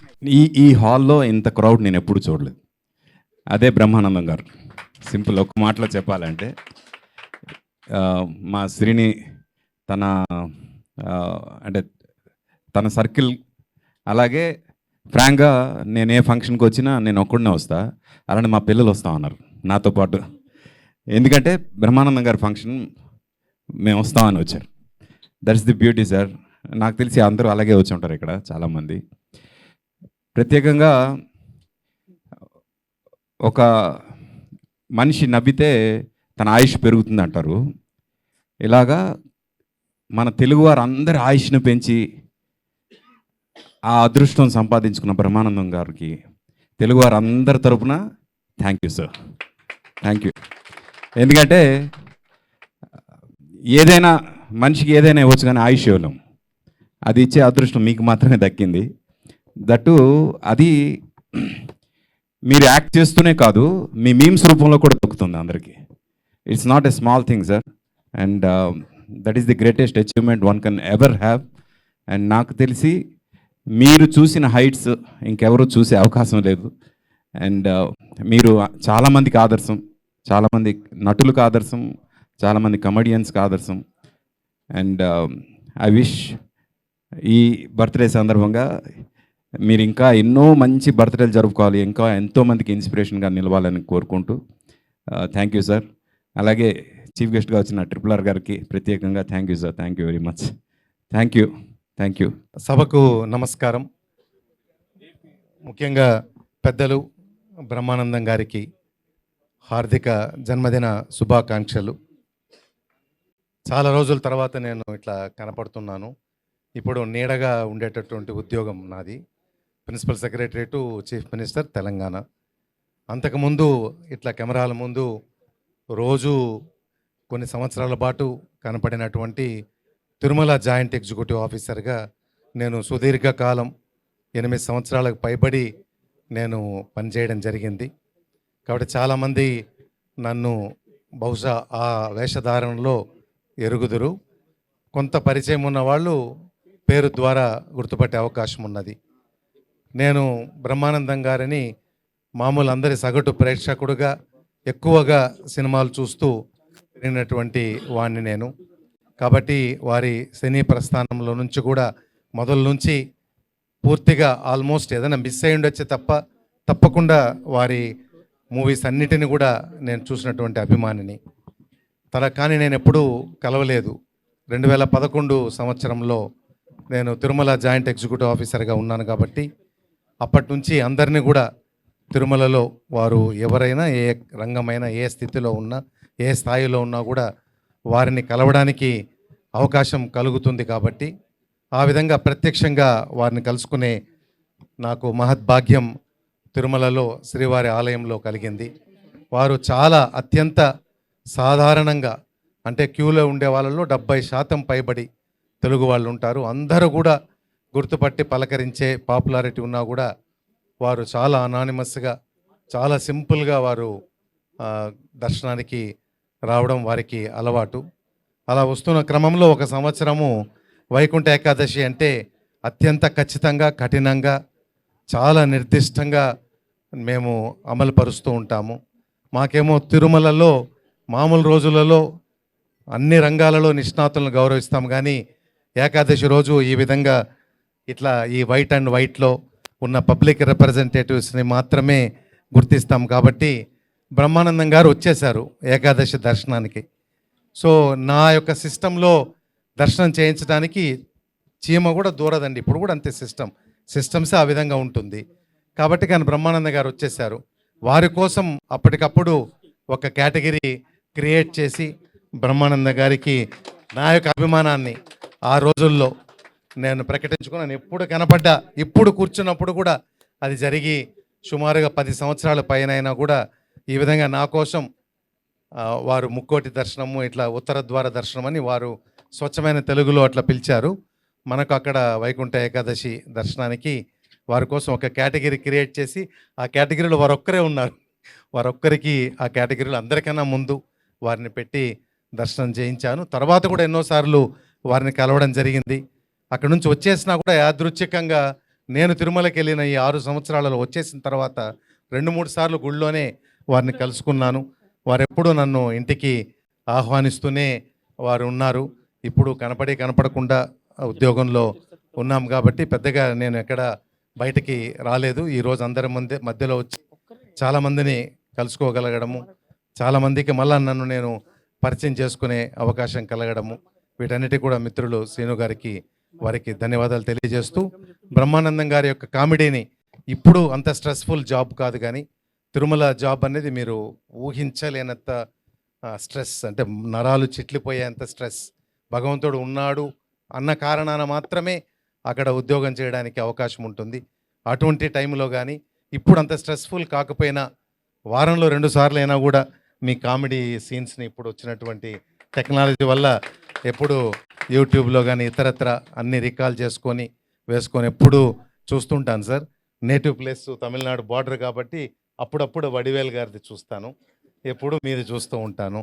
ఈ హాల్లో ఇంత క్రౌడ్ నేను ఎప్పుడు చూడలేదు. అదే బ్రహ్మానందం గారు. సింపుల్ ఒక మాటలో చెప్పాలంటే, మా శ్రీని తన అంటే తన సర్కిల్, అలాగే ఫ్రాంక్గా నేను ఏ ఫంక్షన్కి వచ్చినా నేను ఒక్కడనే వస్తా, అలానే మా పిల్లలు వస్తా ఉన్నారు నాతో పాటు. ఎందుకంటే బ్రహ్మానందం గారి ఫంక్షన్ మేము వస్తామని వచ్చారు. That's the beauty sir. నాకు తెలిసి అందరూ అలాగే వచ్చి ఉంటారు ఇక్కడ చాలామంది. ప్రత్యేకంగా ఒక మనిషి నవ్వితే తన ఆయుష్ పెరుగుతుంది అంటారు. ఇలాగా మన తెలుగువారు అందరి ఆయుష్ను పెంచి ఆ అదృష్టం సంపాదించుకున్న బ్రహ్మానందం గారికి తెలుగువారు అందరి తరపున thank you sir. Thank you. ఎందుకంటే ఏదైనా మనిషికి ఏదైనా ఇవ్వచ్చు కానీ ఆయుష్ ఇవ్వలేం. అది ఇచ్చే అదృష్టం మీకు మాత్రమే దక్కింది. దట్టు అది మీరు యాక్ట్ చేస్తూనే కాదు, మీ మీమ్స్ రూపంలో కూడా దొక్కుతుంది అందరికీ. It's not a small thing sir. And that is the greatest achievement one can ever have. And నాకు తెలిసి మీరు చూసిన హైట్స్ ఇంకెవరూ చూసే అవకాశం లేదు. అండ్ మీరు చాలామందికి ఆదర్శం, చాలామంది నటులకు ఆదర్శం, చాలామంది కమెడియన్స్కి ఆదర్శం. అండ్ ఐ విష్ ఈ బర్త్డే సందర్భంగా మీరు ఇంకా ఎన్నో మంచి బర్త్డేలు జరుపుకోవాలి, ఇంకా ఎంతోమందికి ఇన్స్పిరేషన్గా నిలవాలని కోరుకుంటూ థ్యాంక్ యూ సార్. అలాగే చీఫ్ గెస్ట్గా వచ్చిన RRR గారికి ప్రత్యేకంగా thank you sir. Thank you very much. Thank you. Thank you.
సభకు నమస్కారం. ముఖ్యంగా పెద్దలు బ్రహ్మానందం గారికి హార్దిక జన్మదిన శుభాకాంక్షలు. చాలా రోజుల తర్వాత నేను ఇట్లా కనపడుతున్నాను. ఇప్పుడు నీడగా ఉండేటటువంటి ఉద్యోగం నాది, principal secretary to chief minister Telangana. అంతకుముందు ఇట్లా కెమెరాల ముందు రోజు కొన్ని సంవత్సరాల పాటు కనపడినటువంటి తిరుమల జాయింట్ ఎగ్జిక్యూటివ్ ఆఫీసర్గా నేను సుదీర్ఘకాలం 8 సంవత్సరాలకు పైబడి నేను పనిచేయడం జరిగింది. కాబట్టి చాలామంది నన్ను బహుశా ఆ వేషధారణలో ఎరుగుదురు. కొంత పరిచయం ఉన్న వాళ్ళు పేరు ద్వారా గుర్తుపట్టే అవకాశం ఉన్నది. నేను బ్రహ్మానందం గారిని మామూలు అందరి సగటు ప్రేక్షకుడుగా ఎక్కువగా సినిమాలు చూస్తూ పెరిగినటువంటి వాడిని నేను. కాబట్టి వారి సినీ ప్రస్థానంలో నుంచి కూడా మొదల నుంచి పూర్తిగా ఆల్మోస్ట్ ఏదైనా మిస్ అయ్యి ఉండొచ్చే తప్పకుండా వారి మూవీస్ అన్నిటిని కూడా నేను చూసినటువంటి అభిమానిని. కానీ నేను ఎప్పుడూ కలవలేదు. 2011 సంవత్సరంలో నేను తిరుమల జాయింట్ ఎగ్జిక్యూటివ్ ఆఫీసర్గా ఉన్నాను. కాబట్టి అప్పటి నుంచి అందరినీ కూడా తిరుమలలో వారు ఎవరైనా ఏ రంగమైనా ఏ స్థితిలో ఉన్నా ఏ స్థాయిలో ఉన్నా కూడా వారిని కలవడానికి అవకాశం కలుగుతుంది. కాబట్టి ఆ విధంగా ప్రత్యక్షంగా వారిని కలుసుకునే నాకు మహద్భాగ్యం తిరుమలలో శ్రీవారి ఆలయంలో కలిగింది. వారు చాలా అత్యంత సాధారణంగా, అంటే క్యూలో ఉండే వాళ్ళలో 70% పైబడి తెలుగు వాళ్ళు ఉంటారు. అందరూ కూడా గుర్తుపట్టి పలకరించే పాపులారిటీ ఉన్నా కూడా వారు చాలా అనానిమస్గా, చాలా సింపుల్గా వారు దర్శనానికి రావడం వారికి అలవాటు. అలా వస్తున్న క్రమంలో ఒక సంవత్సరము వైకుంఠ ఏకాదశి అంటే అత్యంత ఖచ్చితంగా, కఠినంగా, చాలా నిర్దిష్టంగా మేము అమలు పరుస్తూ ఉంటాము. మాకేమో తిరుమలలో మామూలు రోజులలో అన్ని రంగాలలో నిష్ణాతులను గౌరవిస్తాం, కానీ ఏకాదశి రోజు ఈ విధంగా ఇట్లా ఈ వైట్ అండ్ వైట్లో ఉన్న పబ్లిక్ రిప్రజెంటేటివ్స్ని మాత్రమే గుర్తిస్తాం. కాబట్టి బ్రహ్మానందం గారు వచ్చేశారు ఏకాదశి దర్శనానికి. సో నా యొక్క సిస్టంలో దర్శనం చేయించడానికి చీమ కూడా దూరదండి. ఇప్పుడు కూడా అంతే సిస్టమ్సే ఆ విధంగా ఉంటుంది. కాబట్టి కానీ బ్రహ్మానంద గారు వచ్చేసారు. వారి కోసం అప్పటికప్పుడు ఒక కేటగిరీ క్రియేట్ చేసి బ్రహ్మానంద గారికి నా యొక్క అభిమానాన్ని ఆ రోజుల్లో నేను ప్రకటించుకున్నాను. ఎప్పుడు కనపడ్డా, ఇప్పుడు కూర్చున్నప్పుడు కూడా అది జరిగి సుమారుగా 10 సంవత్సరాల పైన అయినా కూడా ఈ విధంగా నా కోసం వారు ముక్కోటి దర్శనము, ఇట్లా ఉత్తర ద్వార దర్శనం అని వారు స్వచ్ఛమైన తెలుగులో అట్లా పిలిచారు. మనకు అక్కడ వైకుంఠ ఏకాదశి దర్శనానికి వారి కోసం ఒక కేటగిరీ క్రియేట్ చేసి ఆ కేటగిరీలో వారొక్కరే ఉన్నారు. వారొక్కరికి ఆ కేటగిరీలో అందరికన్నా ముందు వారిని పెట్టి దర్శనం చేయించాను. తర్వాత కూడా ఎన్నోసార్లు వారిని కలవడం జరిగింది. అక్కడ నుంచి వచ్చేసినా కూడా యాదృచ్ఛికంగా నేను తిరుమలకి వెళ్ళిన ఈ 6 సంవత్సరాలలో వచ్చేసిన తర్వాత 2-3 సార్లు గుళ్ళోనే వారిని కలుసుకున్నాను. వారు ఎప్పుడూ నన్ను ఇంటికి ఆహ్వానిస్తూనే వారు ఉన్నారు. ఇప్పుడు కనపడకుండా ఉద్యోగంలో ఉన్నాం కాబట్టి పెద్దగా నేను ఎక్కడ బయటికి రాలేదు. ఈరోజు అందరి మధ్యలో వచ్చి చాలామందిని కలుసుకోగలగడము, చాలామందికి మళ్ళా నన్ను నేను పరిచయం చేసుకునే అవకాశం కలగడము, వీటన్నిటి కూడా మిత్రులు శ్రీను గారికి వారికి ధన్యవాదాలు తెలియజేస్తూ, బ్రహ్మానందం గారి యొక్క కామెడీని ఇప్పుడు అంత స్ట్రెస్ఫుల్ జాబ్ కాదు, కానీ తిరుమల జాబ్ అనేది మీరు ఊహించలేనంత స్ట్రెస్, అంటే నరాలు చిట్లిపోయేంత స్ట్రెస్. భగవంతుడు ఉన్నాడు అన్న కారణాన మాత్రమే అక్కడ ఉద్యోగం చేయడానికి అవకాశం ఉంటుంది. అటువంటి టైంలో కానీ ఇప్పుడు అంత స్ట్రెస్ఫుల్ కాకపోయినా వారంలో 2 సార్లు అయినా కూడా మీ కామెడీ సీన్స్ని ఇప్పుడు వచ్చినటువంటి టెక్నాలజీ వల్ల ఎప్పుడు యూట్యూబ్లో కానీ ఇతరత్ర అన్ని రికాల్ వేసుకొని ఎప్పుడు చూస్తుంటాను sir. Native place Tamil Nadu border కాబట్టి అప్పుడప్పుడు వడివేల్ గారిది చూస్తాను, ఎప్పుడు మీది చూస్తూ ఉంటాను.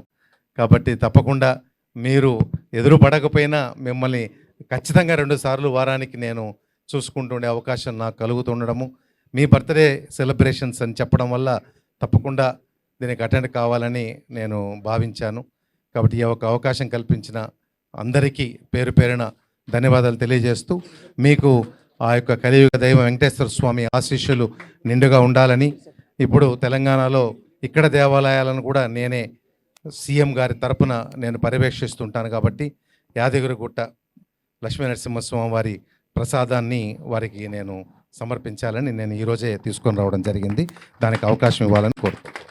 కాబట్టి తప్పకుండా మీరు ఎదురు పడకపోయినా మిమ్మల్ని ఖచ్చితంగా 2 సార్లు వారానికి నేను చూసుకుంటుండే అవకాశం నాకు కలుగుతుండడము, మీ బర్త్డే సెలబ్రేషన్స్ అని చెప్పడం వల్ల తప్పకుండా దీనికి అటెండ్ కావాలని నేను భావించాను. కాబట్టి ఈ ఒక అవకాశం కల్పించిన అందరికీ పేరు పేరున ధన్యవాదాలు తెలియజేస్తూ, మీకు ఆ యొక్క కలియుగ దైవం వెంకటేశ్వర స్వామి ఆశీస్సులు నిండుగా ఉండాలని, ఇప్పుడు తెలంగాణలో ఇక్కడ దేవాలయాలను కూడా నేనే సీఎం గారి తరపున నేను పర్యవేక్షిస్తుంటాను కాబట్టి యాదగిరిగుట్ట లక్ష్మీనరసింహస్వామి వారి ప్రసాదాన్ని వారికి నేను సమర్పించాలని నేను ఈరోజే తీసుకొని రావడం జరిగింది. దానికి అవకాశం ఇవ్వాలని కోరుతున్నాను.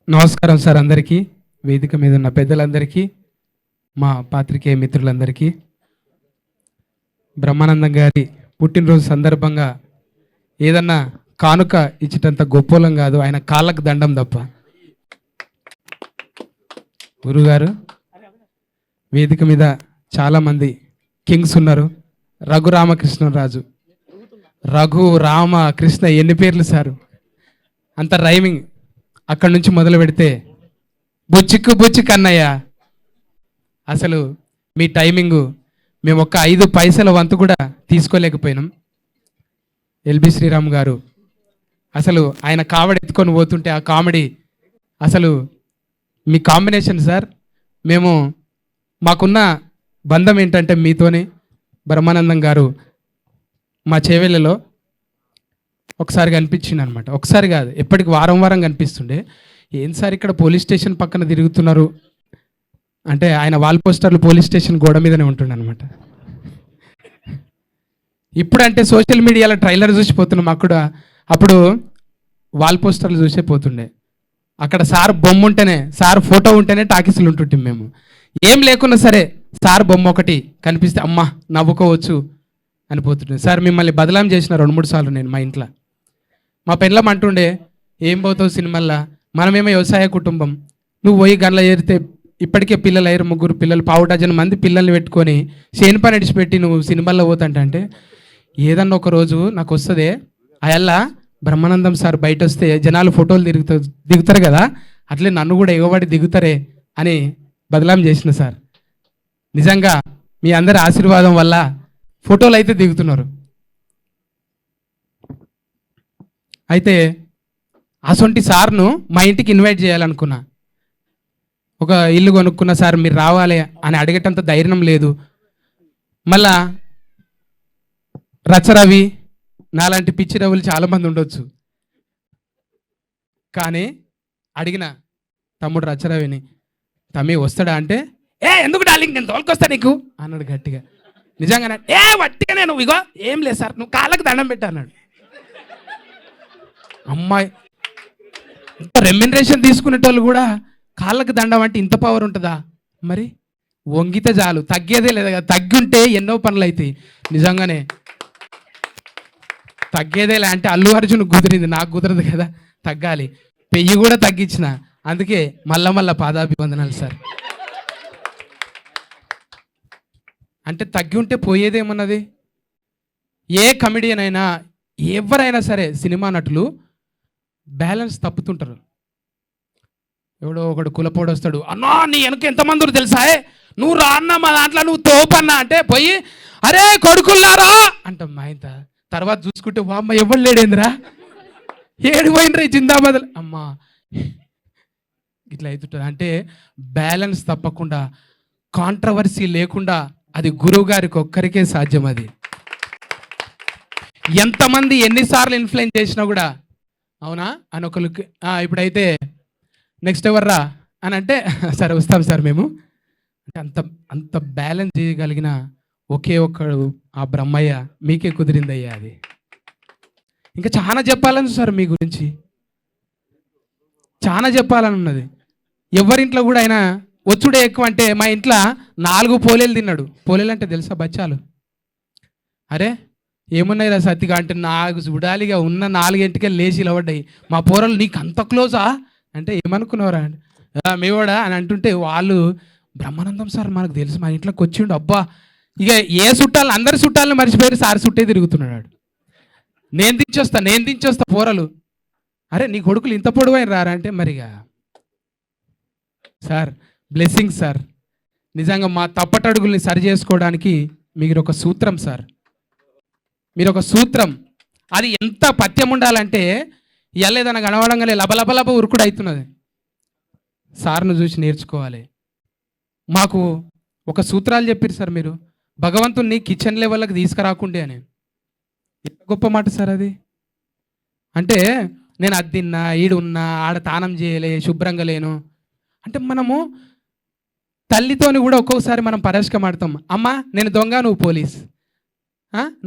నమస్కారం సార్ అందరికీ, వేదిక మీద ఉన్న పెద్దలందరికీ, మా పాత్రికేయ మిత్రులందరికీ. బ్రహ్మానందం గారి పుట్టినరోజు సందర్భంగా ఏదన్నా కానుక ఇచ్చేటంత గొప్పోలం కాదు, ఆయన కాళ్ళకు దండం తప్ప. గురుగారు, వేదిక మీద చాలామంది కింగ్స్ ఉన్నారు. రఘురామకృష్ణరాజు, రఘు రామ కృష్ణ, ఎన్ని పేర్లు సారు, అంత రైమింగ్. అక్కడి నుంచి మొదలు పెడితే బుచ్చిక్కు బుచ్చిక్ అన్నయ్య, అసలు మీ టైమింగు మేము ఒక్క 5 పైసల వంతు కూడా తీసుకోలేకపోయినాం. ఎల్బి శ్రీరామ్ గారు, అసలు ఆయన కామెడీ ఎత్తుకొని పోతుంటే ఆ కామెడీ, అసలు మీ కాంబినేషన్ సార్. మేము మాకున్న బంధం ఏంటంటే మీతోనే. బ్రహ్మానందం గారు మా చేవెళ్ళలో ఒకసారి కనిపించింది అనమాట. ఒకసారి కాదు, ఎప్పటికి వారం వారం కనిపిస్తుండే. ఏం సార్ ఇక్కడ పోలీస్ స్టేషన్ పక్కన తిరుగుతున్నారు అంటే, ఆయన వాల్ పోస్టర్లు పోలీస్ స్టేషన్ గోడ మీదనే ఉంటుండే అనమాట. ఇప్పుడంటే సోషల్ మీడియాలో ట్రైలర్ చూసిపోతున్నాం, అప్పుడు వాల్ పోస్టర్లు చూసే పోతుండే. అక్కడ సార్ బొమ్మ ఉంటేనే, సార్ ఫోటో ఉంటేనే టాకీసులు ఉంటుంటాం మేము. ఏం లేకున్నా సరే సార్ బొమ్మ ఒకటి కనిపిస్తే అమ్మ నవ్వుకోవచ్చు అని పోతుండే. సార్ మిమ్మల్ని బదలాం చేసిన 2-3 సార్లు నేను మా ఇంట్లో. మా పెళ్ళం అంటుండే, ఏం పోతావు సినిమాల్లో, మనమేమో వ్యవసాయ కుటుంబం, నువ్వు పోయి గంటల చేరితే ఇప్పటికే పిల్లలు అయ్యారు, 3 పిల్లలు, 1/2 మంది పిల్లల్ని పెట్టుకొని చేను పని ఇడిచిపెట్టి నువ్వు సినిమాల్లో పోతాంటే, ఏదన్నా ఒక రోజు నాకు వస్తుంది అయల్లా బ్రహ్మానందం సార్ బయట వస్తే జనాలు ఫోటోలు దిగుతారు కదా, అట్లే నన్ను కూడా ఎగబడి దిగుతారే అని బదలాం చేసిన సార్. నిజంగా మీ అందరి ఆశీర్వాదం వల్ల ఫోటోలు అయితే దిగుతున్నారు. అయితే అసొంటి సార్ను మా ఇంటికి ఇన్వైట్ చేయాలనుకున్నా. ఒక ఇల్లు కొనుక్కున్న సార్ మీరు రావాలి అని అడిగేటంత ధైర్యం లేదు. మళ్ళా రచరవి నాలాంటి పిచ్చి రవులు చాలామంది ఉండొచ్చు, కానీ అడిగిన తమ్ముడు రచరవిని, తమ్మి వస్తాడా అంటే, ఎందుకు డార్లింగ్ నేను తోలుకొస్తా నీకు అన్నాడు గట్టిగా. నిజంగానే వట్టిగా నేను ఇగో ఏం లేదు సార్ నువ్వు కాళ్ళకు దండం పెట్టా అన్నాడు. అమ్మాయి రెమ్యునరేషన్ తీసుకునేటోళ్ళు కూడా కాళ్ళకు దండం అంటే ఇంత పవర్ ఉంటుందా? మరి వంగితే చాలు, తగ్గేదే లేదు కదా. తగ్గుంటే ఎన్నో పనులు అవుతాయి. నిజంగానే తగ్గేదేలే అంటే అల్లు అర్జున్ కుదిరింది, నాకు కుదరదు కదా, తగ్గాలి. పెయ్యి కూడా తగ్గించిన, అందుకే మళ్ళా పాదాభివందనాలు సార్. అంటే తగ్గి ఉంటే పోయేదేమన్నది? ఏ కమెడియన్ అయినా ఎవరైనా సరే సినిమా నటులు బ్యాలెన్స్ తప్పుతుంటారు. ఎవడో ఒకడు కులపోడు వస్తాడు, అన్నా నీ వెనక ఎంతమంది తెలుసా, నువ్వు రా అన్న మా దాంట్లో నువ్వు తోపన్నా అంటే పోయి అరే కొడుకున్నారా అంటాం మా ఇంత. తర్వాత చూసుకుంటే అమ్మ ఎవరు లేడేంద్రా, ఏడు పోయినరా జిందాబాద్ అమ్మా, ఇట్లా అవుతుంటుంది. అంటే బ్యాలెన్స్ తప్పకుండా, కాంట్రవర్సీ లేకుండా అది గురువు గారికి ఒక్కరికే సాధ్యం. అది ఎంతమంది ఎన్నిసార్లు ఇన్ఫ్లుయెన్స్ చేసినా కూడా అవునా అని ఒకరికి ఇప్పుడైతే నెక్స్ట్ ఎవర్రా అని అంటే సరే వస్తాం సార్ మేము అంటే అంత బ్యాలెన్స్ చేయగలిగిన ఒకే ఒక్కడు ఆ బ్రహ్మయ్య. మీకే కుదిరిందయ్యా అది. ఇంకా చాలా చెప్పాలని సార్ మీ గురించి, చాలా చెప్పాలని ఉన్నది. ఎవరింట్లో కూడా ఆయన వచ్చుడే ఎక్కువ. అంటే మా ఇంట్లో 4 పోలేలు తిన్నాడు. పోలేలు అంటే తెలుసా బచ్చాలు? అరే ఏమున్నాయి రా సత్తిగా అంటే నాకు చూడాలిగా ఉన్న 4 గంటకే లేచి ఇలవడ్డాయి. మా పోరలు నీకు అంత క్లోజా అంటే ఏమనుకున్నావురా అంటే మేవాడా అని అంటుంటే వాళ్ళు బ్రహ్మానందం సార్ మనకు తెలుసు, మా ఇంట్లోకి వచ్చిండు. అబ్బా ఇక ఏ చుట్టాలు అందరి చుట్టాలను మర్చిపోయారు, సార్ చుట్టే తిరుగుతున్నాడు. నేను దించొస్తా పోరలు. అరే నీ కొడుకులు ఇంత పొడవైన రారా అంటే మరిగా సార్ బ్లెస్సింగ్ సార్. నిజంగా మా తప్పటడుగుల్ని సరి చేసుకోవడానికి మీరు ఒక సూత్రం సార్, మీరు ఒక సూత్రం. అది ఎంత పథ్యం ఉండాలంటే ఎల్లేదన్న గడవడంగానే లబలబలబ ఉరుకుడు అవుతున్నది. సార్ను చూసి నేర్చుకోవాలి. మాకు ఒక సూత్రాలు చెప్పారు సార్ మీరు, భగవంతుణ్ణి కిచెన్ లెవెల్కి తీసుకురాకుండే అని. ఎంత గొప్ప మాట సార్ అది. అంటే నేను అది తిన్నా, ఈడున్నా, ఆడ తానం చేయలే, శుభ్రంగా లేను అంటే మనము తల్లితోని కూడా ఒక్కొక్కసారి మనం పరస్కం ఆడతాం. అమ్మ నేను దొంగ నువ్వు పోలీస్,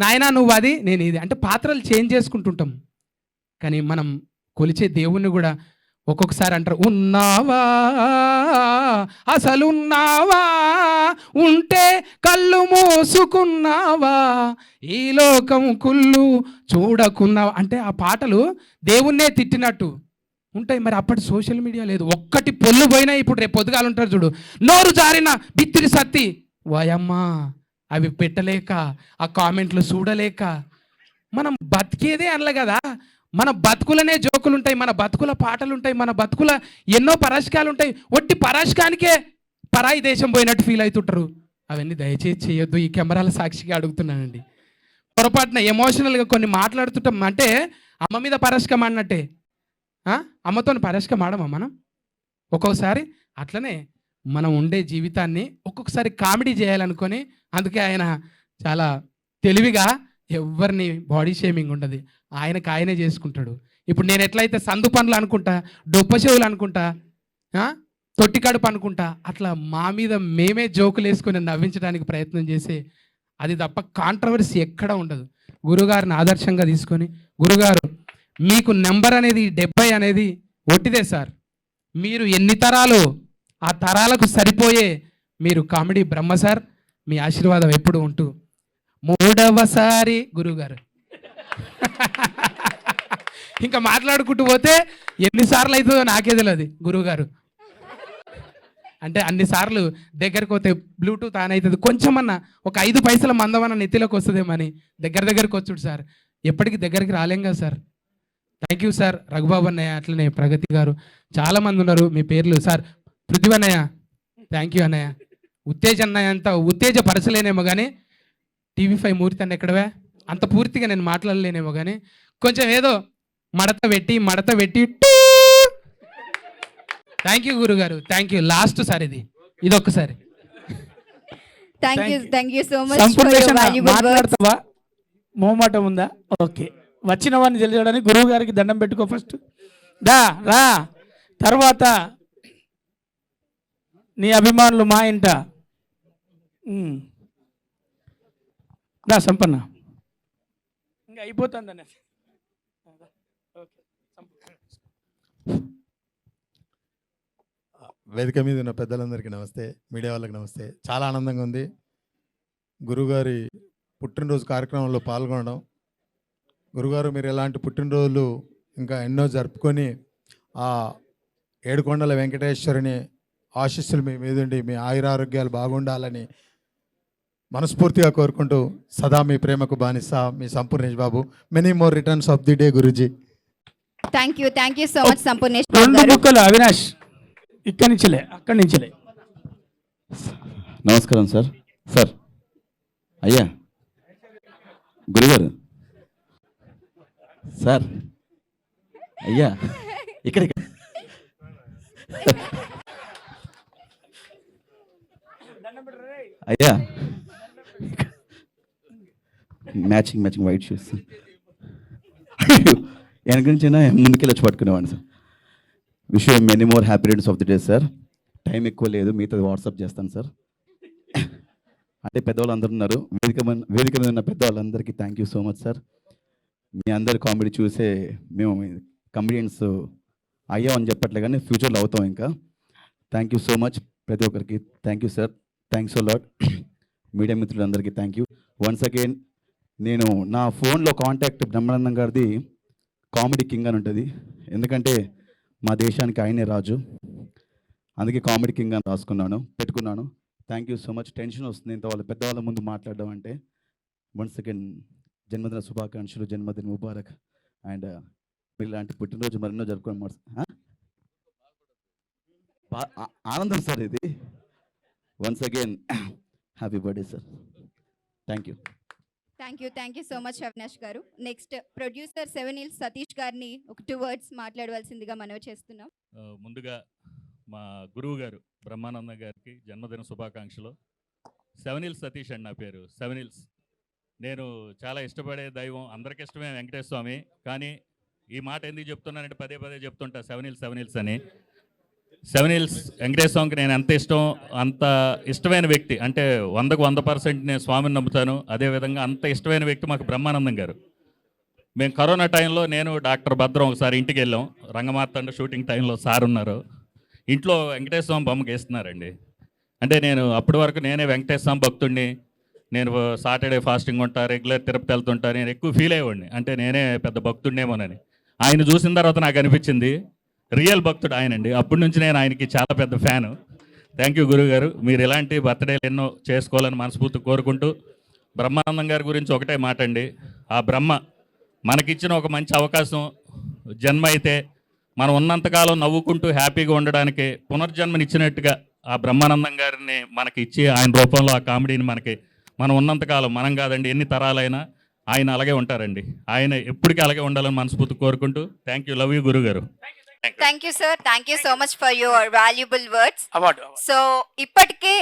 నాయనా నువ్వు అది నేను ఇది అంటే పాత్రలు చేంజ్ చేసుకుంటుంటాం. కానీ మనం కొలిచే దేవుణ్ణి కూడా ఒక్కొక్కసారి అంటారు ఉన్నావా అసలు ఉన్నావా, ఉంటే కళ్ళు మూసుకున్నావా, ఈ లోకం కుళ్ళు చూడకున్నావా అంటే ఆ పాటలు దేవుణ్ణే తిట్టినట్టు ఉంటాయి. మరి అప్పటి సోషల్ మీడియా లేదు, ఒక్కటి పొల్లు పోయినా ఇప్పుడు రేపు పొద్దుగాలు ఉంటారు చూడు, నోరు జారిన బిత్తిరి సత్తి వాయమ్మా అవి పెట్టలేక ఆ కామెంట్లు చూడలేక మనం బతికేదే అనలే కదా. మన బతుకులనే జోకులు ఉంటాయి, మన బతుకుల పాటలు ఉంటాయి, మన బతుకుల ఎన్నో పరాశకాలు ఉంటాయి. ఒట్టి పరాశకానికే పరాయి దేశం పోయినట్టు ఫీల్ అవుతుంటారు. అవన్నీ దయచేసి చేయొద్దు. ఈ కెమెరాల సాక్షిగా అడుగుతున్నానండి. పొరపాటున ఎమోషనల్గా కొన్ని మాట్లాడుతుంటాం అంటే అమ్మ మీద పరాశకం అన్నట్టే. అమ్మతో పరాశకం ఆడమా మనం? ఒక్కొక్కసారి అట్లనే మనం ఉండే జీవితాన్ని ఒక్కొక్కసారి కామెడీ చేయాలనుకొని, అందుకే ఆయన చాలా తెలివిగా ఎవరిని బాడీ షేమింగ్ ఉండదు, ఆయనకు ఆయనే చేసుకుంటాడు. ఇప్పుడు నేను ఎట్లయితే సందు పనులు అనుకుంటా, డొప్ప చెవులు అనుకుంటా, తొట్టి కడుపు అనుకుంటా, అట్లా మా మీద మేమే జోకులు వేసుకొని నవ్వించడానికి ప్రయత్నం చేసే, అది తప్ప కాంట్రవర్సీ ఎక్కడ ఉండదు. గురుగారిని ఆదర్శంగా తీసుకొని, గురుగారు మీకు నెంబర్ అనేది 70 అనేది ఒట్టిదే సార్. మీరు ఎన్ని తరాలు, ఆ తరాలకు సరిపోయే మీరు కామెడీ బ్రహ్మ సార్. మీ ఆశీర్వాదం ఎప్పుడు ఉంటూ 3వసారి గురుగారు. ఇంకా మాట్లాడుకుంటూ పోతే ఎన్నిసార్లు అవుతుందో నాకే తెలియదు గురువుగారు. అంటే అన్నిసార్లు దగ్గరికి పోతే బ్లూటూత్ ఆన్ అవుతుంది, కొంచెమన్నా ఒక 5 పైసల మందమన్న నెత్తిలోకి వస్తుందేమని దగ్గరికి వచ్చుడు సార్. ఎప్పటికీ దగ్గరికి రాలేం కదా sir. Thank you sir. Raghubabu అన్నయ్య, అట్లనే ప్రగతి గారు, చాలామంది ఉన్నారు. మీ పేర్లు సార్. పృథ్వీ అన్నయ్య, థ్యాంక్ యూ అన్నయ్య. ఉత్తేజ అన్నయ్య అంత ఉత్తేజపరచలేనేమో కానీ TV5 మూర్తి అన్న ఎక్కడవే అంత పూర్తిగా నేను మాట్లాడలేనేమో కానీ కొంచెం ఏదో మడత పెట్టి థ్యాంక్ యూ గురుగారు, థ్యాంక్ యూ. లాస్ట్ సార్ ఇది ఒక్కసారి.
Thank you so much.
సంపూర్ణ మాట్లాడతావా? మోమాటం ఉందా? ఓకే, వచ్చిన వాడిని తెలియడానికి గురువు గారికి దండం పెట్టుకో ఫస్ట్. రా తర్వాత నీ అభిమానులు మా ఇంట. దా సంపన్న, ఇంకా అయిపోతుందన్న.
వేదిక మీద ఉన్న పెద్దలందరికీ నమస్తే, మీడియా వాళ్ళకి నమస్తే. చాలా ఆనందంగా ఉంది గురుగారి పుట్టినరోజు కార్యక్రమంలో పాల్గొనడం. గురుగారు మీరు ఎలాంటి పుట్టినరోజులు ఇంకా ఎన్నో జరుపుకొని ఆ ఏడుకొండల వెంకటేశ్వరుని ఆశీస్సులు మీ మీదుండి మీ ఆయురారోగ్యాలు బాగుండాలని మనస్ఫూర్తిగా కోరుకుంటూ సదా మీ ప్రేమకు బానిస మీ Sampoornesh Babu. Many more returns of the day Guruji.
Thank you so much Sampoornesh
2 బుక్కలు అవినాష్, ఇక్కడి నుంచిలే అక్కడి నుంచిలే.
నమస్కారం సార్. సార్ అయ్యా గురుగారు సార్, అయ్యా ఇక్కడ అయ్యా మ్యాచింగ్ వైట్ షూస్ వెనక నుంచి ముందుకెళ్ళి వచ్చి పట్టుకునేవాడిని sir. Wish you many more happy returns of the day sir. Time ఎక్కువ లేదు, మీతో వాట్సాప్ చేస్తాను సార్. అంటే పెద్దవాళ్ళు అందరూ ఉన్నారు, వేదిక మీద ఉన్న పెద్దవాళ్ళందరికీ thank you so much sir. మీ అందరి కామెడీ చూసే మేము కమెడియన్స్ అయ్యామని చెప్పట్లే కానీ ఫ్యూచర్లో అవుతాం ఇంకా. థ్యాంక్ యూ సో మచ్ ప్రతి ఒక్కరికి. Thank you sir. Thanks so lot. Media మిత్రులందరికీ థ్యాంక్ యూ వన్స్ అగైన్. నేను నా ఫోన్లో కాంటాక్ట్ బ్రహ్మానందం గారిది కామెడీ కింగ్ అని ఉంటుంది, ఎందుకంటే మా దేశానికి ఆయనే రాజు, అందుకే కామెడీ కింగ్ అని పెట్టుకున్నాను. Thank you so much. Tension వస్తుంది ఇంత వాళ్ళ పెద్దవాళ్ళ ముందు మాట్లాడడం అంటే. వన్స్ అగైన్ జన్మదిన శుభాకాంక్షలు, జన్మదిన ముబారక్. అండ్ మీరు ఇలాంటి పుట్టినరోజు మరెన్నో జరుపుకోవడం ఆనందం సార్ ఇది. Once again happy birthday sir. Thank you.
Thank you so much Avinash గారు. నెక్స్ట్ ప్రొడ్యూసర్ 7 Hills సతీష్ గారిని ఒక 2 words మాట్లాడవలసిందిగా మనవి చేస్తున్నాం.
ముందుగా మా గురువు గారు బ్రహ్మానంద గారికి జన్మదిన శుభాకాంక్షలు. 7 Hills సతీష్ అండి నా పేరు. 7 Hills నేను చాలా ఇష్టపడే దైవం, అందరికి ఇష్టమే వెంకటేశ్వర స్వామి. కానీ ఈ మాట ఎందుకు చెప్తున్నానంటే పదే చెప్తుంటా 7 Hills అని. 7 Hills వెంకటేశ్వర స్వామికి నేను ఎంత అంత ఇష్టమైన వ్యక్తి అంటే 100% నేను స్వామిని నమ్ముతాను. అదేవిధంగా అంత ఇష్టమైన వ్యక్తి మాకు బ్రహ్మానందం గారు. మేము కరోనా టైంలో నేను డాక్టర్ భద్రం ఒకసారి ఇంటికి వెళ్ళాం. రంగమార్తాండ షూటింగ్ టైంలో సార్ ఉన్నారు, ఇంట్లో వెంకటేశ్వర స్వామి బొమ్మకి వేస్తున్నారండి. అంటే నేను అప్పటి వరకు నేనే వెంకటేశ్వర స్వామి భక్తుడిని, నేను సాటర్డే ఫాస్టింగ్ ఉంటా, రెగ్యులర్ తిరుపతి వెళ్తుంటా, నేను ఎక్కువ ఫీల్ అయ్యేవాడిని అంటే నేనే పెద్ద భక్తుడినేమోనని. ఆయన చూసిన తర్వాత నాకు అనిపించింది రియల్ భక్తుడు ఆయనండి. అప్పటి నుంచి నేను ఆయనకి చాలా పెద్ద ఫ్యాను. థ్యాంక్ యూ గురువు గారు. మీరు ఇలాంటి బర్త్డేలు ఎన్నో చేసుకోవాలని మనస్ఫూర్తి కోరుకుంటూ, బ్రహ్మానందం గారి గురించి ఒకటే మాట అండి. ఆ బ్రహ్మ మనకిచ్చిన ఒక మంచి అవకాశం, జన్మ అయితే మనం ఉన్నంతకాలం నవ్వుకుంటూ హ్యాపీగా ఉండడానికి పునర్జన్మనిచ్చినట్టుగా ఆ బ్రహ్మానందం గారిని మనకి ఇచ్చి ఆయన రూపంలో ఆ కామెడీని మనం ఉన్నంతకాలం, మనం కాదండి ఎన్ని తరాలైనా ఆయన అలాగే ఉంటారండి. ఆయన ఎప్పటికీ అలాగే ఉండాలని మనస్ఫూర్తి కోరుకుంటూ థ్యాంక్ యూ. లవ్ యూ గురువు గారు.
Thank you sir, thank you so much for your valuable words.
Award
so ఇప్పటికే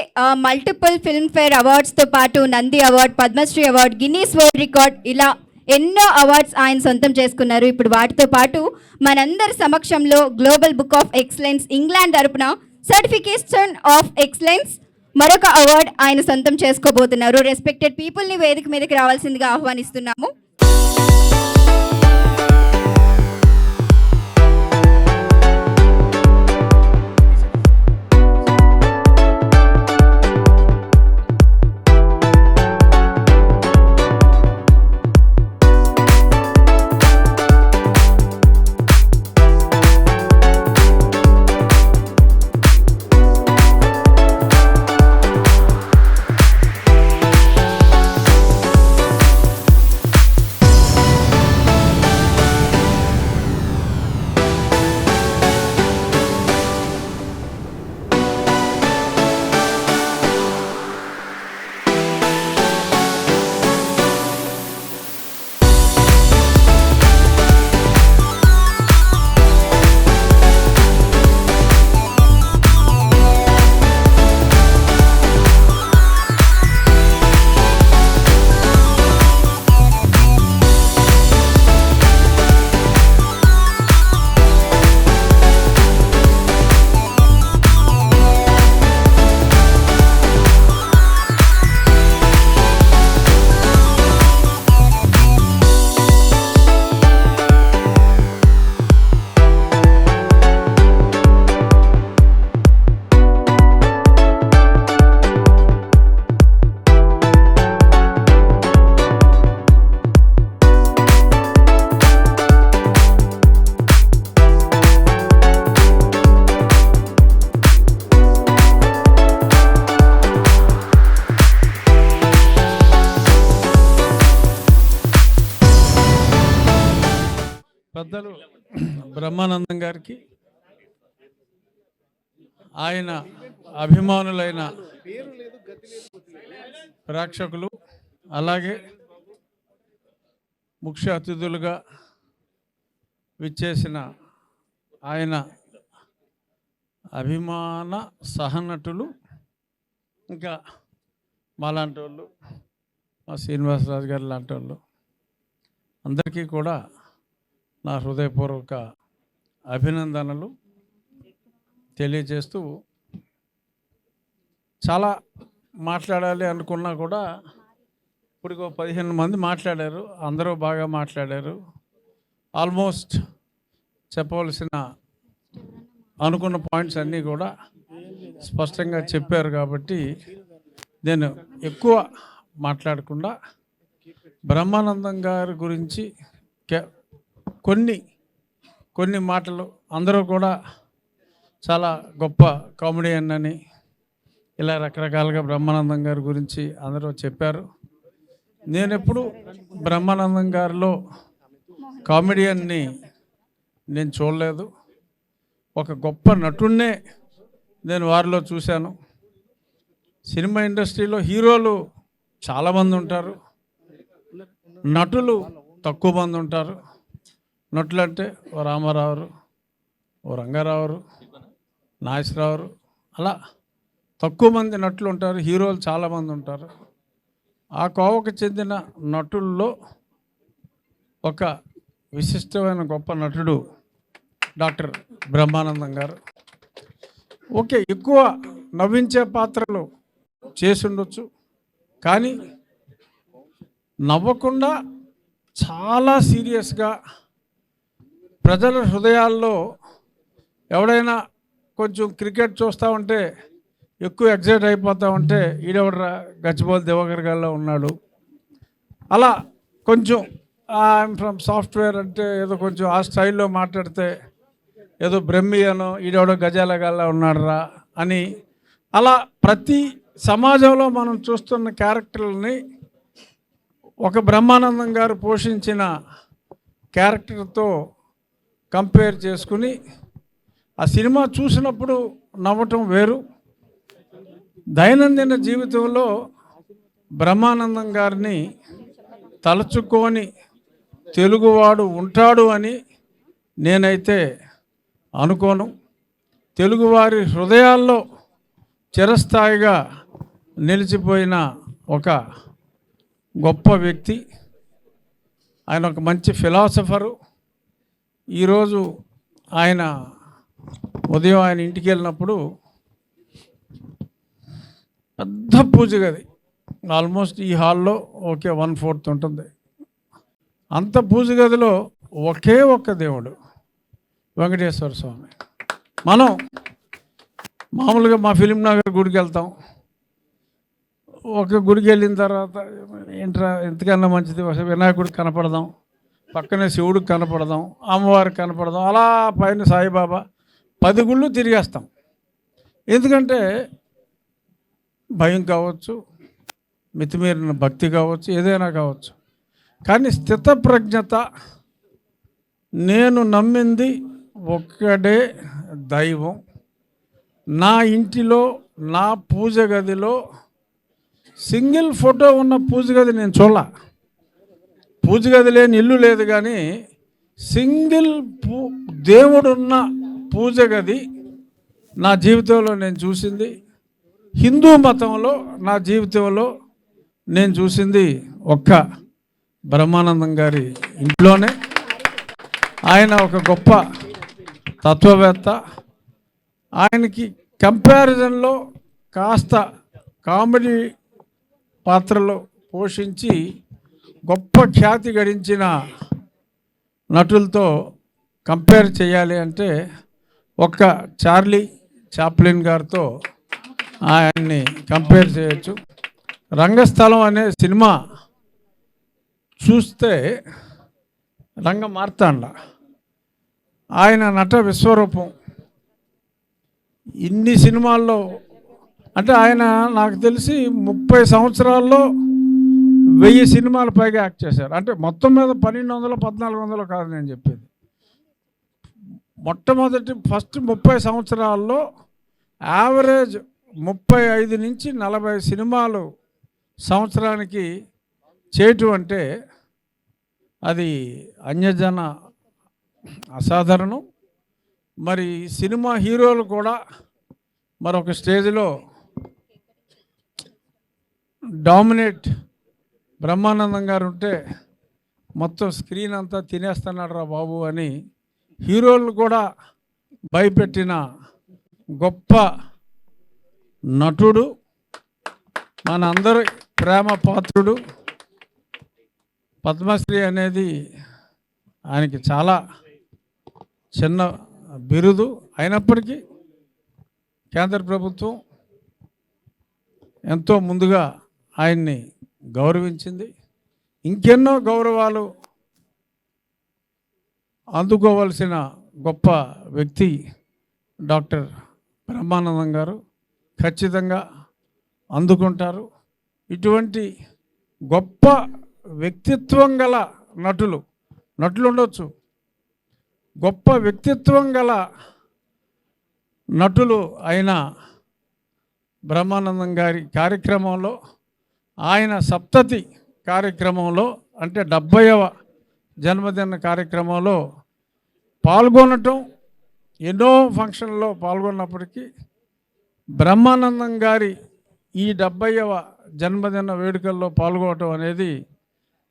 మల్టిపుల్ ఫిల్మ్ఫేర్ అవార్డ్స్తో పాటు Nandi award, Padmashri award, Guinness world record ఇలా ఎన్నో అవార్డ్స్ ఆయన సొంతం చేసుకున్నారు. ఇప్పుడు వాటితో పాటు మనందరి సమక్షంలో global book of excellence England తరపున సర్టిఫికేషన్ ఆఫ్ ఎక్సలెన్స్ మరొక అవార్డ్ ఆయన సొంతం చేసుకోబోతున్నారు. రెస్పెక్టెడ్ పీపుల్ని వేదిక మీదకి రావాల్సిందిగా ఆహ్వానిస్తున్నాము.
పెద్దలు బ్రహ్మానందం గారికి, ఆయన అభిమానులైన ప్రేక్షకులు, అలాగే ముఖ్య అతిథులుగా విచ్చేసిన ఆయన అభిమాన సహనటులు, ఇంకా మాలాంటి వాళ్ళు, మా శ్రీనివాసరాజు గారు లాంటి వాళ్ళు అందరికీ కూడా నా హృదయపూర్వక అభినందనలు తెలియజేస్తూ, చాలా మాట్లాడాలి అనుకున్నా కూడా ఇప్పుడు 15 మంది మాట్లాడారు, అందరూ బాగా మాట్లాడారు. ఆల్మోస్ట్ చెప్పవలసిన అనుకున్న పాయింట్స్ అన్నీ కూడా స్పష్టంగా చెప్పారు. కాబట్టి నేను ఎక్కువ మాట్లాడకుండా బ్రహ్మానందం గారి గురించి కొన్ని మాటలు, అందరూ కూడా చాలా గొప్ప కామెడియన్ అని ఇలా రకరకాలుగా బ్రహ్మానందం గారి గురించి అందరూ చెప్పారు. నేను ఎప్పుడు బ్రహ్మానందం గారిలో కామెడియన్ని నేను చూడలేదు. ఒక గొప్ప నటున్నే నేను వారిలో చూశాను. సినిమా ఇండస్ట్రీలో హీరోలు చాలామంది ఉంటారు, నటులు తక్కువ మంది ఉంటారు. నటులు అంటే ఓ రామారావు, ఓ రంగారావు, నాగేశ్వరరావు, అలా తక్కువ మంది నటులు ఉంటారు, హీరోలు చాలామంది ఉంటారు. ఆ కోవకు చెందిన నటుల్లో ఒక విశిష్టమైన గొప్ప నటుడు డాక్టర్ బ్రహ్మానందం గారు. ఓకే, ఎక్కువ నవ్వించే పాత్రలు చేసుండొచ్చు, కానీ నవ్వకుండా చాలా సీరియస్గా ప్రజల హృదయాల్లో ఎవడైనా కొంచెం క్రికెట్ చూస్తూ ఉంటే ఎక్కువ ఎగ్జైట్ అయిపోతూ ఉంటే ఈడెవడరా గచ్చిబౌలి దివాకర్ గారిలో ఉన్నాడు, అలా కొంచెం ఐఎమ్ ఫ్రమ్ సాఫ్ట్వేర్ అంటే ఏదో కొంచెం ఆ స్టైల్లో మాట్లాడితే ఏదో బ్రహ్మి అనో ఈడెవడో గజాల గాల్లో ఉన్నాడురా అని, అలా ప్రతి సమాజంలో మనం చూస్తున్న క్యారెక్టర్లని ఒక బ్రహ్మానందం గారు పోషించిన క్యారెక్టర్తో కంపేర్ చేసుకుని ఆ సినిమా చూసినప్పుడు నవ్వటం వేరు. దైనందిన జీవితంలో బ్రహ్మానందం గారిని తలుచుకొని తెలుగువాడు ఉంటాడు అని నేనైతే
అనుకోను. తెలుగువారి హృదయాల్లో చిరస్థాయిగా నిలిచిపోయిన ఒక గొప్ప వ్యక్తి. ఆయన ఒక మంచి ఫిలాసఫరు. ఈరోజు ఆయన ఉదయం ఆయన ఇంటికి వెళ్ళినప్పుడు పెద్ద పూజ గది, ఆల్మోస్ట్ ఈ హాల్లో ఓకే 1/4 ఉంటుంది. అంత పూజ గదిలో ఒకే ఒక్క దేవుడు, వెంకటేశ్వర స్వామి. మనం మామూలుగా మా ఫిలిం నగర్ గుడికి వెళ్తాం. ఒక గుడికి వెళ్ళిన తర్వాత ఏంట్రా ఎంతకన్నా మంచిది వినాయకుడికి కనపడదాం, పక్కనే శివుడికి కనపడదాం, అమ్మవారికి కనపడదాం, అలా పైన సాయిబాబా 10 గుళ్ళు తిరిగేస్తాం. ఎందుకంటే భయం కావచ్చు, మితిమీరిన భక్తి కావచ్చు, ఏదైనా కావచ్చు. కానీ స్థితప్రజ్ఞత, నేను నమ్మింది ఒక్కడే దైవం, నా ఇంటిలో నా పూజ గదిలో సింగిల్ ఫోటో ఉన్న పూజ గది నేను చూడాల. పూజ గది లేని ఇల్లు లేదు, కానీ సింగిల్ దేవుడున్న పూజ గది నా జీవితంలో నేను చూసింది. హిందూ మతంలో నా జీవితంలో నేను చూసింది ఒక్క బ్రహ్మానందం గారి ఇంట్లోనే. ఆయన ఒక గొప్ప తత్వవేత్త. ఆయనకి కంపారిజన్లో కాస్త కామెడీ పాత్రలో పోషించి గొప్ప ఖ్యాతి గడించిన నటులతో కంపేర్ చేయాలి అంటే ఒక్క చార్లీ చాప్లిన్ గారితో ఆయన్ని కంపేర్ చేయొచ్చు. రంగస్థలం అనే సినిమా చూస్తే రంగ మార్తాండ ఆయన నట విశ్వరూపం. ఇన్ని సినిమాల్లో అంటే ఆయన నాకు తెలిసి 30 సంవత్సరాల్లో 1000 సినిమాల పైగా యాక్ట్ చేశారు. అంటే మొత్తం మీద 1200 1400 కాదు నేను చెప్పేది. మొట్టమొదటి ఫస్ట్ 30 సంవత్సరాల్లో యావరేజ్ 35 నుంచి 40 సినిమాలు సంవత్సరానికి చేయటం అంటే అది అన్యజన అసాధారణం. మరి సినిమా హీరోలు కూడా మరొక స్టేజ్లో డామినేట్ బ్రహ్మానందం గారు ఉంటే మొత్తం స్క్రీన్ అంతా తినేస్తున్నాడు రా బాబు అని హీరోలు కూడా భయపెట్టిన గొప్ప నటుడు, మన అందరి ప్రేమ పాత్రుడు. పద్మశ్రీ అనేది ఆయనకి చాలా చిన్న బిరుదు అయినప్పటికీ కేంద్ర ప్రభుత్వం ఎంతో ముందుగా ఆయన్ని గౌరవించింది. ఇంకెన్నో గౌరవాలు అందుకోవలసిన గొప్ప వ్యక్తి డాక్టర్ బ్రహ్మానందం గారు. ఖచ్చితంగా అందుకుంటారు. ఇటువంటి గొప్ప వ్యక్తిత్వం గల నటులు ఉండొచ్చు. గొప్ప వ్యక్తిత్వం గల నటులు అయిన బ్రహ్మానందం గారి కార్యక్రమంలో, ఆయన సప్తతి కార్యక్రమంలో అంటే 70వ జన్మదిన కార్యక్రమంలో పాల్గొనటం, ఎన్నో ఫంక్షన్లో పాల్గొన్నప్పటికీ బ్రహ్మానందం గారి ఈ 70వ జన్మదిన వేడుకల్లో పాల్గొనటం అనేది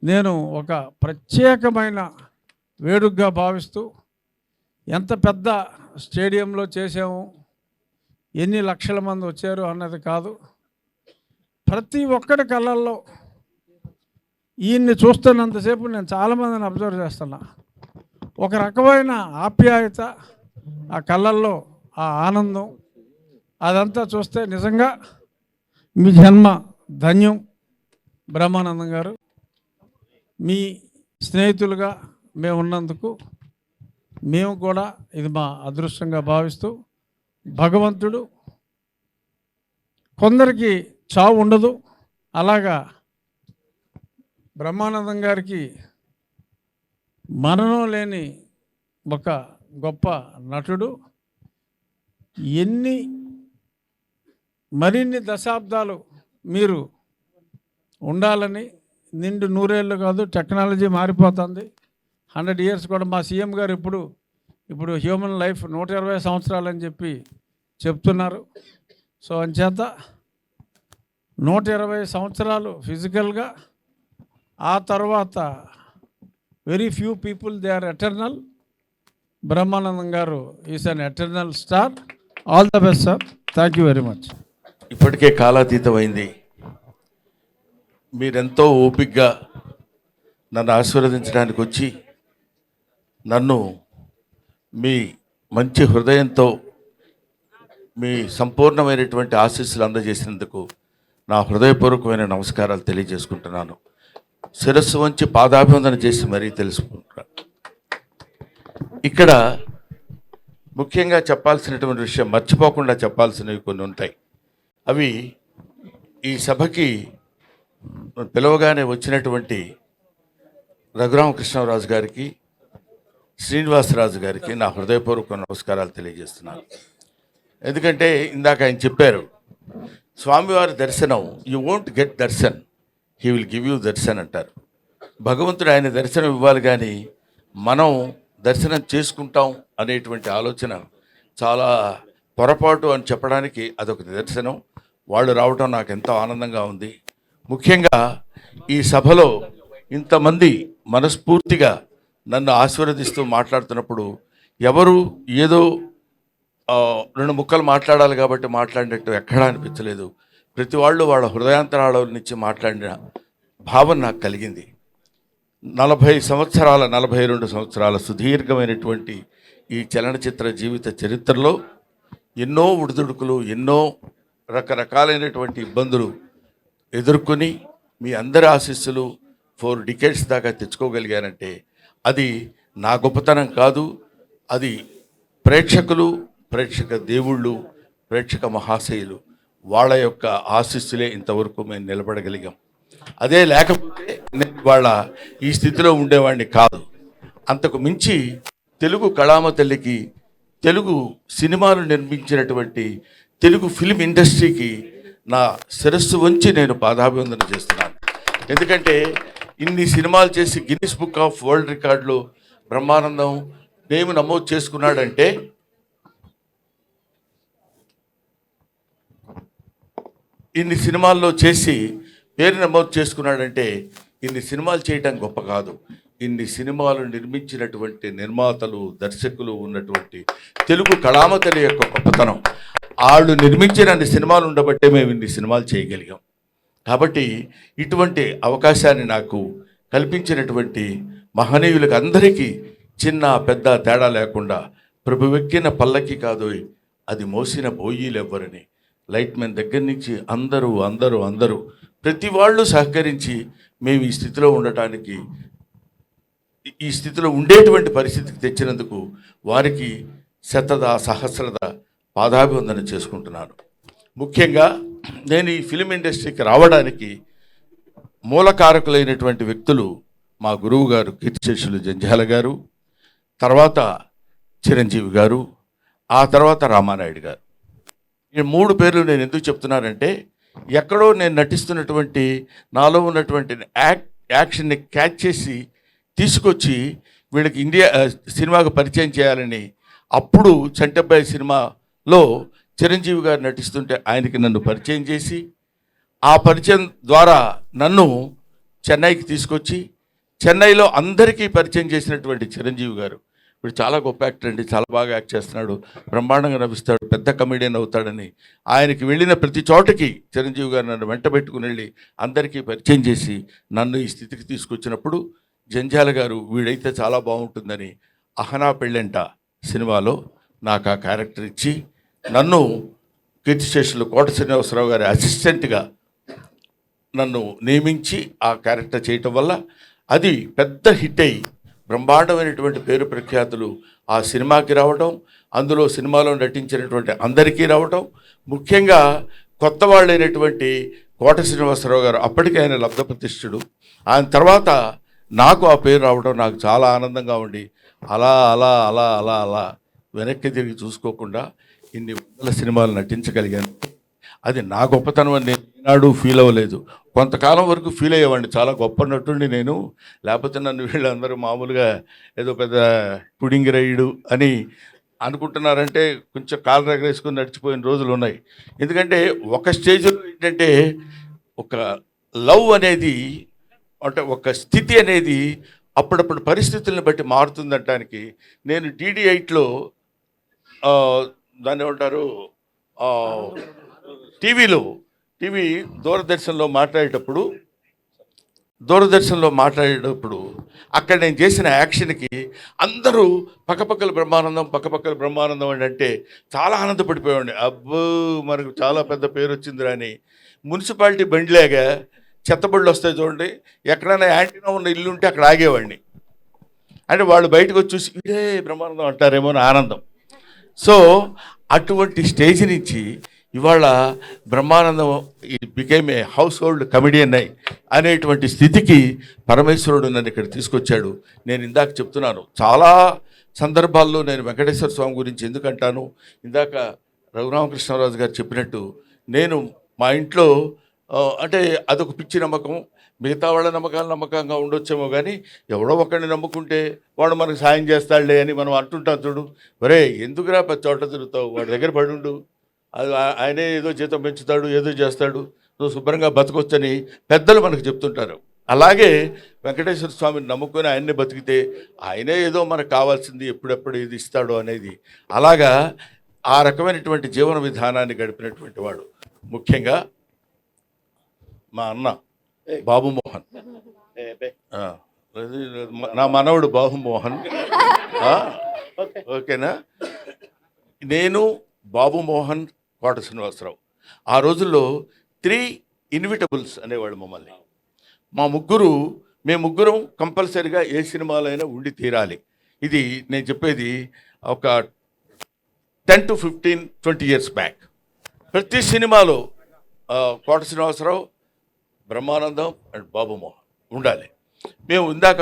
నేను ఒక ప్రత్యేకమైన వేడుకగా భావిస్తూ, ఎంత పెద్ద స్టేడియంలో చేసాము, ఎన్ని లక్షల మంది వచ్చారు అన్నది కాదు, ప్రతి ఒక్కడి కళ్ళల్లో ఈయన్ని చూస్తున్నంతసేపు నేను చాలామందిని అబ్జర్వ్ చేస్తున్నా. ఒక రకమైన ఆప్యాయత, ఆ కళ్ళల్లో ఆ ఆనందం, అదంతా చూస్తే నిజంగా మీ జన్మ ధన్యం బ్రహ్మానందం గారు. మీ స్నేహితులుగా మేము ఉన్నందుకు మేము కూడా ఇది మా అదృష్టంగా భావిస్తూ, భగవంతుడు కొందరికి చావు ఉండదు, అలాగా బ్రహ్మానందం గారికి మరణం లేని ఒక గొప్ప నటుడు. మరిన్ని దశాబ్దాలు మీరు ఉండాలని, నిండు 100 ఏళ్ళు కాదు, టెక్నాలజీ మారిపోతుంది, 100 ఇయర్స్ కూడా. మా సీఎం గారు ఇప్పుడు ఇప్పుడు హ్యూమన్ లైఫ్ 120 సంవత్సరాలు అని చెప్పి చెప్తున్నారు. సో అంచేత 120 సంవత్సరాలు ఫిజికల్గా, ఆ తర్వాత very few people they are eternal. Brahmanandam గారు is an eternal star. All the best sir. Thank you very much.
ఇప్పటికే కాలాతీతమైంది. మీరెంతో ఓపికగా నన్ను ఆశీర్వదించడానికి వచ్చి నన్ను మీ మంచి హృదయంతో మీ సంపూర్ణమైనటువంటి ఆశీస్సులు అందజేసినందుకు నా హృదయపూర్వకమైన నమస్కారాలు తెలియజేసుకుంటున్నాను. శిరస్సు వంచి పాదాభివందన చేసి మరీ తెలుసుకుంటున్నాను. ఇక్కడ ముఖ్యంగా చెప్పాల్సినటువంటి విషయం, మర్చిపోకుండా చెప్పాల్సినవి కొన్ని ఉంటాయి. అవి ఈ సభకి పిలవగానే వచ్చినటువంటి రఘురామకృష్ణరాజు గారికి, శ్రీనివాసరాజు గారికి నా హృదయపూర్వక నమస్కారాలు తెలియజేస్తున్నాను. ఎందుకంటే ఇందాక ఆయన చెప్పారు, స్వామివారి దర్శనం you won't get Darshan, he will give you Darshan అంటారు. భగవంతుడు ఆయన దర్శనం ఇవ్వాలి, కానీ మనం దర్శనం చేసుకుంటాం అనేటువంటి ఆలోచన చాలా పొరపాటు అని చెప్పడానికి అదొక నిదర్శనం. వాళ్ళు రావటం నాకు ఎంతో ఆనందంగా ఉంది. ముఖ్యంగా ఈ సభలో ఇంతమంది మనస్ఫూర్తిగా నన్ను ఆశీర్వదిస్తూ మాట్లాడుతున్నప్పుడు ఎవరు ఏదో 2 ముక్కలు మాట్లాడాలి కాబట్టి మాట్లాడినట్టు ఎక్కడా అనిపించలేదు. ప్రతి వాళ్ళు వాళ్ళ హృదయాంతరాల నుంచి మాట్లాడిన భావన నాకు కలిగింది. 42 సంవత్సరాల సుదీర్ఘమైనటువంటి ఈ చలనచిత్ర జీవిత చరిత్రలో ఎన్నో ఉడుదుడుకులు, ఎన్నో రకరకాలైనటువంటి ఇబ్బందులు ఎదుర్కొని మీ అందరి ఆశీస్సులు 4 డికేడ్స్ దాకా తెచ్చుకోగలిగానంటే అది నా గొప్పతనం కాదు, అది ప్రేక్షకులు, ప్రేక్షక దేవుళ్ళు, ప్రేక్షక మహాశయులు వాళ్ళ యొక్క ఆశీస్సులే ఇంతవరకు మేము నిలబడగలిగాం. అదే లేకపోతే నేను వాళ్ళ ఈ స్థితిలో ఉండేవాడిని కాదు. అంతకు మించి తెలుగు కళామ తల్లికి, తెలుగు సినిమాలు నిర్మించినటువంటి తెలుగు ఫిల్మ్ ఇండస్ట్రీకి నా శిరస్సు వంచి నేను పాదాభివందన చేస్తున్నాను. ఎందుకంటే ఇన్ని సినిమాలు చేసి గిన్నిస్ బుక్ ఆఫ్ వరల్డ్ రికార్డులో బ్రహ్మానందం నేమ్ నమోదు చేసుకున్నాడంటే ఇన్ని సినిమాల్లో చేసి పేరు నమోదు చేసుకున్నాడంటే ఇన్ని సినిమాలు చేయటం గొప్ప కాదు. ఇన్ని సినిమాలు నిర్మించినటువంటి నిర్మాతలు, దర్శకులు ఉన్నటువంటి తెలుగు కళామతలి యొక్క గొప్పతనం. వాళ్ళు నిర్మించిన అన్ని సినిమాలు ఉండబట్టే మేము ఇన్ని సినిమాలు చేయగలిగాం. కాబట్టి ఇటువంటి అవకాశాన్ని నాకు కల్పించినటువంటి మహనీయులకు అందరికీ చిన్న పెద్ద తేడా లేకుండా ప్రభువెక్కిన పల్లకి కాదు అది మోసిన బోయీలు ఎవ్వరని లైట్మెన్ దగ్గర నుంచి అందరూ అందరూ అందరూ ప్రతి వాళ్ళు సహకరించి మేము ఈ స్థితిలో ఉండటానికి, ఈ స్థితిలో ఉండేటువంటి పరిస్థితికి తెచ్చినందుకు వారికి శతద సహస్రద పాదాభివందన చేసుకుంటున్నాను. ముఖ్యంగా నేను ఈ ఫిలిం ఇండస్ట్రీకి రావడానికి మూలకారకులైనటువంటి వ్యక్తులు మా గురువు గారు కీర్తిశేషులు జంధ్యాల గారు, తర్వాత చిరంజీవి గారు, ఆ తర్వాత రామానాయుడు గారు. ఈ 3 పేర్లు నేను ఎందుకు చెప్తున్నానంటే ఎక్కడో నేను నటిస్తున్నటువంటి నాలో ఉన్నటువంటి యాక్షన్ని క్యాచ్ చేసి తీసుకొచ్చి వీళ్ళకి ఇండియా సినిమాకు పరిచయం చేయాలని, అప్పుడు చంటబ్బాయి సినిమాలో చిరంజీవి గారు నటిస్తుంటే ఆయనకి నన్ను పరిచయం చేసి, ఆ పరిచయం ద్వారా నన్ను చెన్నైకి తీసుకొచ్చి చెన్నైలో అందరికీ పరిచయం చేసినటువంటి చిరంజీవి గారు. ఇప్పుడు చాలా గొప్ప యాక్టర్ అండి, చాలా బాగా యాక్ట్ చేస్తున్నాడు, బ్రహ్మాండంగా నవ్విస్తాడు, పెద్ద కమెడియన్ అవుతాడని ఆయనకి వెళ్ళిన ప్రతి చోటకి చిరంజీవి గారు నన్ను వెంట పెట్టుకుని వెళ్ళి అందరికీ పరిచయం చేసి నన్ను ఈ స్థితికి తీసుకొచ్చినప్పుడు జంధ్యాల గారు వీడైతే చాలా బాగుంటుందని అహనా పెళ్ళంట సినిమాలో నాకు ఆ క్యారెక్టర్ ఇచ్చి నన్ను కీర్తిశేషులు కోట శ్రీనివాసరావు గారి అసిస్టెంట్గా నన్ను నియమించి ఆ క్యారెక్టర్ చేయటం వల్ల అది పెద్ద హిట్ అయ్యి బ్రహ్మాండమైనటువంటి పేరు ప్రఖ్యాతులు ఆ సినిమాకి రావటం, అందులో సినిమాలో నటించినటువంటి అందరికీ రావటం, ముఖ్యంగా కొత్త వాళ్ళైనటువంటి కోట శ్రీనివాసరావు గారు, అప్పటికే ఆయన లబ్ధ ప్రతిష్ఠుడు, ఆయన తర్వాత నాకు ఆ పేరు రావడం నాకు చాలా ఆనందంగా ఉండి అలా అలా అలా అలా అలా వెనక్కి తిరిగి చూసుకోకుండా ఇన్ని వందల సినిమాలు నటించగలిగాను. అది నా గొప్పతనం అని నేను నాడు ఫీల్ అవ్వలేదు. కొంతకాలం వరకు ఫీల్ అయ్యేవాడిని, చాలా గొప్ప నటుండి నేను, లేకపోతే నన్ను వీళ్ళందరూ మామూలుగా ఏదో పెద్ద పుడింగి రైడు అని అనుకుంటున్నారంటే కొంచెం కాలు రగరేసుకుని నడిచిపోయిన రోజులు ఉన్నాయి. ఎందుకంటే ఒక స్టేజ్లో ఏంటంటే ఒక లవ్ అనేది, అంటే ఒక స్థితి అనేది అప్పుడప్పుడు పరిస్థితులను బట్టి మారుతుందనటానికి నేను DD8లో దాన్ని ఏమంటారు, టీవీ దూరదర్శన్లో మాట్లాడేటప్పుడు అక్కడ నేను చేసిన యాక్షన్కి అందరూ పక్కపక్కల బ్రహ్మానందం అని అంటే చాలా ఆనందపడిపోయాడు. అబ్బో మనకు చాలా పెద్ద పేరు వచ్చిందిరా అని. మున్సిపాలిటీ బండిలాగా చెత్తబళ్ళు వస్తాయి చూడండి, ఎక్కడైనా యాంటీనా ఉన్న ఇల్లు ఉంటే అక్కడ ఆగేవాడిని. అంటే వాళ్ళు బయటకు వచ్చి చూసి ఇదే బ్రహ్మానందం అంటారేమో అని ఆనందం. సో అటువంటి స్టేజ్ నుంచి ఇవాళ Brahmanandam became a house hold comedian అనేటువంటి స్థితికి పరమేశ్వరుడు నన్ను ఇక్కడ తీసుకొచ్చాడు. నేను ఇందాక చెప్తున్నాను, చాలా సందర్భాల్లో నేను వెంకటేశ్వర స్వామి గురించి ఎందుకంటాను, ఇందాక రఘురామకృష్ణరాజు గారు చెప్పినట్టు నేను మా ఇంట్లో అంటే అదొక పిచ్చి నమ్మకం, మిగతా వాళ్ళ నమ్మకాలు నమ్మకంగా ఉండొచ్చేమో కానీ ఎవడో ఒకరిని నమ్ముకుంటే వాడు మనకు సాయం చేస్తాడులే అని మనం అంటుంటాం చూడు. ఒరే ఎందుకురా పెద్ద చోట తిరుగుతావు, వాడి దగ్గర పడుండు, అది ఆయనే ఏదో జీతం పెంచుతాడు, ఏదో చేస్తాడు, నువ్వు శుభ్రంగా బతకొచ్చని పెద్దలు మనకు చెప్తుంటారు. అలాగే వెంకటేశ్వర స్వామిని నమ్ముకొని ఆయన్నే బతికితే ఆయనే ఏదో మనకు కావాల్సింది ఎప్పుడెప్పుడు ఇది ఇస్తాడు అనేది, అలాగా ఆ రకమైనటువంటి జీవన విధానాన్ని గడిపినటువంటి వాడు. ముఖ్యంగా మా అన్న బాబు మోహన్, నా మనవడు బాబు మోహన్, ఓకేనా. నేను బాబు మోహన్, కోట శ్రీనివాసరావు, ఆ రోజుల్లో 3 ఇన్విటబుల్స్ అనేవాళ్ళు మమ్మల్ని. మేము ముగ్గురం కంపల్సరీగా ఏ సినిమాలో అయినా ఉండి తీరాలి. ఇది నేను చెప్పేది ఒక 10 to 15, 20 years బ్యాక్. ప్రతి సినిమాలో కోట శ్రీనివాసరావు, బ్రహ్మానందం అండ్ బాబు మోహన్ ఉండాలి. మేము ఇందాక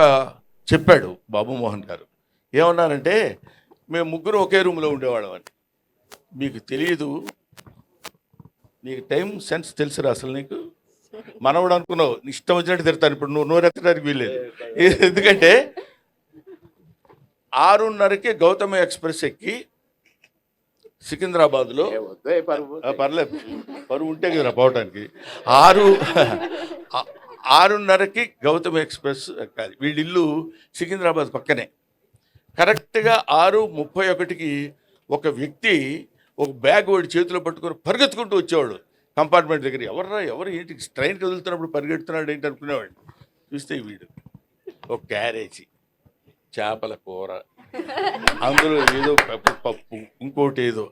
చెప్పాడు బాబు మోహన్ గారు, ఏమన్నారంటే మేము ముగ్గురు ఒకే రూమ్లో ఉండేవాళ్ళం అని. మీకు తెలియదు, నీకు టైం సెన్స్ తెలుసురా అసలు. నీకు మనవడు అనుకున్నావు, ఇష్టం వచ్చినట్టు తిడతాను. ఇప్పుడు నువ్వు నోరెత్తడానికి వీల్లేదు. ఎందుకంటే 6:30కి గౌతమ ఎక్స్ప్రెస్ ఎక్కి సికింద్రాబాద్లో, పర్లేదు పరువు ఉంటే కదా పోవటానికి, 6:30కి గౌతమ ఎక్స్ప్రెస్ ఎక్కాలి. వీళ్ళ ఇల్లు సికింద్రాబాద్ పక్కనే. కరెక్ట్గా 6:31కి ఒక వ్యక్తి ఒక బ్యాగ్ వాడి చేతిలో పట్టుకొని పరిగెత్తుకుంటూ వచ్చేవాడు కంపార్ట్మెంట్ దగ్గర. ఎవరు ఏంటి ట్రైన్ కదులుతున్నప్పుడు పరిగెడుతున్నాడు ఏంటి అనుకునేవాడు. చూస్తే వీడు ఒక క్యారేజీ చేపల కూర, అందులో ఏదో పప్పు, ఇంకోటి ఏదో.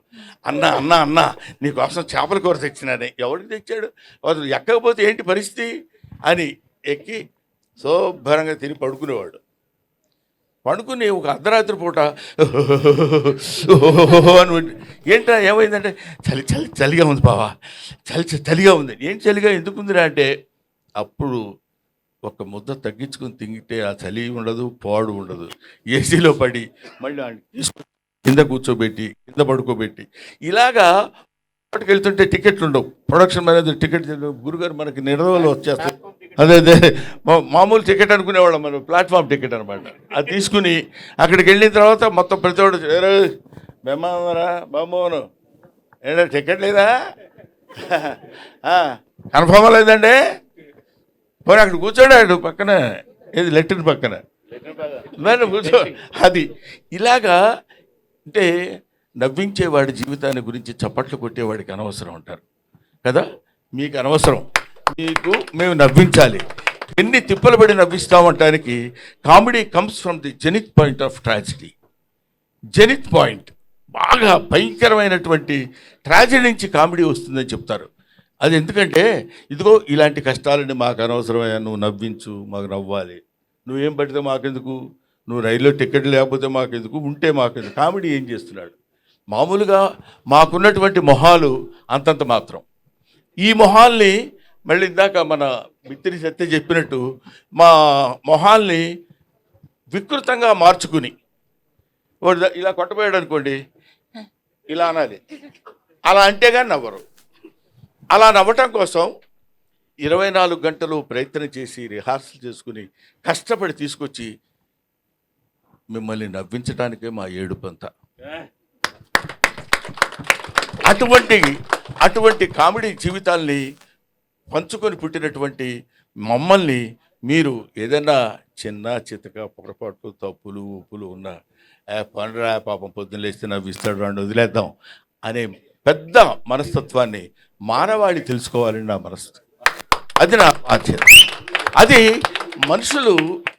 అన్న నీకోసం చేపల కూర తెచ్చినానే. ఎవరికి తెచ్చాడు, అసలు ఎక్కకపోతే ఏంటి పరిస్థితి అని ఎక్కి శుభ్రంగా తిని పడుకునేవాడు. పడుకుని ఒక అర్ధరాత్రి పూట అని ఏంటా ఏమైందంటే చలిగా ఉంది బావా, చలిగా ఉంది. ఏంటి చలిగా ఎందుకుందిరా అంటే, అప్పుడు ఒక ముద్ద తగ్గించుకుని తింగితే ఆ చలి ఉండదు, పాడు ఉండదు. ఏసీలో పడి మళ్ళీ తీసుకుని కింద కూర్చోబెట్టి కింద పడుకోబెట్టి ఇలాగా వాటికి వెళ్తుంటే టికెట్లు ఉండవు. ప్రొడక్షన్ మేనేజర్ టికెట్ గురుగారు మనకి నిర్ణయంలో వచ్చేస్తాయి. అదే మామూలు టికెట్ అనుకునేవాళ్ళం మనం, ప్లాట్ఫామ్ టికెట్ అనమాట. అది తీసుకుని అక్కడికి వెళ్ళిన తర్వాత మొత్తం ప్రతివాడు మేమారా బాబోను ఏంటంటే టికెట్ లేదా, కన్ఫర్మ్ లేదండి, పోనీ అక్కడ కూర్చోడాడు పక్కన, ఏది లెట్రిన్ పక్కన కూర్చో. అది ఇలాగా అంటే నవ్వించేవాడి జీవితాన్ని గురించి చప్పట్లు కొట్టేవాడికి అనవసరం అంటారు కదా. మీకు అనవసరం, మేము నవ్వించాలి. ఎన్ని తిప్పలు పడి నవ్విస్తామంటానికి comedy comes from the zenith point of tragedy. Zenith point బాగా భయంకరమైనటువంటి ట్రాజడీ నుంచి కామెడీ వస్తుందని చెప్తారు. అది ఎందుకంటే ఇదిగో ఇలాంటి కష్టాలని మాకు అనవసరమయ్యా, నువ్వు నవ్వించు, మాకు నవ్వాలి. నువ్వేం పడితే మాకెందుకు, నువ్వు రైల్లో టికెట్ లేకపోతే మాకెందుకు, ఉంటే మాకెందుకు. కామెడీ ఏం చేస్తున్నాడు? మామూలుగా మాకున్నటువంటి మొహాలు అంతంత మాత్రం. ఈ మొహాల్ని మళ్ళీ ఇందాక మన మిత్రి సత్య చెప్పినట్టు మా మొహాల్ని వికృతంగా మార్చుకుని, వాడు ఇలా కొట్టబోయాడు అనుకోండి, ఇలా అనాలి. అలా అంటే కానీ నవ్వరు. అలా నవ్వటం కోసం 24 గంటలు ప్రయత్నం చేసి రిహార్సల్ చేసుకుని కష్టపడి తీసుకొచ్చి మిమ్మల్ని నవ్వించడానికే మా ఏడుపంతా. అటువంటి కామెడీ జీవితాల్ని పంచుకొని పుట్టినటువంటి మమ్మల్ని మీరు ఏదైనా చిన్న చితక పొరపాట్లు తప్పులు ఉప్పులు ఉన్న పండురా పాపం పొద్దున్న లేస్తే నవ్విస్తాడు రాండి వదిలేద్దాం అనే పెద్ద మనస్తత్వాన్ని మానవాళి తెలుసుకోవాలని నా మనస్తత్వం. అది నా బాధ్యత. అది మనుషులు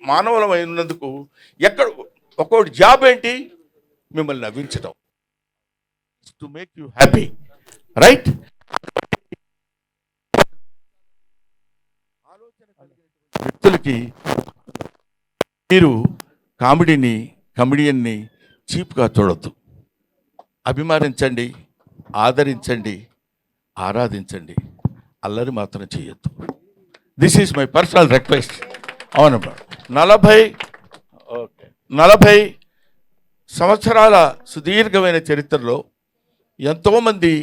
మానవులమైనందుకు ఎక్కడ ఒక్కొక్కటి జాబ్ ఏంటి, మిమ్మల్ని నవ్వించడం, to make you happy, right? వ్యక్తులకి మీరు కమెడియన్ని చీప్గా చూడొద్దు. అభిమానించండి, ఆదరించండి, ఆరాధించండి, అల్లరి మాత్రం చేయొద్దు. This is my personal request. అవునమ్మా, 40 సంవత్సరాల సుదీర్ఘమైన చరిత్రలో ఎంతోమంది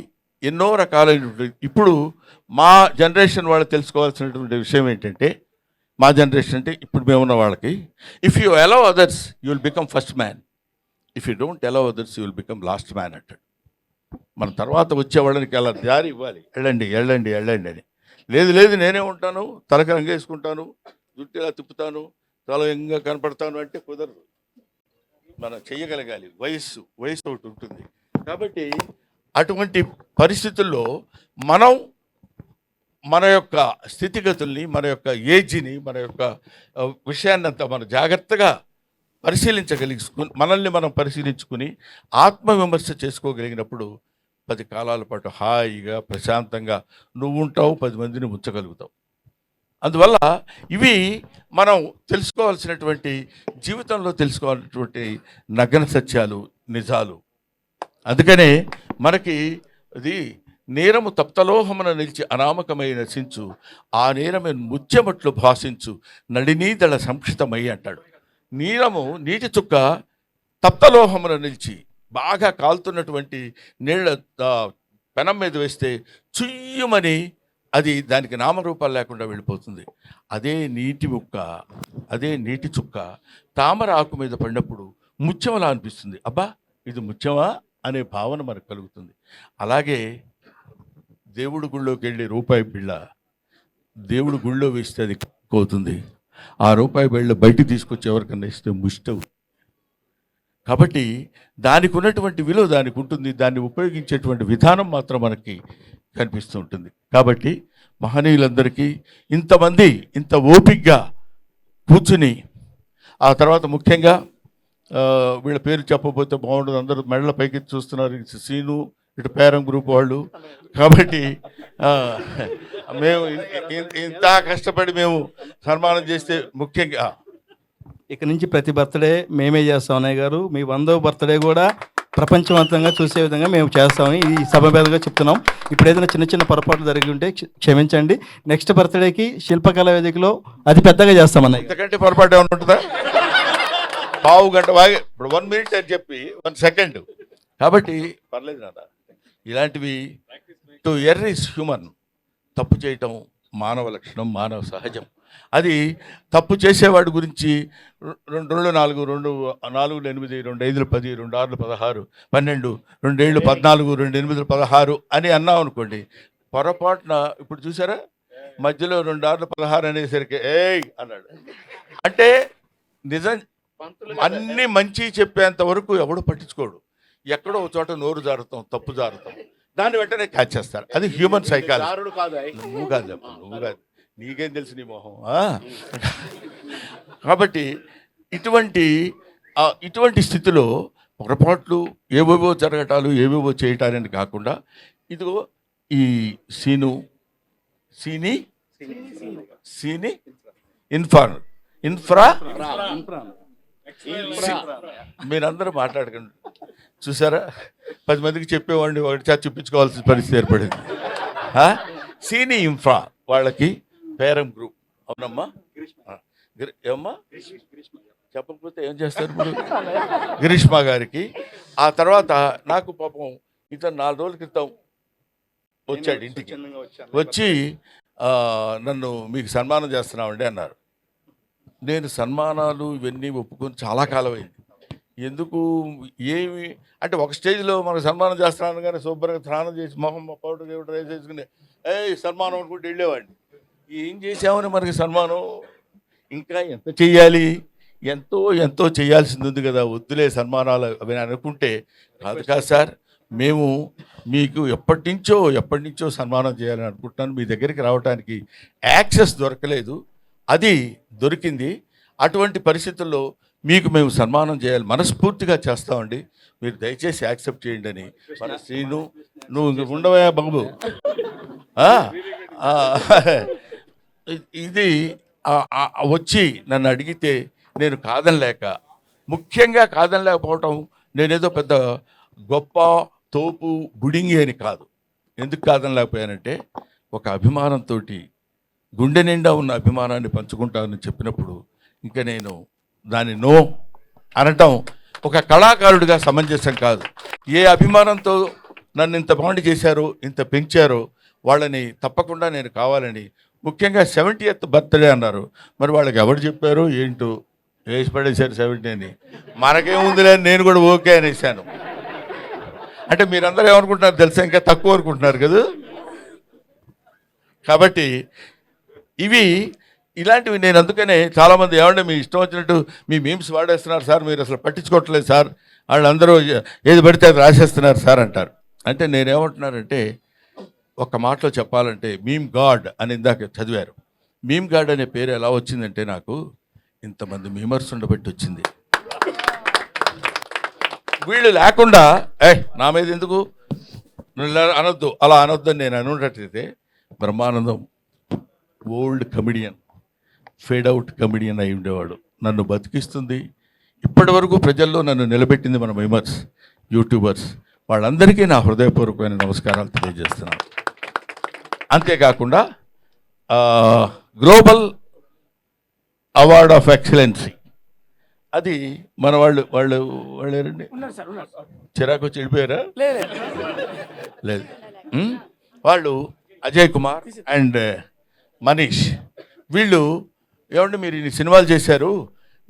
ఎన్నో రకాలైనటువంటి, ఇప్పుడు మా జనరేషన్ వాళ్ళు తెలుసుకోవాల్సినటువంటి విషయం ఏంటంటే, మా జనరేషన్ అంటే ఇప్పుడు మేమున్న వాళ్ళకి, if you allow others you will become first man, if you don't allow others you will become last man అంటాడు. మన తర్వాత వచ్చే వాళ్ళకి అలా దారి ఇవ్వాలి, వెళ్ళండి వెళ్ళండి వెళ్ళండి అని. లేదు నేనే ఉంటాను, తలకి రంగేసుకుంటాను, జుట్టు ఇలా తిప్పుతాను, చాలా యంగా కనపడతాను అంటే కుదరదు. మనం చెయ్యగలగాలి. వయస్సు ఒకటి ఉంటుంది. కాబట్టి అటువంటి పరిస్థితుల్లో మనం మన యొక్క స్థితిగతుల్ని, మన యొక్క ఏజ్ని, మన యొక్క విషయాన్నంతా మనం జాగ్రత్తగా మనల్ని మనం పరిశీలించుకుని ఆత్మవిమర్శ చేసుకోగలిగినప్పుడు 10 కాలాల పాటు హాయిగా ప్రశాంతంగా నువ్వు ఉంటావు, 10 మందిని ఉంచగలుగుతావు. అందువల్ల ఇవి మనం తెలుసుకోవాల్సినటువంటి, జీవితంలో తెలుసుకోవాల్సినటువంటి నగ్న సత్యాలు, నిజాలు. అందుకనే మనకి అది నేరము తప్తలోహమున నిలిచి అనామకమై నశించు, ఆ నేరమే ముత్యమట్లు భాషించు, నడినీదళ సంక్షితమై అంటాడు. నీరము నీటి చుక్క తప్తలోహమున నిలిచి బాగా కాలుతున్నటువంటి నీళ్ళ పెనం మీద వేస్తే చుయ్యమని అది దానికి నామరూపాలు లేకుండా వెళ్ళిపోతుంది. అదే నీటి చుక్క తామర ఆకు మీద పడినప్పుడు ముత్యమలా అనిపిస్తుంది. అబ్బా ఇది ముత్యమా అనే భావన మనకు కలుగుతుంది. అలాగే దేవుడి గుళ్ళోకి వెళ్ళి రూపాయి బిళ్ళ దేవుడి గుళ్ళో వేస్తే అది పోతుంది. ఆ రూపాయి బిళ్ళ బయటికి తీసుకొచ్చి ఎవరికన్నా ఇస్తే ముష్టవు. కాబట్టి దానికి ఉన్నటువంటి విలువ దానికి ఉంటుంది. దాన్ని ఉపయోగించేటువంటి విధానం మాత్రం మనకి కనిపిస్తూ ఉంటుంది. కాబట్టి మహనీయులందరికీ ఇంతమంది ఇంత ఓపికగా కూర్చుని, ఆ తర్వాత ముఖ్యంగా వీళ్ళ పేరు చెప్పబోతే బాగుండదు, అందరూ మెడల పైకి చూస్తున్నారు, సీను ఇటు పేరం గ్రూప్ వాళ్ళు. కాబట్టి మేము ఇంత కష్టపడి మేము సన్మానం చేస్తే ముఖ్యంగా
ఇక నుంచి ప్రతి బర్త్డే మేమే చేస్తాం అన్నయ్య గారు. మీ 100వ బర్త్డే కూడా ప్రపంచవంతంగా చూసే విధంగా మేము చేస్తామని ఈ సభ మీదుగా చెప్తున్నాం. ఇప్పుడు ఏదైనా చిన్న పొరపాట్లు జరిగి ఉంటే క్షమించండి. నెక్స్ట్ బర్త్డేకి శిల్పకళా వేదికలో అతి పెద్దగా చేస్తాం అన్నయ్య.
ఇంతకంటే పొరపాటు ఏమైనా ఉంటుందా? పావు గంట వాగి ఇప్పుడు 1 minute అని చెప్పి 1 second. కాబట్టి పర్లేదు నాన్న, ఇలాంటివి టు ఎర్ర్ ఈజ్ హ్యూమన్. తప్పు చేయటం మానవ లక్షణం, మానవ సహజం. అది తప్పు చేసేవాడి గురించి 2 4 2 4 8 2 5 10 2 6 16 12 2 7 14 2 8 16 అని అన్నాం అనుకోండి, పొరపాటున ఇప్పుడు చూసారా మధ్యలో 2 6 16 అనేసరికి ఏయ్ అన్నాడు అంటే నిజం. అన్ని మంచి చెప్పేంత వరకు ఎవడు పట్టించుకోడు. ఎక్కడో ఒక చోట నోరు జారుతాం, తప్పు జారుతాం, దాన్ని వెంటనే క్యాచ్ చేస్తారు. అది హ్యూమన్ సైకాలజీ. నువ్వు కాదు చెప్పు, నువ్వు కాదు, నీకేం తెలుసు నీ మొహం. కాబట్టి ఇటువంటి స్థితిలో పొరపాట్లు ఏవేవో జరగటాలు, ఏవేవో చేయటాలని కాకుండా, ఇదిగో ఈ సీని ఇన్ఫ్రా మీరందరూ మాట్లాడకండి. చూసారా, 10 మందికి చెప్పేవాడిని ఒకటి చూపించుకోవాల్సిన పరిస్థితి ఏర్పడింది. సీని ఇన్ఫ్రా వాళ్ళకి పేరం గ్రూప్. అవునమ్మా, ఏమమ్మా చెప్పకపోతే ఏం చేస్తారు ఇప్పుడు? గిరీష్మా గారికి. ఆ తర్వాత నాకు పాపం ఇతను 4 రోజుల క్రితం వచ్చాడు ఇంటికి. వచ్చి నన్ను మీకు సన్మానం చేస్తున్నామండి అన్నారు. నేను సన్మానాలు ఇవన్నీ ఒప్పుకొని చాలా కాలం అయింది. ఎందుకు ఏమి అంటే ఒక స్టేజ్లో మనకు సన్మానం చేస్తున్నాను కానీ శుభ్రంగా స్నానం చేసి మొహం పౌడర్ గిౌడర్ వేసేసుకుని సన్మానం అనుకుంటూ వెళ్ళేవాడిని. ఏం చేసామని మనకి సన్మానం, ఇంకా ఎంత చెయ్యాలి, ఎంతో ఎంతో చేయాల్సింది ఉంది కదా, వద్దులే సన్మానాలు అవి అనుకుంటే కాదు సార్, మేము మీకు ఎప్పటి నుంచో సన్మానం చేయాలని అనుకుంటున్నాను. మీ దగ్గరికి రావడానికి యాక్సెస్ దొరకలేదు, అది దొరికింది. అటువంటి పరిస్థితుల్లో మీకు మేము సన్మానం చేయాలి, మనస్ఫూర్తిగా చేస్తామండి, మీరు దయచేసి యాక్సెప్ట్ చేయండి అని. మన శ్రీను, నువ్వు ఉండవా బాబు, ఇది వచ్చి నన్ను అడిగితే నేను కాదనలేక, ముఖ్యంగా కాదనలేకపోవటం నేనేదో పెద్ద గొప్ప తోపు బుడింగి అని కాదు. ఎందుకు కాదనలేకపోయానంటే ఒక అభిమానంతో, గుండె నిండా ఉన్న అభిమానాన్ని పంచుకుంటానని చెప్పినప్పుడు ఇంకా నేను దాన్ని నో అనటం ఒక కళాకారుడిగా సమంజసం కాదు. ఏ అభిమానంతో నన్ను ఇంత బాండ్ చేశారో, ఇంత పెంచారో వాళ్ళని తప్పకుండా నేను కావాలని, ముఖ్యంగా 70th బర్త్డే అన్నారు. మరి వాళ్ళకి ఎవరు చెప్పారో ఏంటో వేసి పడేశారు 70 అని. మనకేముందిలే నేను కూడా ఓకే అనేసాను. అంటే మీరందరూ ఏమనుకుంటున్నారు తెలుసా, ఇంకా తక్కువ అనుకుంటున్నారు కదా. కాబట్టి ఇలాంటివి నేను అందుకనే చాలామంది ఏమంటే మీ ఇష్టం వచ్చినట్టు మీ మీమ్స్ వాడేస్తున్నారు సార్, మీరు అసలు పట్టించుకోవట్లేదు సార్, వాళ్ళందరూ ఏది పడితే అది రాసేస్తున్నారు సార్ అంటారు. అంటే నేనేమంటున్నానంటే ఒక మాటలో చెప్పాలంటే మీమ్ గాడ్ అని ఇందాక చదివారు. మీమ్ గాడ్ అనే పేరు ఎలా వచ్చిందంటే నాకు ఇంతమంది మీమర్స్ ఉండబట్టి వచ్చింది. వీళ్ళు లేకుండా నా మీద ఎందుకు అనొద్దు, అలా అనొద్దు అని నేను అనున్నట్టయితే Brahmanandam old comedian, fade out comedian అయి ఉండేవాడు. నన్ను బతికిస్తుంది, ఇప్పటి వరకు ప్రజల్లో నన్ను నిలబెట్టింది మన మీమర్స్, యూట్యూబర్స్, వాళ్ళందరికీ నా హృదయపూర్వకమైన నమస్కారాలు తెలియజేస్తున్నాను. అంతేకాకుండా గ్లోబల్ అవార్డ్ ఆఫ్ ఎక్సలెన్సీ, అది మన వాళ్ళు ఎవరండి, చిరాకు వచ్చి వెళ్ళిపోయారా? లేదు, వాళ్ళు అజయ్ కుమార్ అండ్ మనీష్, వీళ్ళు ఏమంటే మీరు ఇన్ని సినిమాలు చేశారు,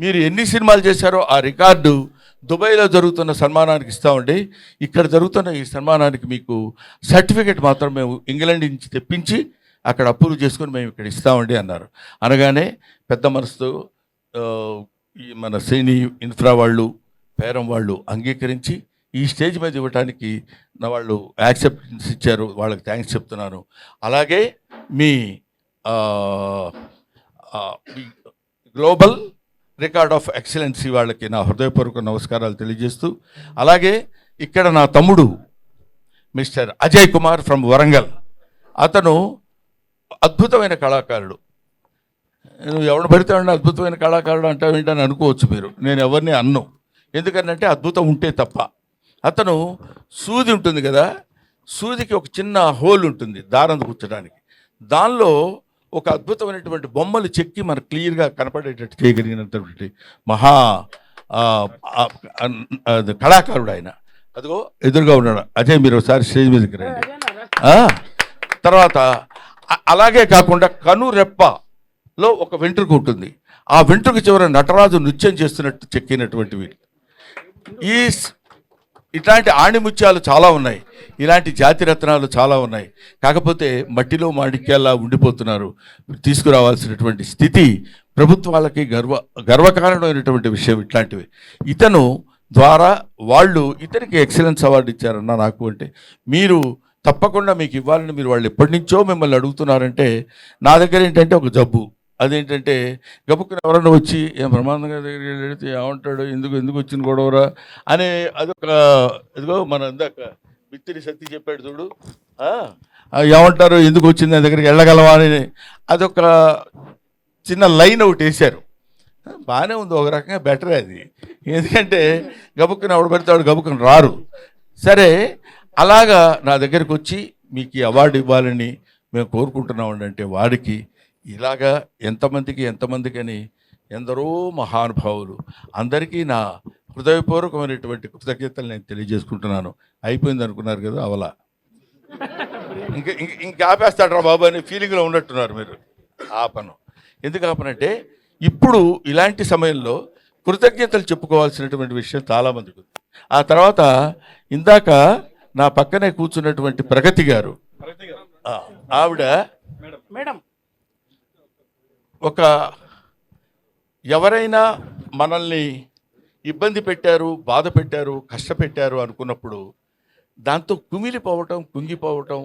మీరు ఎన్ని సినిమాలు చేశారో ఆ రికార్డు దుబాయ్లో జరుగుతున్న సన్మానానికి ఇస్తామండి, ఇక్కడ జరుగుతున్న ఈ సన్మానానికి మీకు సర్టిఫికెట్ మాత్రం మేము ఇంగ్లాండ్ నుంచి తెప్పించి అక్కడ అప్రూవ్ చేసుకొని మేము ఇక్కడ ఇస్తామండి అన్నారు. అనగానే పెద్ద మనసుతో మన శ్రేణి ఇన్ఫ్రా వాళ్ళు, పేరం వాళ్ళు అంగీకరించి ఈ స్టేజ్ మీద ఇవ్వడానికి నా వాళ్ళు యాక్సెప్టెన్స్ ఇచ్చారు, వాళ్ళకి థ్యాంక్స్ చెప్తున్నాను. అలాగే మీ గ్లోబల్ రికార్డ్ ఆఫ్ ఎక్సలెన్సీ వాళ్ళకి నా హృదయపూర్వక నమస్కారాలు తెలియజేస్తూ, అలాగే ఇక్కడ నా తమ్ముడు మిస్టర్ అజయ్ కుమార్ ఫ్రమ్ వరంగల్, అతను అద్భుతమైన కళాకారుడు. నువ్వు ఎవరు పడితే అద్భుతమైన కళాకారుడు అంటావు ఏంటని అనుకోవచ్చు మీరు, నేను ఎవరిని అన్ను, ఎందుకంటే అద్భుతం ఉంటే తప్ప. అతను సూది ఉంటుంది కదా, సూదికి ఒక చిన్న హోల్ ఉంటుంది దారం కూర్చడానికి, దానిలో ఒక అద్భుతమైనటువంటి బొమ్మలు చెక్కి మనకు క్లియర్గా కనపడేటట్టు చేయగలిగినటువంటి మహా కళాకారుడు ఆయన. అదిగో ఎదురుగా ఉన్నాడు అజయ్, మీరు ఒకసారి స్టేజ్ మీదకి రండి. తర్వాత అలాగే కాకుండా కనురెప్పలో ఒక వెంట్రుక ఉంటుంది, ఆ వెంట్రుక చివర నటరాజు నృత్యం చేస్తున్నట్టు చెక్కినటువంటివి. ఇట్లాంటి ఆణిముత్యాలు చాలా ఉన్నాయి, ఇలాంటి జాతి రత్నాలు చాలా ఉన్నాయి. కాకపోతే మట్టిలో మాణిక్యాల్లా ఉండిపోతున్నారు. తీసుకురావాల్సినటువంటి స్థితి ప్రభుత్వాలకి గర్వకారణమైనటువంటి విషయం ఇట్లాంటివి. ఇతను ద్వారా వాళ్ళు ఇతనికి ఎక్సలెన్స్ అవార్డు ఇచ్చారన్న నాకు. అంటే మీరు తప్పకుండా మీకు ఇవ్వాలని మీరు వాళ్ళు ఎప్పటి నుంచో మిమ్మల్ని అడుగుతున్నారంటే, నా దగ్గర ఏంటంటే ఒక జబ్బు, అదేంటంటే గబుక్కుని ఎవరన్నా వచ్చి ఏం బ్రహ్మానందంగా దగ్గర వెళితే ఏమంటాడు, ఎందుకు వచ్చిన గొడవరా అనే అదొక, ఇదిగో మన ఇందాక మిత్తిరి సత్తి చెప్పాడు చూడు, ఏమంటారు ఎందుకు వచ్చింది నా దగ్గరికి వెళ్ళగలవా అని, అదొక చిన్న లైన్ ఒకటి వేశారు. బాగానే ఉంది, ఒక రకంగా బెటరే అది, ఎందుకంటే గబుక్కుని ఎవడు పెడతాడు, గబుక్కుని రారు. సరే, అలాగా నా దగ్గరికి వచ్చి మీకు ఈ అవార్డు ఇవ్వాలని మేము కోరుకుంటున్నామండి అంటే, వాడికి ఇలాగా ఎంతమందికి అని ఎందరో మహానుభావులు అందరికీ నా హృదయపూర్వకమైనటువంటి కృతజ్ఞతలు నేను తెలియజేసుకుంటున్నాను. అయిపోయింది అనుకున్నారు కదా, అవలా. ఇంకా ఆపేస్తాడు రా బాబు అనే ఫీలింగ్లో ఉన్నట్టున్నారు మీరు. ఆపను. ఎందుకు ఆపనంటే ఇప్పుడు ఇలాంటి సమయంలో కృతజ్ఞతలు చెప్పుకోవాల్సినటువంటి విషయం చాలామందికి ఉంది. ఆ తర్వాత ఇందాక నా పక్కనే కూర్చున్నటువంటి ప్రగతి గారు, ఆవిడ
మేడం
ఒక ఎవరైనా మనల్ని ఇబ్బంది పెట్టారు, బాధ పెట్టారు, కష్టపెట్టారు అనుకున్నప్పుడు దాంతో కుమిలిపోవటం, కుంగిపోవటం,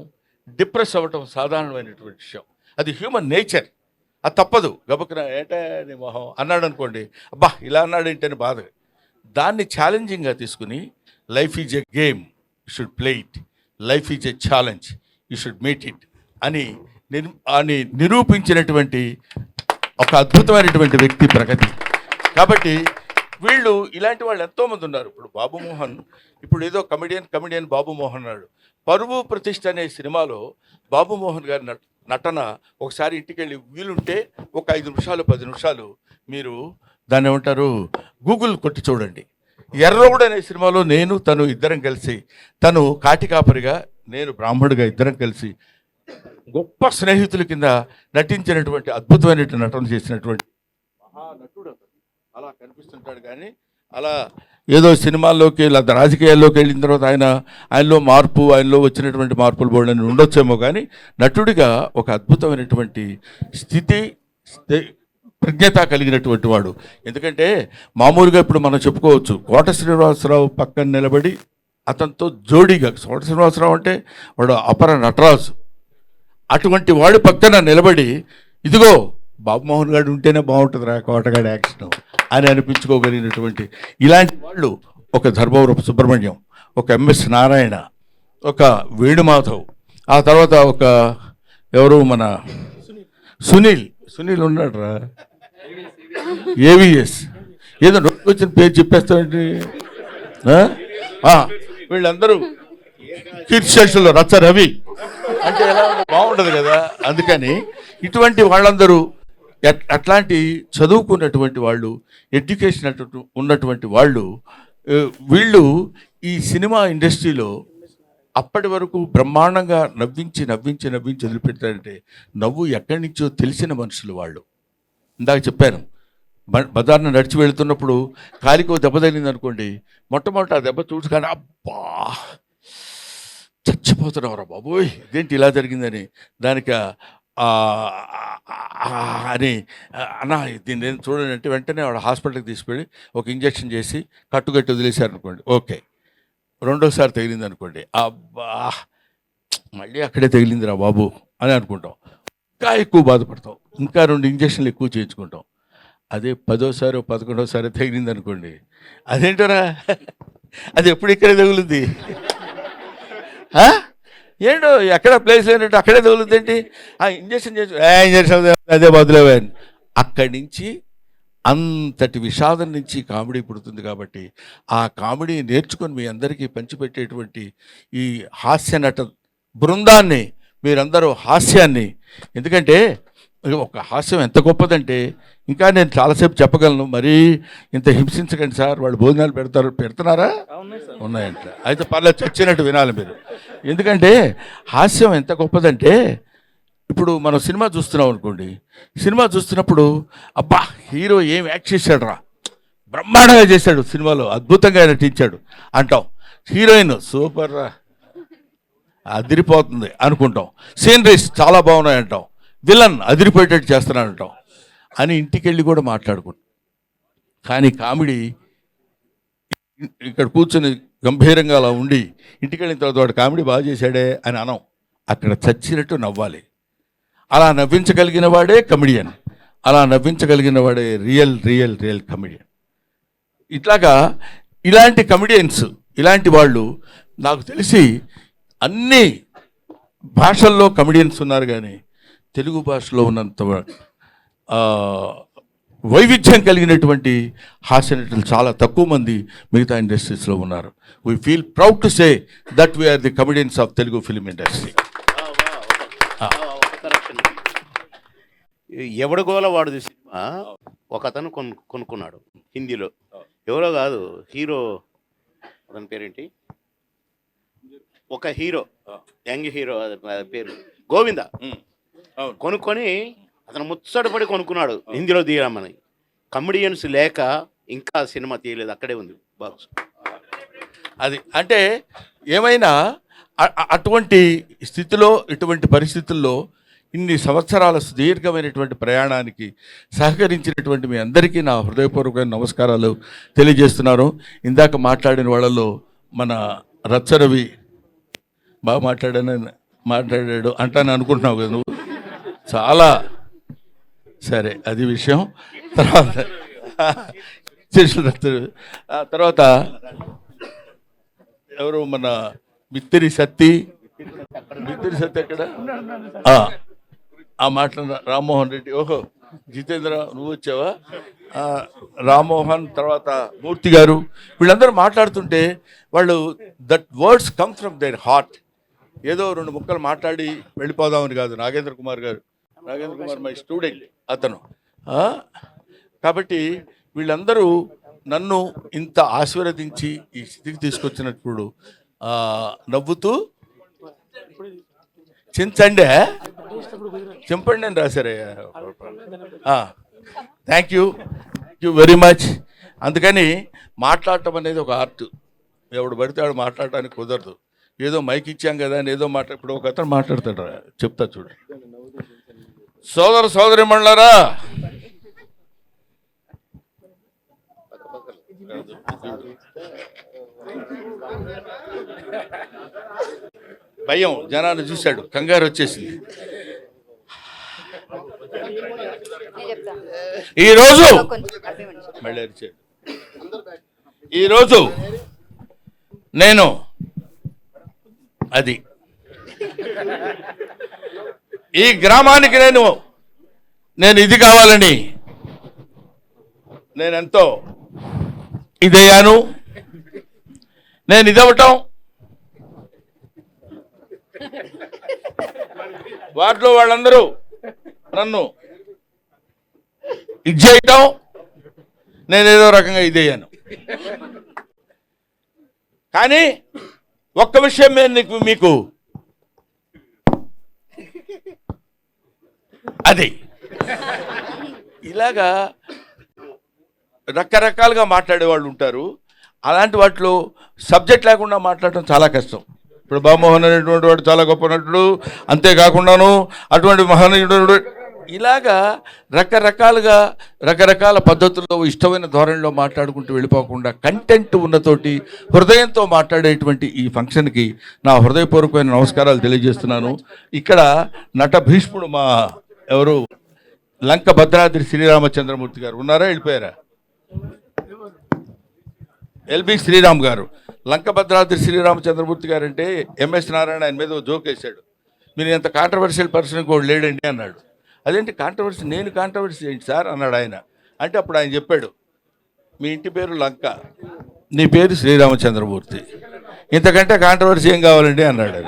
డిప్రెస్ అవ్వటం సాధారణమైనటువంటి విషయం. అది హ్యూమన్ నేచర్. అది తప్పదు. గబుక్కున ఏటే నీ మొహం అన్నాడు అనుకోండి, అబ్బా ఇలా అన్నాడు ఏంటని బాధ. దాన్ని ఛాలెంజింగ్గా తీసుకుని life is a game, you should play it. Life is a challenge, you should meet it అని నిరూపించినటువంటి ఒక అద్భుతమైనటువంటి వ్యక్తి ప్రగతి. కాబట్టి వీళ్ళు ఇలాంటి వాళ్ళు ఎంతోమంది ఉన్నారు. ఇప్పుడు బాబు మోహన్, ఇప్పుడు ఏదో కమెడియన్ బాబు మోహన్ అన్నాడు. పరువు ప్రతిష్ఠ అనే సినిమాలో బాబు మోహన్ గారి నటన ఒకసారి ఇంటికి వెళ్ళి వీలుంటే ఒక 5 నిమిషాలు 10 నిమిషాలు మీరు దాన్ని ఏమంటారు గూగుల్ కొట్టి చూడండి. ఎర్రగూడ అనే సినిమాలో నేను తను ఇద్దరం కలిసి, తను కాటికాపరిగా నేను బ్రాహ్మణుడిగా ఇద్దరం కలిసి గొప్ప స్నేహితుల కింద నటించినటువంటి అద్భుతమైనటువంటి నటన చేసినటువంటి మహానటుడు. అలా కనిపిస్తుంటాడు కానీ అలా ఏదో సినిమాల్లోకి లేదా రాజకీయాల్లోకి వెళ్ళిన తర్వాత ఆయనలో వచ్చినటువంటి మార్పులు బోర్డని ఉండొచ్చేమో కానీ నటుడిగా ఒక అద్భుతమైనటువంటి స్థితి ప్రజ్ఞత కలిగినటువంటి వాడు. ఎందుకంటే మామూలుగా ఇప్పుడు మనం చెప్పుకోవచ్చు కోట శ్రీనివాసరావు పక్కన నిలబడి అతనితో జోడీగా, కోట శ్రీనివాసరావు అంటే వాడు అపర నటరాజు, అటువంటి వాడి పక్కన నిలబడి ఇదిగో బాబుమోహన్ గారు ఉంటేనే బాగుంటుందిరా కోటగాడి యాక్షన్ అని అనిపించుకోగలిగినటువంటి ఇలాంటి వాళ్ళు ఒక ధర్మవరపు సుబ్రహ్మణ్యం, ఒక ఎంఎస్ నారాయణ, ఒక వేణుమాధవ్, ఆ తర్వాత ఒక ఎవరు మన సునీల్ ఉన్నాడు రా, ఏవిఎస్, ఏదో నోటికి వచ్చిన పేరు చెప్పేస్తామండి. వీళ్ళందరూ కీర్తిశేషుల్లో రచ్చ రవి అంటే ఎలా బాగుండదు కదా. అందుకని ఇటువంటి వాళ్ళందరూ అట్లాంటి చదువుకున్నటువంటి వాళ్ళు, ఎడ్యుకేషన్ ఉన్నటువంటి వాళ్ళు, వీళ్ళు ఈ సినిమా ఇండస్ట్రీలో అప్పటి వరకు బ్రహ్మాండంగా నవ్వించి వదిలిపెట్టారంటే నవ్వు ఎక్కడి నుంచో తెలిసిన మనుషులు వాళ్ళు. ఇందాక చెప్పాను, బజార్ను నడిచి వెళుతున్నప్పుడు కాలికో దెబ్బ తగిలింది అనుకోండి, మొట్టమొదటి ఆ దెబ్బ చూసుకొని అబ్బా చచ్చిపోతున్నావురా బాబోయ్ ఇదేంటి ఇలా జరిగిందని, దానికి అని అన్నా దీన్ని నేను చూడండి అంటే వెంటనే వాడు హాస్పిటల్కి తీసుకెళ్ళి ఒక ఇంజక్షన్ చేసి కట్టుకట్టి వదిలేశారు అనుకోండి, ఓకే. రెండోసారి తగిలింది అనుకోండి, అబ్బా మళ్ళీ అక్కడే తగిలిందిరా బాబు అని అనుకుంటాం, ఇంకా ఎక్కువ బాధపడతాం, ఇంకా 2 ఇంజక్షన్లు ఎక్కువ చేయించుకుంటాం. అదే 10వ 11వ తగిలింది అనుకోండి, అదేంటరా అది ఎప్పుడు ఇక్కడే తగులుద్ది, ఏంటో ఎక్కడ ప్లేస్ లేనట్టు అక్కడే తగులుద్ది ఏంటి, ఇంజక్షన్ అదే బదులేవే. అక్కడి నుంచి అంతటి విషాదం నుంచి కామెడీ పుడుతుంది. కాబట్టి ఆ కామెడీ నేర్చుకొని మీ అందరికీ పంచిపెట్టేటువంటి ఈ హాస్య నట బృందాన్ని, మీరందరూ హాస్యాన్ని, ఎందుకంటే ఒక హాస్యం ఎంత గొప్పదంటే ఇంకా నేను చాలాసేపు చెప్పగలను, మరీ ఇంత హింసించకండి సార్, వాళ్ళు భోజనాలు పెడుతున్నారా ఉన్నాయంట, అయితే పర్లేదు చచ్చినట్టు వినాలి మీరు. ఎందుకంటే హాస్యం ఎంత గొప్పదంటే ఇప్పుడు మనం సినిమా చూస్తున్నాం అనుకోండి, సినిమా చూస్తున్నప్పుడు అబ్బా హీరో ఏం యాక్ట్ చేశాడు రా, బ్రహ్మాండంగా చేశాడు, సినిమాలో అద్భుతంగా నటించాడు అంటాం, హీరోయిన్ సూపర్ రా అదిరిపోతుంది అనుకుంటాం, సీనరీస్ చాలా బాగున్నాయి అంటాం, విలన్ అదిరిపోయేటట్టు చేస్తున్నాడు అంటాం అని ఇంటికి వెళ్ళి కూడా మాట్లాడుకుంటాం. కానీ కామెడీ ఇక్కడ కూర్చొని గంభీరంగా అలా ఉండి ఇంటికి వెళ్ళిన తర్వాత వాడు కామెడీ బాగా చేశాడే అని అనం, అక్కడ చచ్చినట్టు నవ్వాలి. అలా నవ్వించగలిగిన వాడే కమెడియన్, అలా నవ్వించగలిగిన వాడే రియల్ కమెడియన్. ఇట్లాగా ఇలాంటి కమెడియన్స్, ఇలాంటి వాళ్ళు నాకు తెలిసి అన్ని భాషల్లో కమెడియన్స్ ఉన్నారు, కానీ తెలుగు భాషలో ఉన్నంత వైవిధ్యం కలిగినటువంటి హాస్య నటులు చాలా తక్కువ మంది మిగతా ఇండస్ట్రీస్లో ఉన్నారు. We feel proud to say that we are the comedians of Telugu film industry.
ఎవడగోల వాడుది సినిమా ఒక అతను కొనుక్కున్నాడు హిందీలో, ఎవరో కాదు హీరో, అతని పేరేంటి ఒక హీరో, యంగ్ హీరో, పేరు గోవింద, కొనుక్కొని అతను ముచ్చటపడి కొనుక్కున్నాడు హిందీలో తీయమని. కమెడియన్స్ లేక ఇంకా సినిమా తీయలేదు, అక్కడే ఉంది బాక్స్.
అది అంటే ఏమైనా అటువంటి స్థితిలో, ఇటువంటి పరిస్థితుల్లో ఇన్ని సంవత్సరాల సుదీర్ఘమైనటువంటి ప్రయాణానికి సహకరించినటువంటి మీ అందరికీ నా హృదయపూర్వకమైన నమస్కారాలు తెలియజేస్తున్నాను. ఇందాక మాట్లాడిన వాళ్ళలో మన రచ్చరవి బాగా మాట్లాడాడు అంటాను అనుకుంటున్నావు కదా నువ్వు, చాలా సరే అది విషయం. తర్వాత ఎవరు మన మిత్తిరి సత్తి ఎక్కడ ఆ మాటలు రామ్మోహన్ రెడ్డి, ఓహో జితేంద్ర నువ్వు వచ్చావా, రామ్మోహన్, తర్వాత మూర్తి గారు, వీళ్ళందరూ మాట్లాడుతుంటే వాళ్ళు that words come from their heart. ఏదో రెండు ముక్కలు మాట్లాడి వెళ్ళిపోదామని కాదు. నాగేంద్ర కుమార్ మై స్టూడెంట్ అతను. కాబట్టి వీళ్ళందరూ నన్ను ఇంత ఆశీర్వదించి ఈ స్థితికి తీసుకొచ్చినప్పుడు నవ్వుతూ చింపండి అని రాశారయ్యా. Thank you very much. అందుకని మాట్లాడటం అనేది ఒక ఆర్ట్. ఎవడు పడితే వాడు మాట్లాడటానికి కుదరదు. ఏదో మైక్ ఇచ్చాం కదా అని ఏదో ఇప్పుడు ఒక అతను మాట్లాడతాడు, చెప్తా చూడు. సోదరిమణులారా, భయం జనాన్ని చూశాడు, కంగారు వచ్చేసింది. ఈరోజు నేను అది ఈ గ్రామానికి నేను ఇది కావాలని నేనెంతో ఇదయ్యాను. నేను ఇదవటం, వాటిలో వాళ్ళందరూ నన్ను ఇది చేయటం, నేనేదో రకంగా ఇదయ్యాను. కానీ ఒక్క విషయం మీకు అది ఇలాగా రకరకాలుగా మాట్లాడేవాళ్ళు ఉంటారు. అలాంటి వాటిలో సబ్జెక్ట్ లేకుండా మాట్లాడటం చాలా కష్టం. ఇప్పుడు బామోహన్ అనేటువంటి వాడు చాలా గొప్ప నటుడు, అంతేకాకుండాను అటువంటి మహనీయుడు, ఇలాగా రకరకాల పద్ధతుల్లో ఇష్టమైన ధోరణిలో మాట్లాడుకుంటూ వెళ్ళిపోకుండా కంటెంట్ ఉన్నతోటి హృదయంతో మాట్లాడేటువంటి ఈ ఫంక్షన్కి నా హృదయపూర్వకమైన నమస్కారాలు తెలియజేస్తున్నాను. ఇక్కడ నట భీష్ముడు మా ఎవరు లంక భద్రాద్రి శ్రీరామచంద్రమూర్తి గారు ఉన్నారా, వెళ్ళిపోయారా? ఎల్బి శ్రీరామ్ గారు. లంక భద్రాద్రి శ్రీరామచంద్రమూర్తి గారు అంటే ఎంఎస్ నారాయణ ఆయన మీద జోక్ వేశాడు. మీరు ఎంత కాంట్రవర్షియల్ పర్సన్ కూడా లేడండి అన్నాడు. అదేంటి కాంట్రవర్సీ, నేను కాంట్రవర్సీ ఏంటి సార్ అన్నాడు ఆయన. అంటే అప్పుడు ఆయన చెప్పాడు, మీ ఇంటి పేరు లంక, నీ పేరు శ్రీరామచంద్రమూర్తి, ఇంతకంటే కాంట్రవర్సీ ఏం కావాలండి అన్నాడు.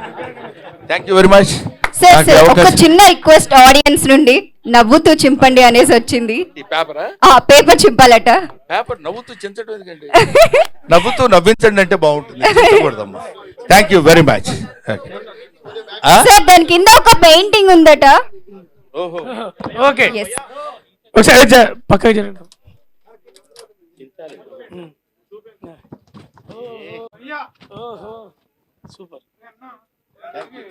Thank you very much.
Sir ఒక చిన్న రిక్వెస్ట్ ఆడియన్స్ నుండి, నవ్వుతూ చింపండి అనేసి వచ్చింది. పేపర్ చింపాలట.
పేపర్ నవ్వుతూ చించడం ఎందుకండి, నవ్వుతూ నవ్వించండి అంటే బాగుంటుంది. Thank you very much.
Sir దాని కింద ఒక పెయింటింగ్ ఉందట.
ఓకే, ఒకసారి పక్కకి జరగండి. సూపర్.
Thank you.